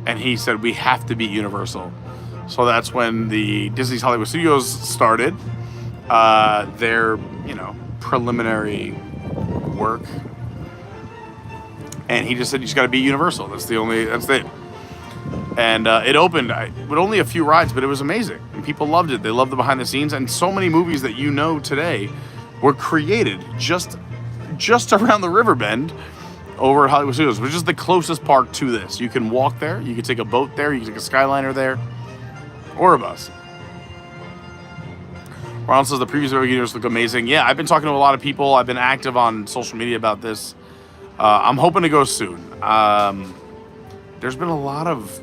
S1: and he said, we have to beat Universal. So that's when the Disney's Hollywood Studios started their, preliminary work. And he just said, you just got to beat Universal. That's it. And it opened with only a few rides, but it was amazing. And people loved it. They loved the behind the scenes. And so many movies that today were created just around the river bend over at Hollywood Studios, which is the closest park to this. You can walk there. You can take a boat there. You can take a Skyliner there. Or a bus. Ronald says the previews of Universe look amazing. Yeah, I've been talking to a lot of people. I've been active on social media about this. I'm hoping to go soon. There's been a lot of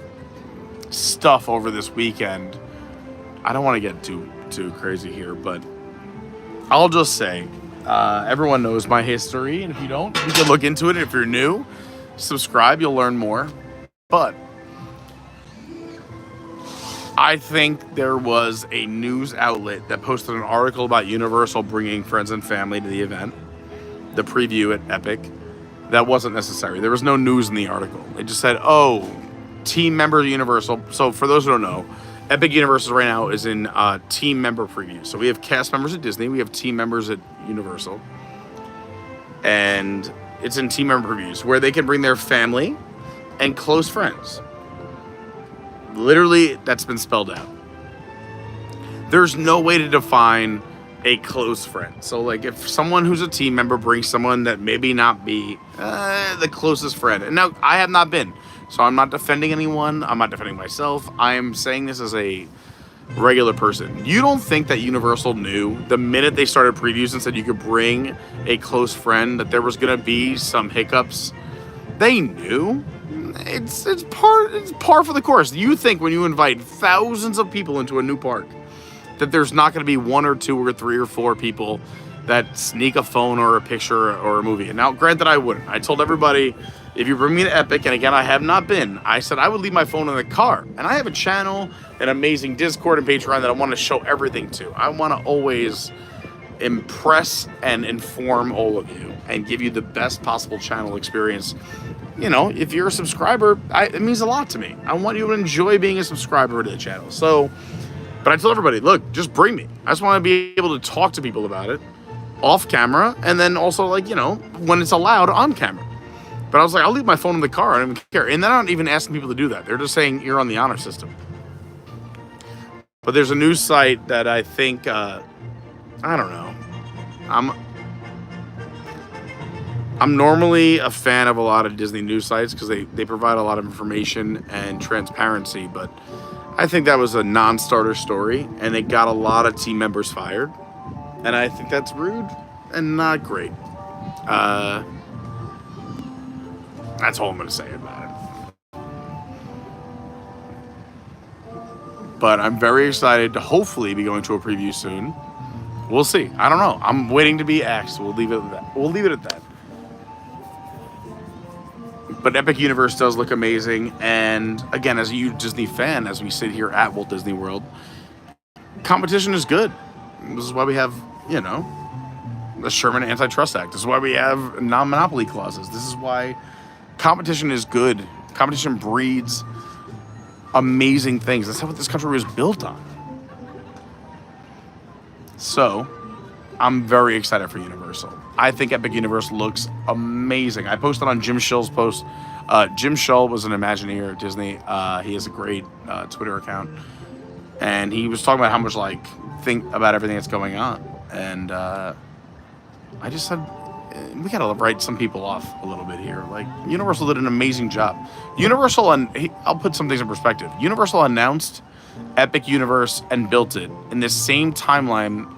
S1: stuff over this weekend. I don't want to get too crazy here, but I'll just say everyone knows my history, and if you don't, you can look into it. If you're new, subscribe. You'll learn more. But I think there was a news outlet that posted an article about Universal bringing friends and family to the event, the preview at Epic. That wasn't necessary. There was no news in the article. It just said, team member Universal. So for those who don't know, Epic Universal right now is in team member preview. So we have cast members at Disney. We have team members at Universal. And it's in team member previews where they can bring their family and close friends. Literally, that's been spelled out. There's no way to define a close friend. So, like, if someone who's a team member brings someone that maybe not be the closest friend. And now, I have not been. So, I'm not defending anyone. I'm not defending myself. I am saying this as a regular person. You don't think that Universal knew the minute they started previews and said you could bring a close friend that there was going to be some hiccups? They knew. It's par for the course. You think when you invite thousands of people into a new park that there's not going to be 1 or 2 or 3 or 4 people that sneak a phone or a picture or a movie. And now, granted, I wouldn't. I told everybody, if you bring me to Epic, and again, I have not been, I said I would leave my phone in the car. And I have a channel, an amazing Discord and Patreon that I want to show everything to. I want to always impress and inform all of you and give you the best possible channel experience. If you're a subscriber, it means a lot to me. I want you to enjoy being a subscriber to the channel. So, but I tell everybody, look, just bring me. I just want to be able to talk to people about it off camera, and then also, when it's allowed on camera. But I was like, I'll leave my phone in the car. I don't even care. And they're not even asking people to do that. They're just saying you're on the honor system. But there's a news site that I think, I don't know. I'm normally a fan of a lot of Disney news sites because they provide a lot of information and transparency, but I think that was a non-starter story, and it got a lot of team members fired, and I think that's rude and not great. That's all I'm going to say about it. But I'm very excited to hopefully be going to a preview soon. We'll see. I don't know. I'm waiting to be asked. We'll leave it at that. But Epic Universe does look amazing. And again, as a huge Disney fan, as we sit here at Walt Disney World, competition is good. This is why we have, the Sherman Antitrust Act. This is why we have non-monopoly clauses. This is why competition is good. Competition breeds amazing things. That's what this country was built on. So, I'm very excited for Universal. I think Epic Universe looks amazing. I posted on Jim Shull's post. Jim Shull was an Imagineer at Disney. He has a great Twitter account. And he was talking about how much, think about everything that's going on. And I just said, we got to write some people off a little bit here. Universal did an amazing job. I'll put some things in perspective. Universal announced Epic Universe and built it in the same timeline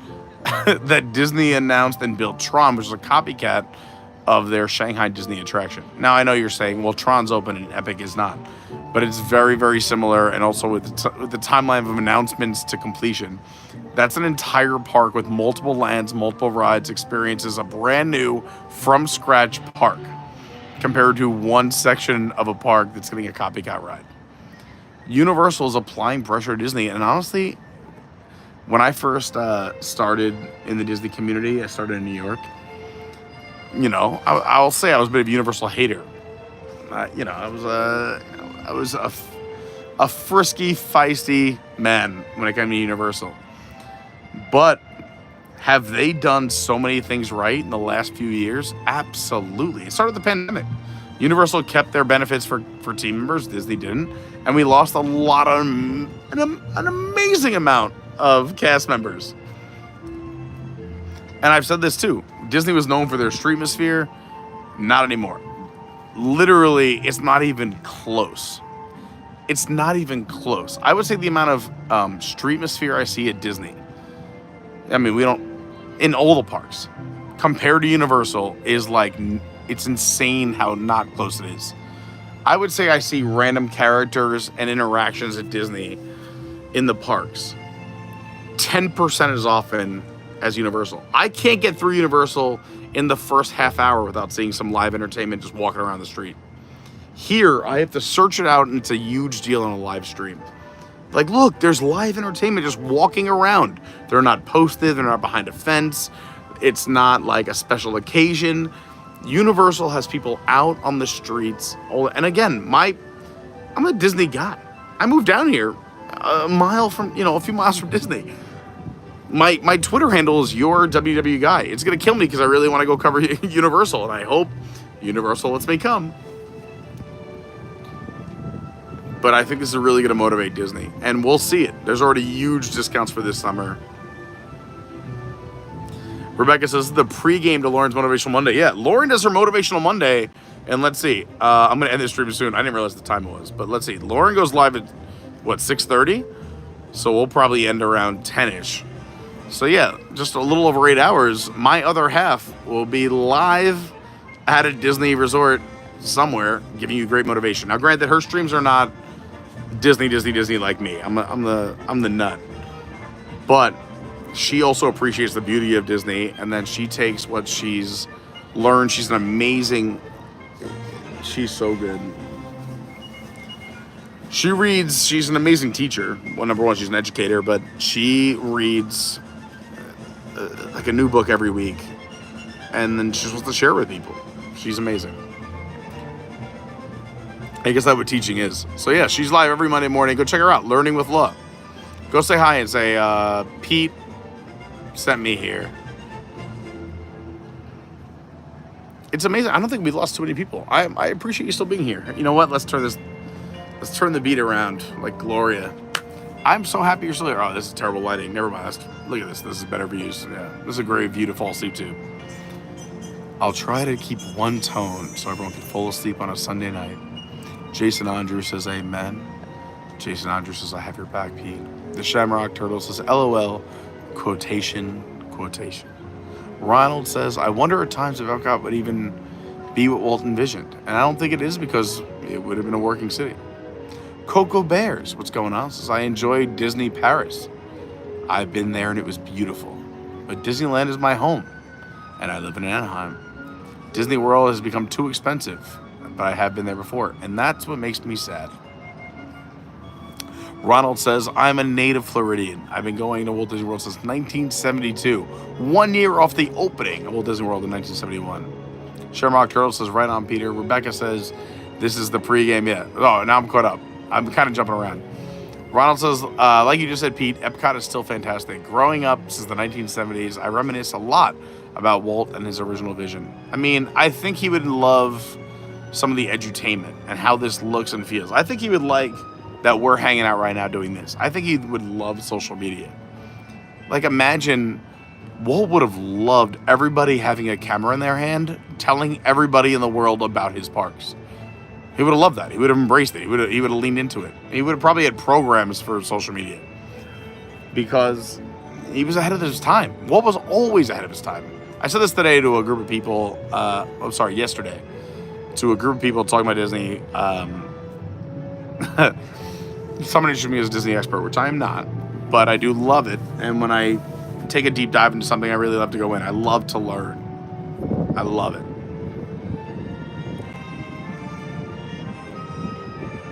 S1: that Disney announced and built Tron, which is a copycat of their Shanghai Disney attraction. Now, I know you're saying, well, Tron's open and Epic is not. But it's very, very similar, and also with the timeline of announcements to completion. That's an entire park with multiple lands, multiple rides, experiences, a brand new, from-scratch park, compared to one section of a park that's getting a copycat ride. Universal is applying pressure to Disney, and honestly, when I first started in the Disney community, I started in New York, you know, I'll say I was a bit of a Universal hater. You know, I was a frisky, feisty man when it came to Universal. But have they done so many things right in the last few years? Absolutely. It started the pandemic. Universal kept their benefits for team members. Disney didn't. And we lost a lot of, an amazing amount of cast members. And I've said this too. Disney was known for their streetmosphere. Not anymore. Literally, it's not even close. It's not even close. I would say the amount of streetmosphere I see at Disney, I mean, we don't, in all the parks, compared to Universal, is like, it's insane how not close it is. I would say I see random characters and interactions at Disney in the parks 10% as often as Universal. I can't get through Universal in the first half hour without seeing some live entertainment just walking around the street. Here, I have to search it out, and it's a huge deal on a live stream. Like, look, there's live entertainment just walking around. They're not posted, they're not behind a fence. It's not like a special occasion. Universal has people out on the streets. And again, I'm a Disney guy. I moved down here a few miles from Disney. My Twitter handle is your WW guy. It's going to kill me because I really want to go cover Universal, and I hope Universal lets me come. But I think this is really going to motivate Disney, and we'll see it. There's already huge discounts for this summer. Rebecca says the pregame to Lauren's Motivational Monday. Yeah, Lauren does her Motivational Monday, and let's see. I'm going to end this stream soon. I didn't realize the time it was, but let's see. Lauren goes live at, 6:30? So we'll probably end around 10-ish. So yeah, just a little over 8 hours. My other half will be live at a Disney resort somewhere, giving you great motivation. Now, granted, her streams are not Disney like me. I'm the nut. But she also appreciates the beauty of Disney, and then she takes what she's learned. She's so good. She's an amazing teacher. Well, number one, she's an educator, but she reads like a new book every week, and then she's supposed to share it with people. She's amazing. I guess that's what teaching is. So yeah, she's live every Monday morning. Go check her out, Learning with Love. Go say hi and say, Pete sent me here. It's amazing. I don't think we've lost too many people. I appreciate you still being here. You know what? Let's turn the beat around like Gloria. I'm so happy you're still here. Oh, this is terrible lighting. Never mind. Look at this. This is better views. Yeah, this is a great view to fall asleep to. I'll try to keep one tone so everyone can fall asleep on a Sunday night. Jason Andrews says, amen. Jason Andrews says, I have your back, Pete. The Shamrock Turtle says, LOL, quotation. Ronald says, I wonder at times if Epcot would even be what Walt envisioned. And I don't think it is, because it would have been a working city. Coco Bears, what's going on? Says, I enjoyed Disney Paris. I've been there and it was beautiful. But Disneyland is my home, and I live in Anaheim. Disney World has become too expensive, but I have been there before, and that's what makes me sad. Ronald says, I'm a native Floridian. I've been going to Walt Disney World since 1972. 1 year off the opening of Walt Disney World in 1971. Shamrock Turtle says, right on, Peter. Rebecca says, this is the pregame. Yeah. Oh, now I'm caught up. I'm kind of jumping around. Ronald says, like you just said, Pete, Epcot is still fantastic. Growing up since the 1970s, I reminisce a lot about Walt and his original vision. I mean, I think he would love some of the edutainment and how this looks and feels. I think he would like that we're hanging out right now doing this. I think he would love social media. Like, imagine, Walt would have loved everybody having a camera in their hand, telling everybody in the world about his parks. He would have loved that. He would have embraced it. He would have leaned into it. He would have probably had programs for social media, because he was ahead of his time. Walt was always ahead of his time. I said this today to a group of people. Yesterday, to a group of people talking about Disney. Somebody introduced me as a Disney expert, which I am not, but I do love it. And when I take a deep dive into something, I really love to go in. I love to learn. I love it.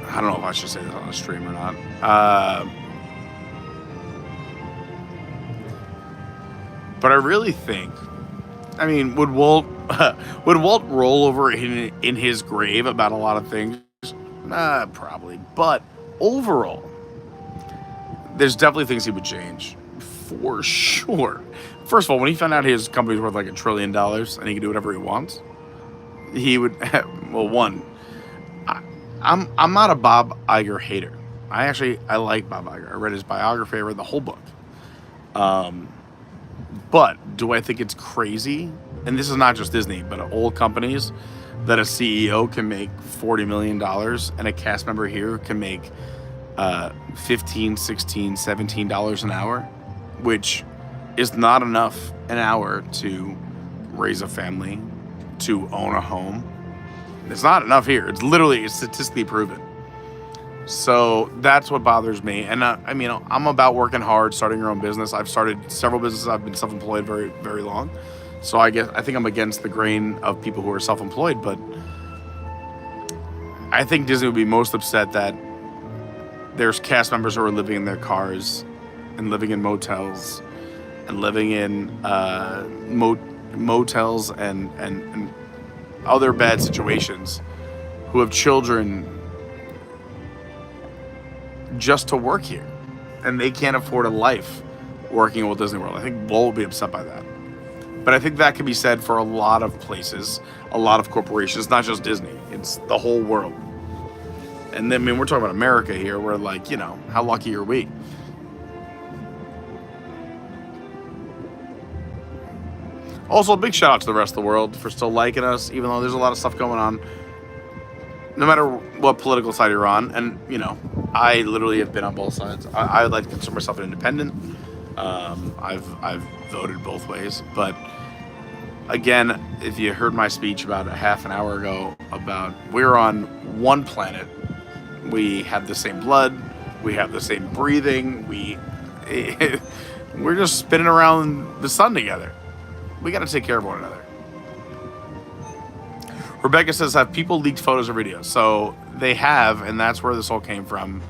S1: I don't know if I should say this on a stream or not. But I really think, I mean, would Walt roll over in his grave about a lot of things? Probably. But overall, there's definitely things he would change. For sure. First of all, when he found out his company's worth like $1 trillion and he can do whatever he wants, he would, well, one, I'm not a Bob Iger hater. I like Bob Iger. I read his biography. I read the whole book. But do I think it's crazy? And this is not just Disney, but old companies, that a CEO can make $40 million and a cast member here can make $15, $16, $17 an hour, which is not enough an hour to raise a family, to own a home. It's not enough here. It's statistically proven. So that's what bothers me. And I mean, I'm about working hard, starting your own business. I've started several businesses. I've been self-employed very, very long. So I think I'm against the grain of people who are self-employed, but I think Disney would be most upset that there's cast members who are living in their cars and living in motels and living in motels and other bad situations, who have children just to work here, and they can't afford a life working at Walt Disney World. I think Walt will be upset by that. But I think that can be said for a lot of places, a lot of corporations, not just Disney. It's the whole world. And then, I mean, we're talking about America here. We're like, you know, how lucky are we? Also, a big shout out to the rest of the world for still liking us, even though there's a lot of stuff going on. No matter what political side you're on, and, you know, I literally have been on both sides. I like to consider myself an independent. I've voted both ways, but again, if you heard my speech about a half an hour ago about we're on one planet, we have the same blood, we have the same breathing, we're just spinning around the sun together. We got to take care of one another. Rebecca says, have people leaked photos or videos? So they have, and that's where this all came from.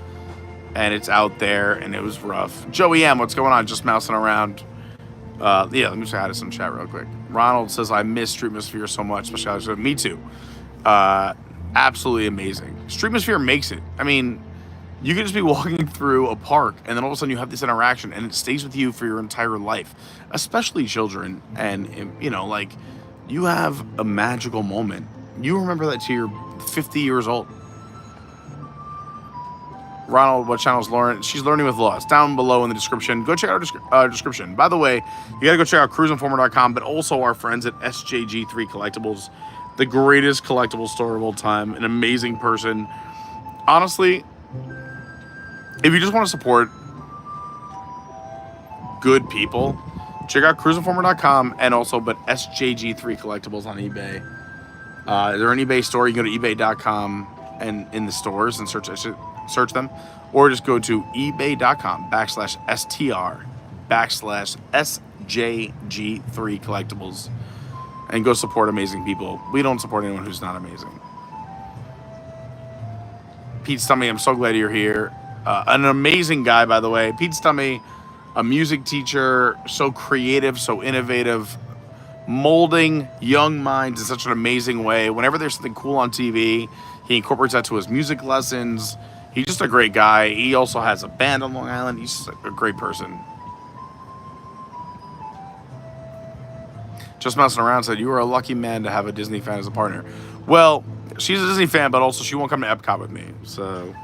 S1: And it's out there, and it was rough. Joey M, what's going on? Just mousing around. Let me say hi to some chat real quick. Ronald says, I miss Streetmosphere so much, especially me too. Absolutely amazing. Streetmosphere makes it. I mean, you can just be walking through a park, and then all of a sudden you have this interaction, and it stays with you for your entire life, especially children. And, you know, like, you have a magical moment. You remember that till you're 50 years old. Ronald, what channel is Lauren? She's learning with law. It's down below in the description. Go check out our description. By the way, you got to go check out cruiseinformer.com, but also our friends at SJG3 Collectibles, the greatest collectible store of all time, an amazing person. Honestly, if you just want to support good people, check out cruiseinformer.com and also SJG3 Collectibles on eBay. They're an eBay store. You can go to ebay.com and in the stores and search them, or just go to ebay.com/str/SJG3 Collectibles and go support amazing people. We don't support anyone who's not amazing. Pete Stummy, I'm so glad you're here. An amazing guy, by the way. Pete Stummy, a music teacher, so creative, so innovative, molding young minds in such an amazing way. Whenever there's something cool on TV, he incorporates that to his music lessons. He's just a great guy. He also has a band on Long Island. He's just a great person. Just messing around said, you are a lucky man to have a Disney fan as a partner. Well, she's a Disney fan, but also she won't come to Epcot with me. So,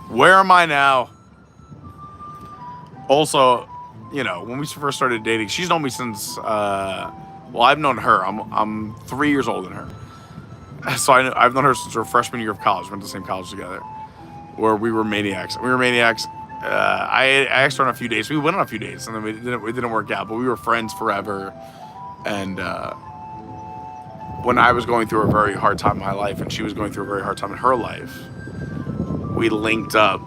S1: where am I now? Also, you know, when we first started dating, she's known me since, I've known her. I'm 3 years older than her. So I've known her since her freshman year of college. We went to the same college together, where we were maniacs. I asked her on a few dates. We went on a few dates, and then it didn't work out. But we were friends forever. And when I was going through a very hard time in my life and she was going through a very hard time in her life, we linked up.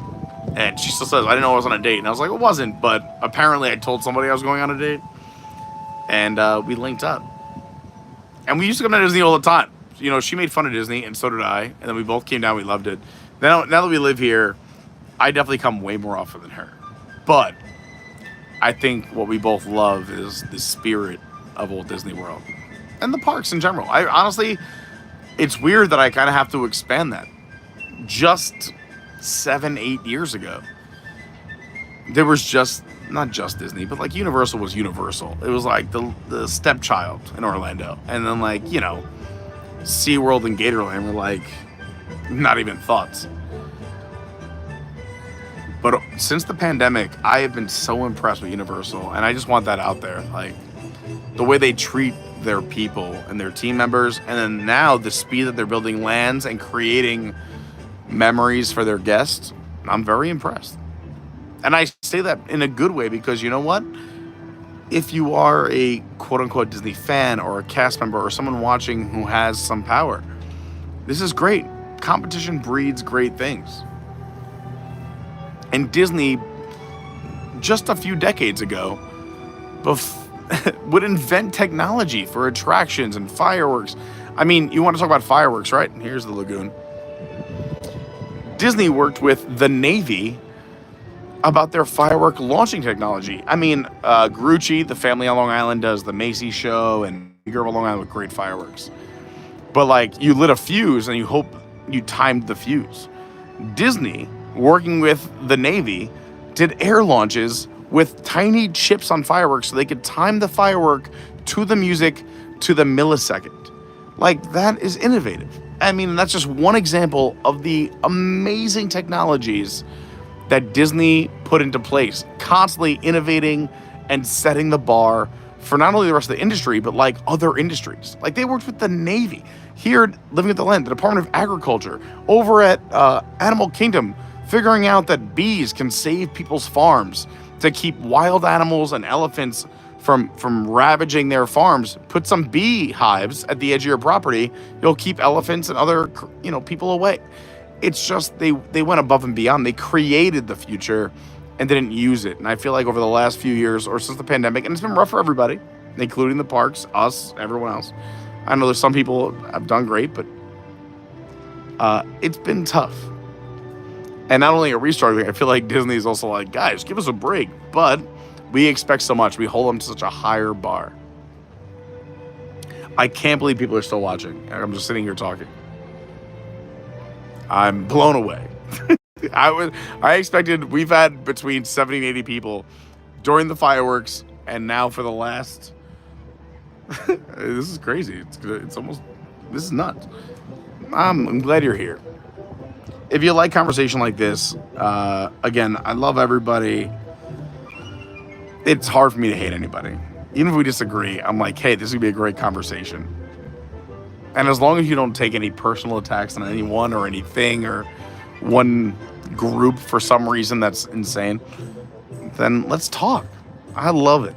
S1: And she still says, I didn't know I was on a date. And I was like, it wasn't. But apparently I told somebody I was going on a date. And we linked up. And we used to come to Disney all the time. You know, she made fun of Disney, and so did I. And then we both came down. We loved it. Now that we live here, I definitely come way more often than her. But I think what we both love is the spirit of Walt Disney World. And the parks in general. I honestly, it's weird that I kind of have to expand that. Just 7-8 years ago, there was just not just Disney, but like Universal was Universal. It was like the stepchild in Orlando, and then like, you know, SeaWorld and Gatorland were like not even thoughts. But since the pandemic, I have been so impressed with Universal, and I just want that out there. Like the way they treat their people and their team members, and then now the speed that they're building lands and creating memories for their guests, I'm very impressed. And I say that in a good way because you know what? If you are a quote-unquote Disney fan or a cast member or someone watching who has some power, this is great. Competition breeds great things. And Disney, just a few decades ago, would invent technology for attractions and fireworks. I mean, you want to talk about fireworks, right? Here's the lagoon. Disney worked with the Navy about their firework launching technology. I mean, Richey, the family on Long Island, does the Macy's show, and Girl on Long Island with great fireworks. But like, you lit a fuse and you hope you timed the fuse. Disney, working with the Navy, did air launches with tiny chips on fireworks so they could time the firework to the music to the millisecond. Like, that is innovative. I mean, that's just one example of the amazing technologies that Disney put into place, constantly innovating and setting the bar for not only the rest of the industry, but like other industries. Like they worked with the Navy. Here, Living at the Land, the Department of Agriculture, over at Animal Kingdom, figuring out that bees can save people's farms to keep wild animals and elephants from ravaging their farms. Put some bee hives at the edge of your property, you'll keep elephants and other, you know, people away. It's just they went above and beyond. They created the future and didn't use it. And I feel like over the last few years or since the pandemic, and it's been rough for everybody, including the parks, us, everyone else. I know there's some people have done great, but it's been tough. And not only a restart, I feel like Disney is also like, guys, give us a break. But we expect so much. We hold them to such a higher bar. I can't believe people are still watching. I'm just sitting here talking. I'm blown away. I expected, we've had between 70 and 80 people during the fireworks, and now for the last, this is crazy. It's almost, this is nuts. I'm glad you're here. If you like conversation like this, again, I love everybody. It's hard for me to hate anybody. Even if we disagree, I'm like, hey, this would be a great conversation. And as long as you don't take any personal attacks on anyone or anything or one group for some reason that's insane, then let's talk. I love it.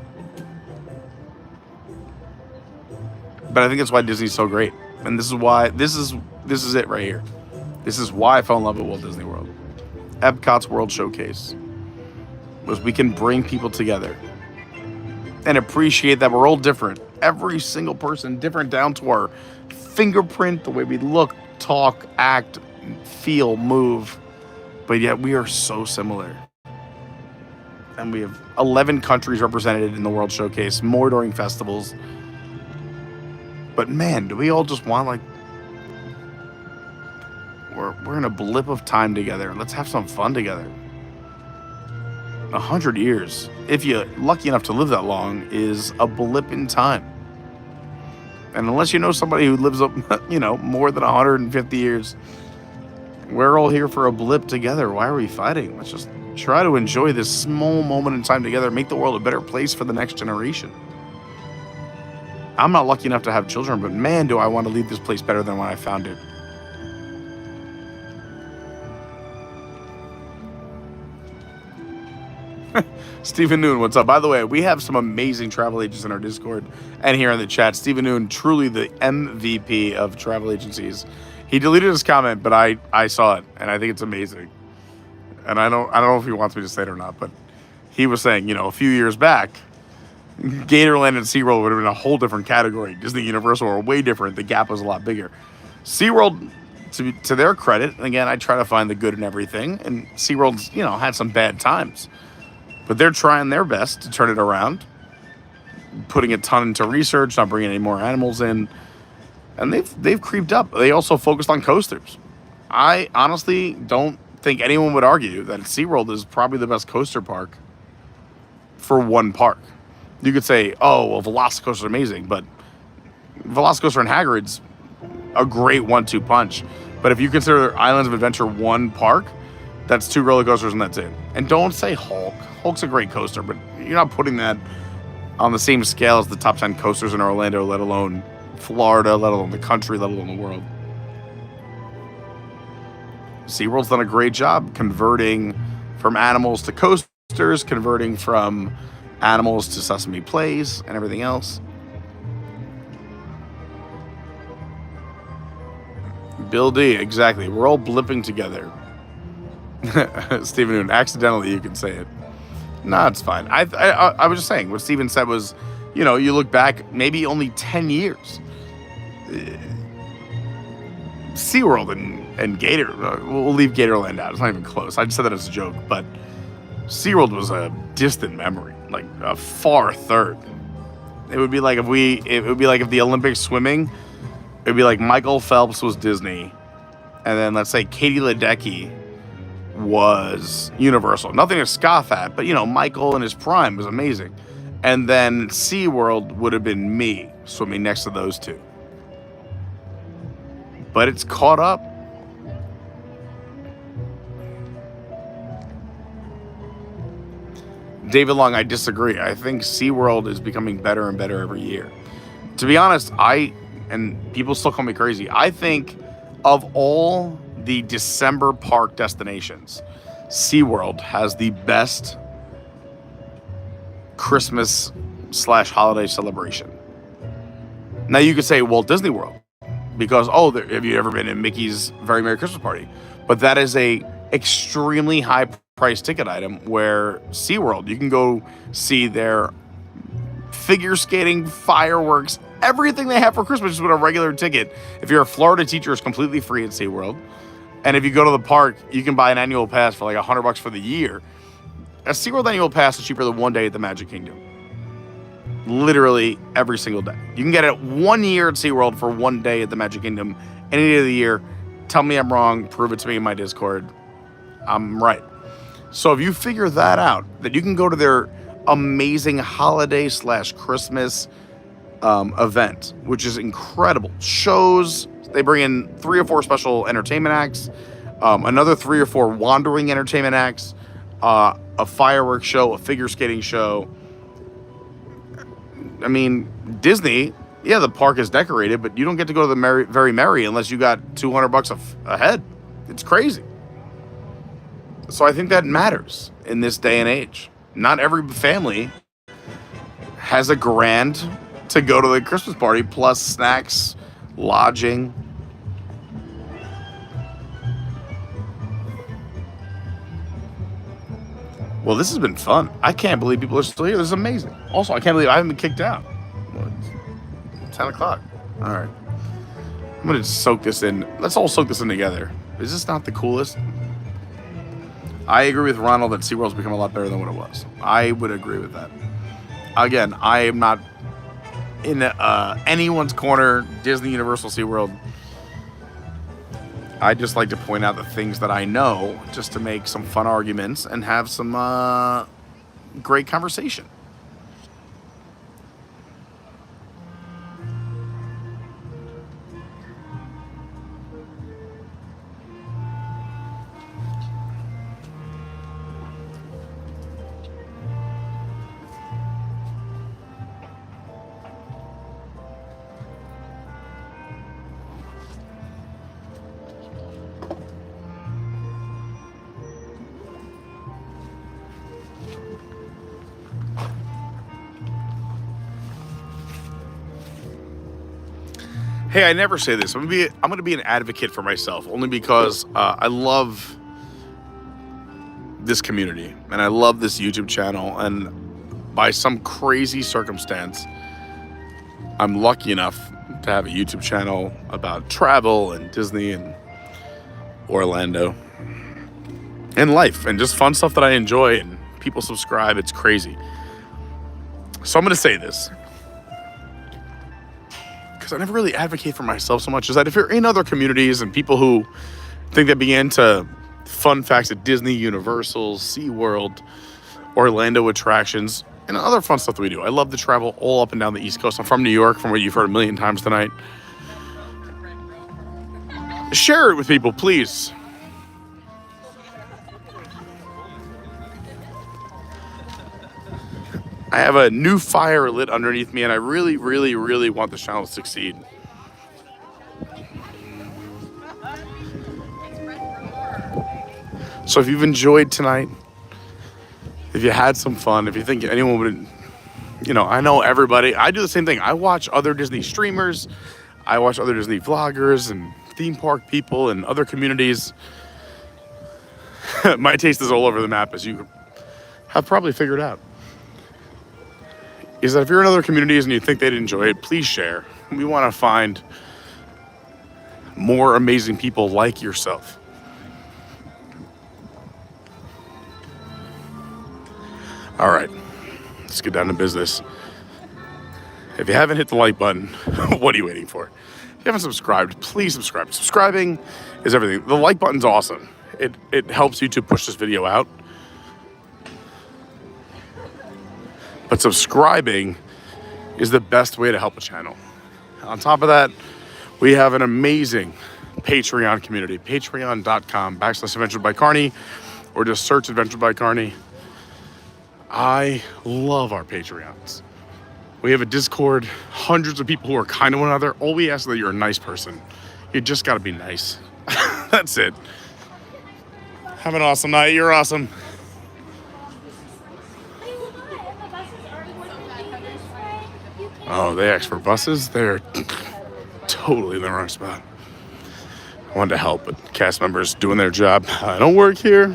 S1: But I think that's why Disney's so great. And this is why, this is it right here. This is why I fell in love with Walt Disney World. Epcot's World Showcase was we can bring people together and appreciate that we're all different. Every single person different down to our fingerprint, the way we look, talk, act, feel, move. But yet we are so similar. And we have 11 countries represented in the World Showcase, more during festivals. But man, do we all just want, like, we're in a blip of time together. Let's have some fun together. 100 years, if you're lucky enough to live that long, is a blip in time. And unless you know somebody who lives up, you know, more than 150 years, we're all here for a blip together. Why are we fighting? Let's just try to enjoy this small moment in time together, make the world a better place for the next generation. I'm not lucky enough to have children, but man, do I want to leave this place better than when I found it. Stephen Noon, what's up? By the way, we have some amazing travel agents in our Discord and here in the chat. Stephen Noon, truly the MVP of travel agencies. He deleted his comment, but I saw it, and I think it's amazing. And I don't know if he wants me to say it or not, but he was saying, a few years back, Gatorland and SeaWorld would have been a whole different category. Disney Universal were way different. The gap was a lot bigger. SeaWorld, to their credit, again, I try to find the good in everything, and SeaWorld's, had some bad times. But they're trying their best to turn it around, putting a ton into research, not bringing any more animals in, and they've creeped up. They also focused on coasters. I honestly don't think anyone would argue that SeaWorld is probably the best coaster park for one park. You could say, oh, well, Velocicoaster is amazing, but Velocicoaster and Hagrid's a great 1-2 punch. But if you consider Islands of Adventure one park, that's 2 roller coasters and that's it. And don't say Hulk. Hulk's a great coaster, but you're not putting that on the same scale as the top 10 coasters in Orlando, let alone Florida, let alone the country, let alone the world. SeaWorld's done a great job converting from animals to coasters, converting from animals to Sesame Plays and everything else. Bill D, exactly. We're all blipping together. Stephen Noon, accidentally you can say it. No, it's fine. I was just saying, what Steven said was, you look back maybe only 10 years. SeaWorld and Gator, we'll leave Gatorland out. It's not even close. I just said that as a joke, but SeaWorld was a distant memory, like a far third. It would be like if the Olympic swimming, it would be like Michael Phelps was Disney, and then let's say Katie Ledecky was Universal. Nothing to scoff at, but Michael in his prime was amazing. And then SeaWorld would have been me swimming next to those two. But it's caught up. David Long, I disagree. I think SeaWorld is becoming better and better every year. To be honest, and people still call me crazy, I think of all the December park destinations, SeaWorld has the best Christmas/holiday celebration. Now you could say Walt Disney World, because, have you ever been in Mickey's Very Merry Christmas Party? But that is a extremely high price ticket item, where SeaWorld, you can go see their figure skating, fireworks, everything they have for Christmas is with a regular ticket. If you're a Florida teacher, it's completely free at SeaWorld. And if you go to the park, you can buy an annual pass for like $100 for the year. A SeaWorld annual pass is cheaper than 1 day at the Magic Kingdom. Literally every single day. You can get it 1 year at SeaWorld for 1 day at the Magic Kingdom any day of the year. Tell me I'm wrong. Prove it to me in my Discord. I'm right. So if you figure that out, that you can go to their amazing holiday/Christmas event, which is incredible. Shows, they bring in 3 or 4 special entertainment acts, another 3 or 4 wandering entertainment acts, a fireworks show, a figure skating show. I mean, Disney, yeah, the park is decorated, but you don't get to go to the Very Merry unless you got $200 a head. It's crazy. So I think that matters in this day and age. Not every family has a grand to go to the Christmas party, plus snacks, lodging. Well, this has been fun. I can't believe people are still here. This is amazing. Also, I can't believe I haven't been kicked out. It's 10 o'clock. All right. I'm going to soak this in. Let's all soak this in together. Is this not the coolest? I agree with Ronald that SeaWorld's become a lot better than what it was. I would agree with that. Again, I am not in anyone's corner, Disney, Universal, SeaWorld. I just like to point out the things that I know, just to make some fun arguments and have some great conversation. Hey, I never say this. I'm gonna be an advocate for myself, only because I love this community and I love this YouTube channel, and by some crazy circumstance, I'm lucky enough to have a YouTube channel about travel and Disney and Orlando and life and just fun stuff that I enjoy, and people subscribe. It's crazy. So I'm gonna say this, because I never really advocate for myself so much, is that if you're in other communities and people who think they be into fun facts at Disney, Universal, SeaWorld, Orlando attractions, and other fun stuff that we do. I love to travel all up and down the East Coast. I'm from New York, from what you've heard a million times tonight. Share it with people, please. I have a new fire lit underneath me, and I really, really, really want the channel to succeed. So if you've enjoyed tonight, if you had some fun, if you think anyone would, you know, I know everybody, I do the same thing. I watch other Disney streamers, I watch other Disney vloggers and theme park people and other communities. My taste is all over the map, as you have probably figured out. Is that if you're in other communities and you think they'd enjoy it, please share. We want to find more amazing people like yourself. All right, let's get down to business. If you haven't hit the like button, what are you waiting for? If you haven't subscribed, please subscribe. Subscribing is everything. The like button's awesome. It helps YouTube push this video out. But subscribing is the best way to help a channel. On top of that, we have an amazing Patreon community. Patreon.com/Adventure by Carney, or just search Adventure by Carney. I love our Patreons. We have a Discord, hundreds of people who are kind to one another. All we ask is that you're a nice person. You just gotta be nice. That's it. Have an awesome night. You're awesome. Oh, they asked for buses? They're totally in the wrong spot. I wanted to help, but cast members doing their job. I don't work here.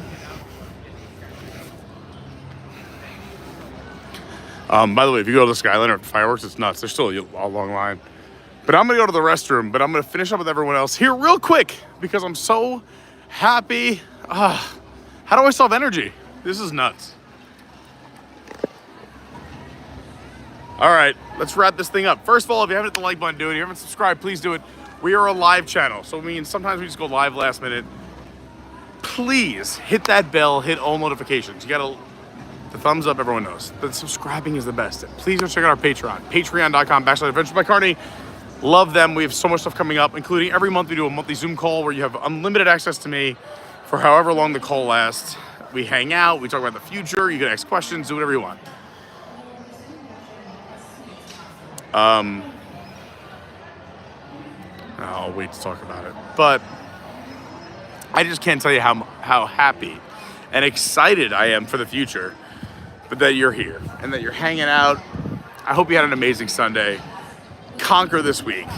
S1: By the way, if you go to the Skyliner at Fireworks, it's nuts. There's still a long line. But I'm going to go to the restroom, but I'm going to finish up with everyone else here real quick because I'm so happy. How do I still have energy? This is nuts. All right, let's wrap this thing up. First of all, if you haven't hit the like button, do it. If you haven't subscribed, please do it. We are a live channel, so it means sometimes we just go live last minute. Please hit that bell, hit all notifications. You got the thumbs up, everyone knows. But subscribing is the best. Please go check out our Patreon. Patreon.com/Adventure by Carney. Love them. We have so much stuff coming up, including every month we do a monthly Zoom call where you have unlimited access to me for however long the call lasts. We hang out, we talk about the future, you can ask questions, do whatever you want. I'll wait to talk about it. But I just can't tell you how happy and excited I am for the future, but that you're here and that you're hanging out. I hope you had an amazing Sunday. Conquer this week.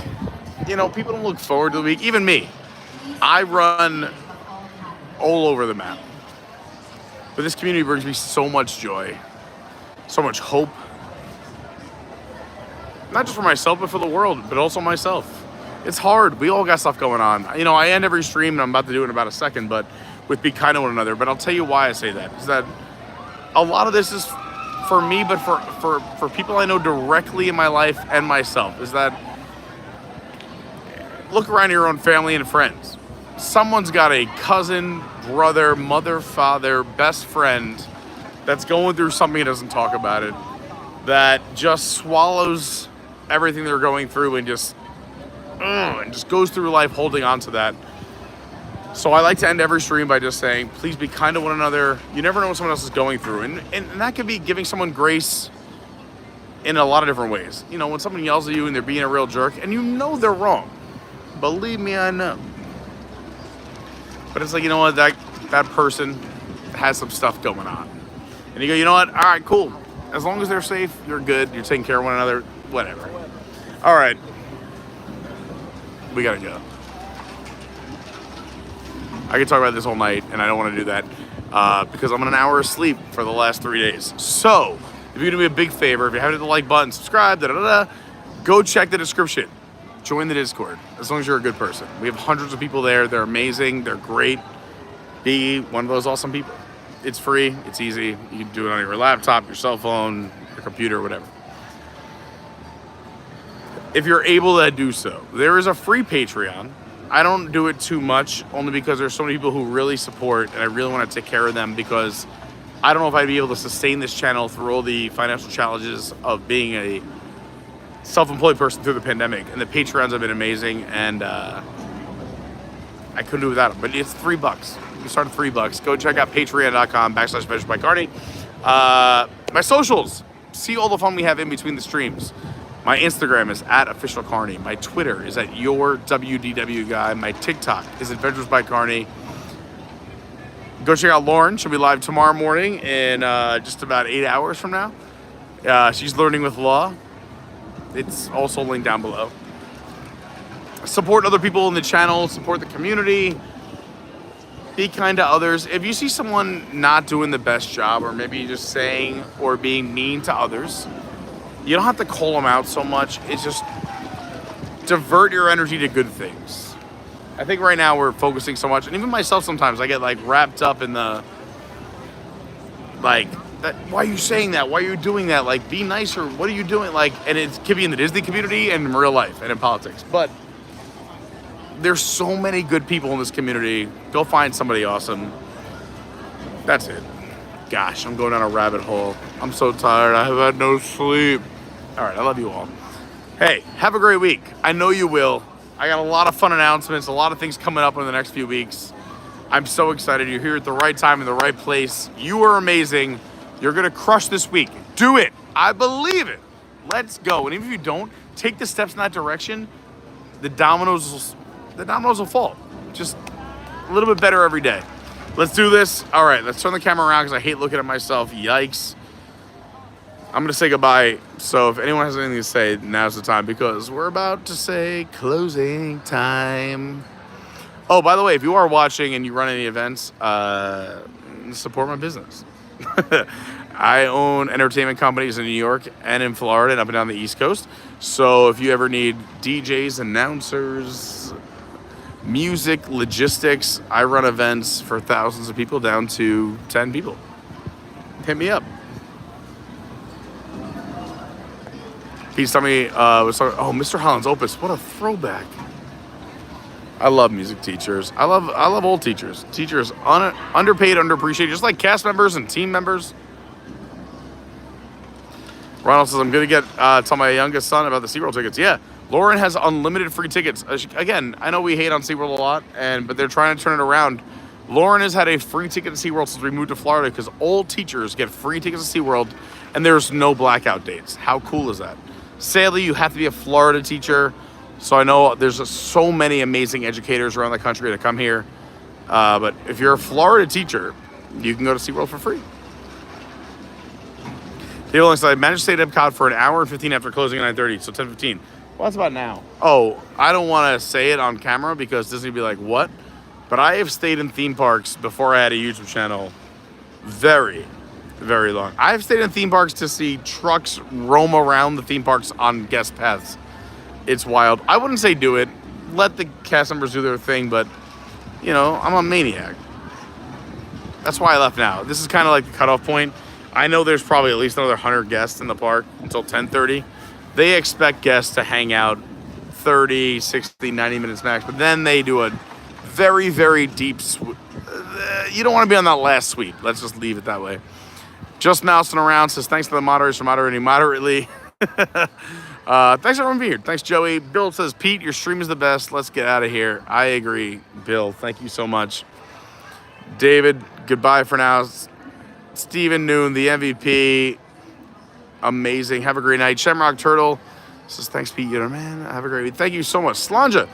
S1: You know, people don't look forward to the week. Even me. I run all over the map. But this community brings me so much joy, so much hope. Not just for myself, but for the world, but also myself. It's hard. We all got stuff going on. You know, I end every stream, and I'm about to do it in about a second, but with be kind to one another. But I'll tell you why I say that. Is that a lot of this is for me, but for people I know directly in my life and myself, is that look around your own family and friends. Someone's got a cousin, brother, mother, father, best friend that's going through something and doesn't talk about it, that just swallows everything they're going through and just goes through life holding on to that. So I like to end every stream by just saying, please be kind to one another. You never know what someone else is going through. And that could be giving someone grace in a lot of different ways. You know, when someone yells at you and they're being a real jerk and you know they're wrong. Believe me, I know. But it's like, you know what, that person has some stuff going on. And you go, you know what, all right, cool. As long as they're safe, you're good, you're taking care of one another, whatever. All right. We gotta go. I could talk about this all night, and I don't want to do that because I'm on an hour of sleep for the last 3 days. So, if you're gonna do me a big favor, if you haven't hit the like button, subscribe, go check the description. Join the Discord, as long as you're a good person. We have hundreds of people there. They're amazing. They're great. Be one of those awesome people. It's free. It's easy. You can do it on your laptop, your cell phone, your computer, whatever. If you're able to do so, there is a free Patreon. I don't do it too much, only because there's so many people who really support, and I really want to take care of them because I don't know if I'd be able to sustain this channel through all the financial challenges of being a self-employed person through the pandemic. And the Patreons have been amazing, and I couldn't do it without them. But it's $3. You start at $3. Go check out patreon.com/VegetaByCarney. My socials. See all the fun we have in between the streams. My Instagram is @officialcarney. My Twitter is @yourWDWguy. My TikTok is @VegetaByCarney. Go check out Lauren. She'll be live tomorrow morning in just about 8 hours from now. She's learning with law. It's also linked down below. Support other people in the channel. Support the community. Be kind to others. If you see someone not doing the best job, or maybe just saying or being mean to others, you don't have to call them out so much. It's just divert your energy to good things. I think right now we're focusing so much, and even myself sometimes, I get like wrapped up in the, like, that, why are you saying that? Why are you doing that? Like, be nicer. What are you doing? Like, and it could be in the Disney community and in real life and in politics. But there's so many good people in this community. Go find somebody awesome. That's it. Gosh, I'm going down a rabbit hole. I'm so tired. I have had no sleep. All right, I love you all. Hey, have a great week. I know you will. I got a lot of fun announcements, a lot of things coming up in the next few weeks. I'm so excited. You're here at the right time in the right place. You are amazing. You're going to crush this week. Do it. I believe it. Let's go. And even if you don't, take the steps in that direction. The dominoes will fall. Just a little bit better every day. Let's do this. All right, let's turn the camera around because I hate looking at myself. Yikes. I'm going to say goodbye. So if anyone has anything to say, now's the time because we're about to say closing time. Oh, by the way, if you are watching and you run any events, support my business. I own entertainment companies in New York and in Florida and up and down the East Coast. So if you ever need DJs, announcers, music, logistics, I run events for thousands of people down to 10 people. Hit me up. Please tell me, Mr. Holland's Opus, what a throwback. I love music teachers. I love old teachers. Teachers underpaid, underappreciated, just like cast members and team members. Ronald says, I'm going to tell my youngest son about the SeaWorld tickets. Yeah, Lauren has unlimited free tickets. Again, I know we hate on SeaWorld a lot, but they're trying to turn it around. Lauren has had a free ticket to SeaWorld since we moved to Florida because old teachers get free tickets to SeaWorld and there's no blackout dates. How cool is that? Sadly, you have to be a Florida teacher. So I know there's so many amazing educators around the country that come here. But if you're a Florida teacher, you can go to SeaWorld for free. David said, I managed to stay at Epcot for an hour and 15 after closing at 9:30, so 10:15. Well, that's about now. Oh, I don't want to say it on camera because Disney would be like, what? But I have stayed in theme parks before I had a YouTube channel very, very long. I've stayed in theme parks to see trucks roam around the theme parks on guest paths. It's wild. I wouldn't say do it. Let the cast members do their thing, but, you know, I'm a maniac. That's why I left now. This is kind of like the cutoff point. I know there's probably at least another 100 guests in the park until 10:30. They expect guests to hang out 30, 60, 90 minutes max, but then they do a very, very deep you don't want to be on that last sweep. Let's just leave it that way. Just mousing around says, thanks to the moderators for moderating moderately. Thanks everyone for being here. Thanks, Joey. Bill says, Pete, your stream is the best. Let's get out of here. I agree, Bill. Thank you so much. David, goodbye for now. Steven Noon, the MVP. Amazing. Have a great night. Shamrock Turtle says, thanks, Pete. You know, man, have a great week. Thank you so much. Slanja.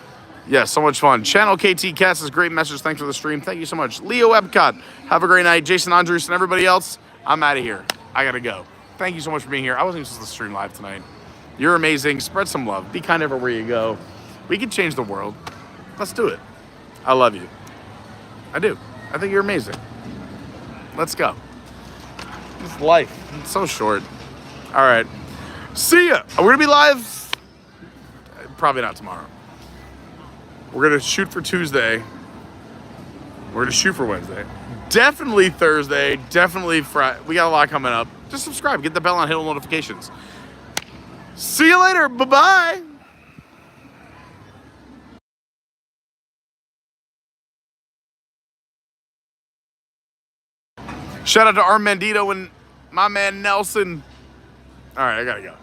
S1: Yeah, so much fun. Channel KT Cats is great message. Thanks for the stream. Thank you so much. Leo Epcot. Have a great night. Jason Andrews and everybody else. I'm out of here. I got to go. Thank you so much for being here. I wasn't even supposed to stream live tonight. You're amazing. Spread some love. Be kind everywhere you go. We can change the world. Let's do it. I love you. I do. I think you're amazing. Let's go. It's life. It's so short. All right. See ya. We're going to be live. Probably not tomorrow. We're going to shoot for Tuesday. We're going to shoot for Wednesday. Definitely Thursday. Definitely Friday. We got a lot coming up. Just subscribe. Get the bell on. Hit all notifications. See you later. Bye-bye. Shout out to Armbandido and my man Nelson. All right, I gotta go.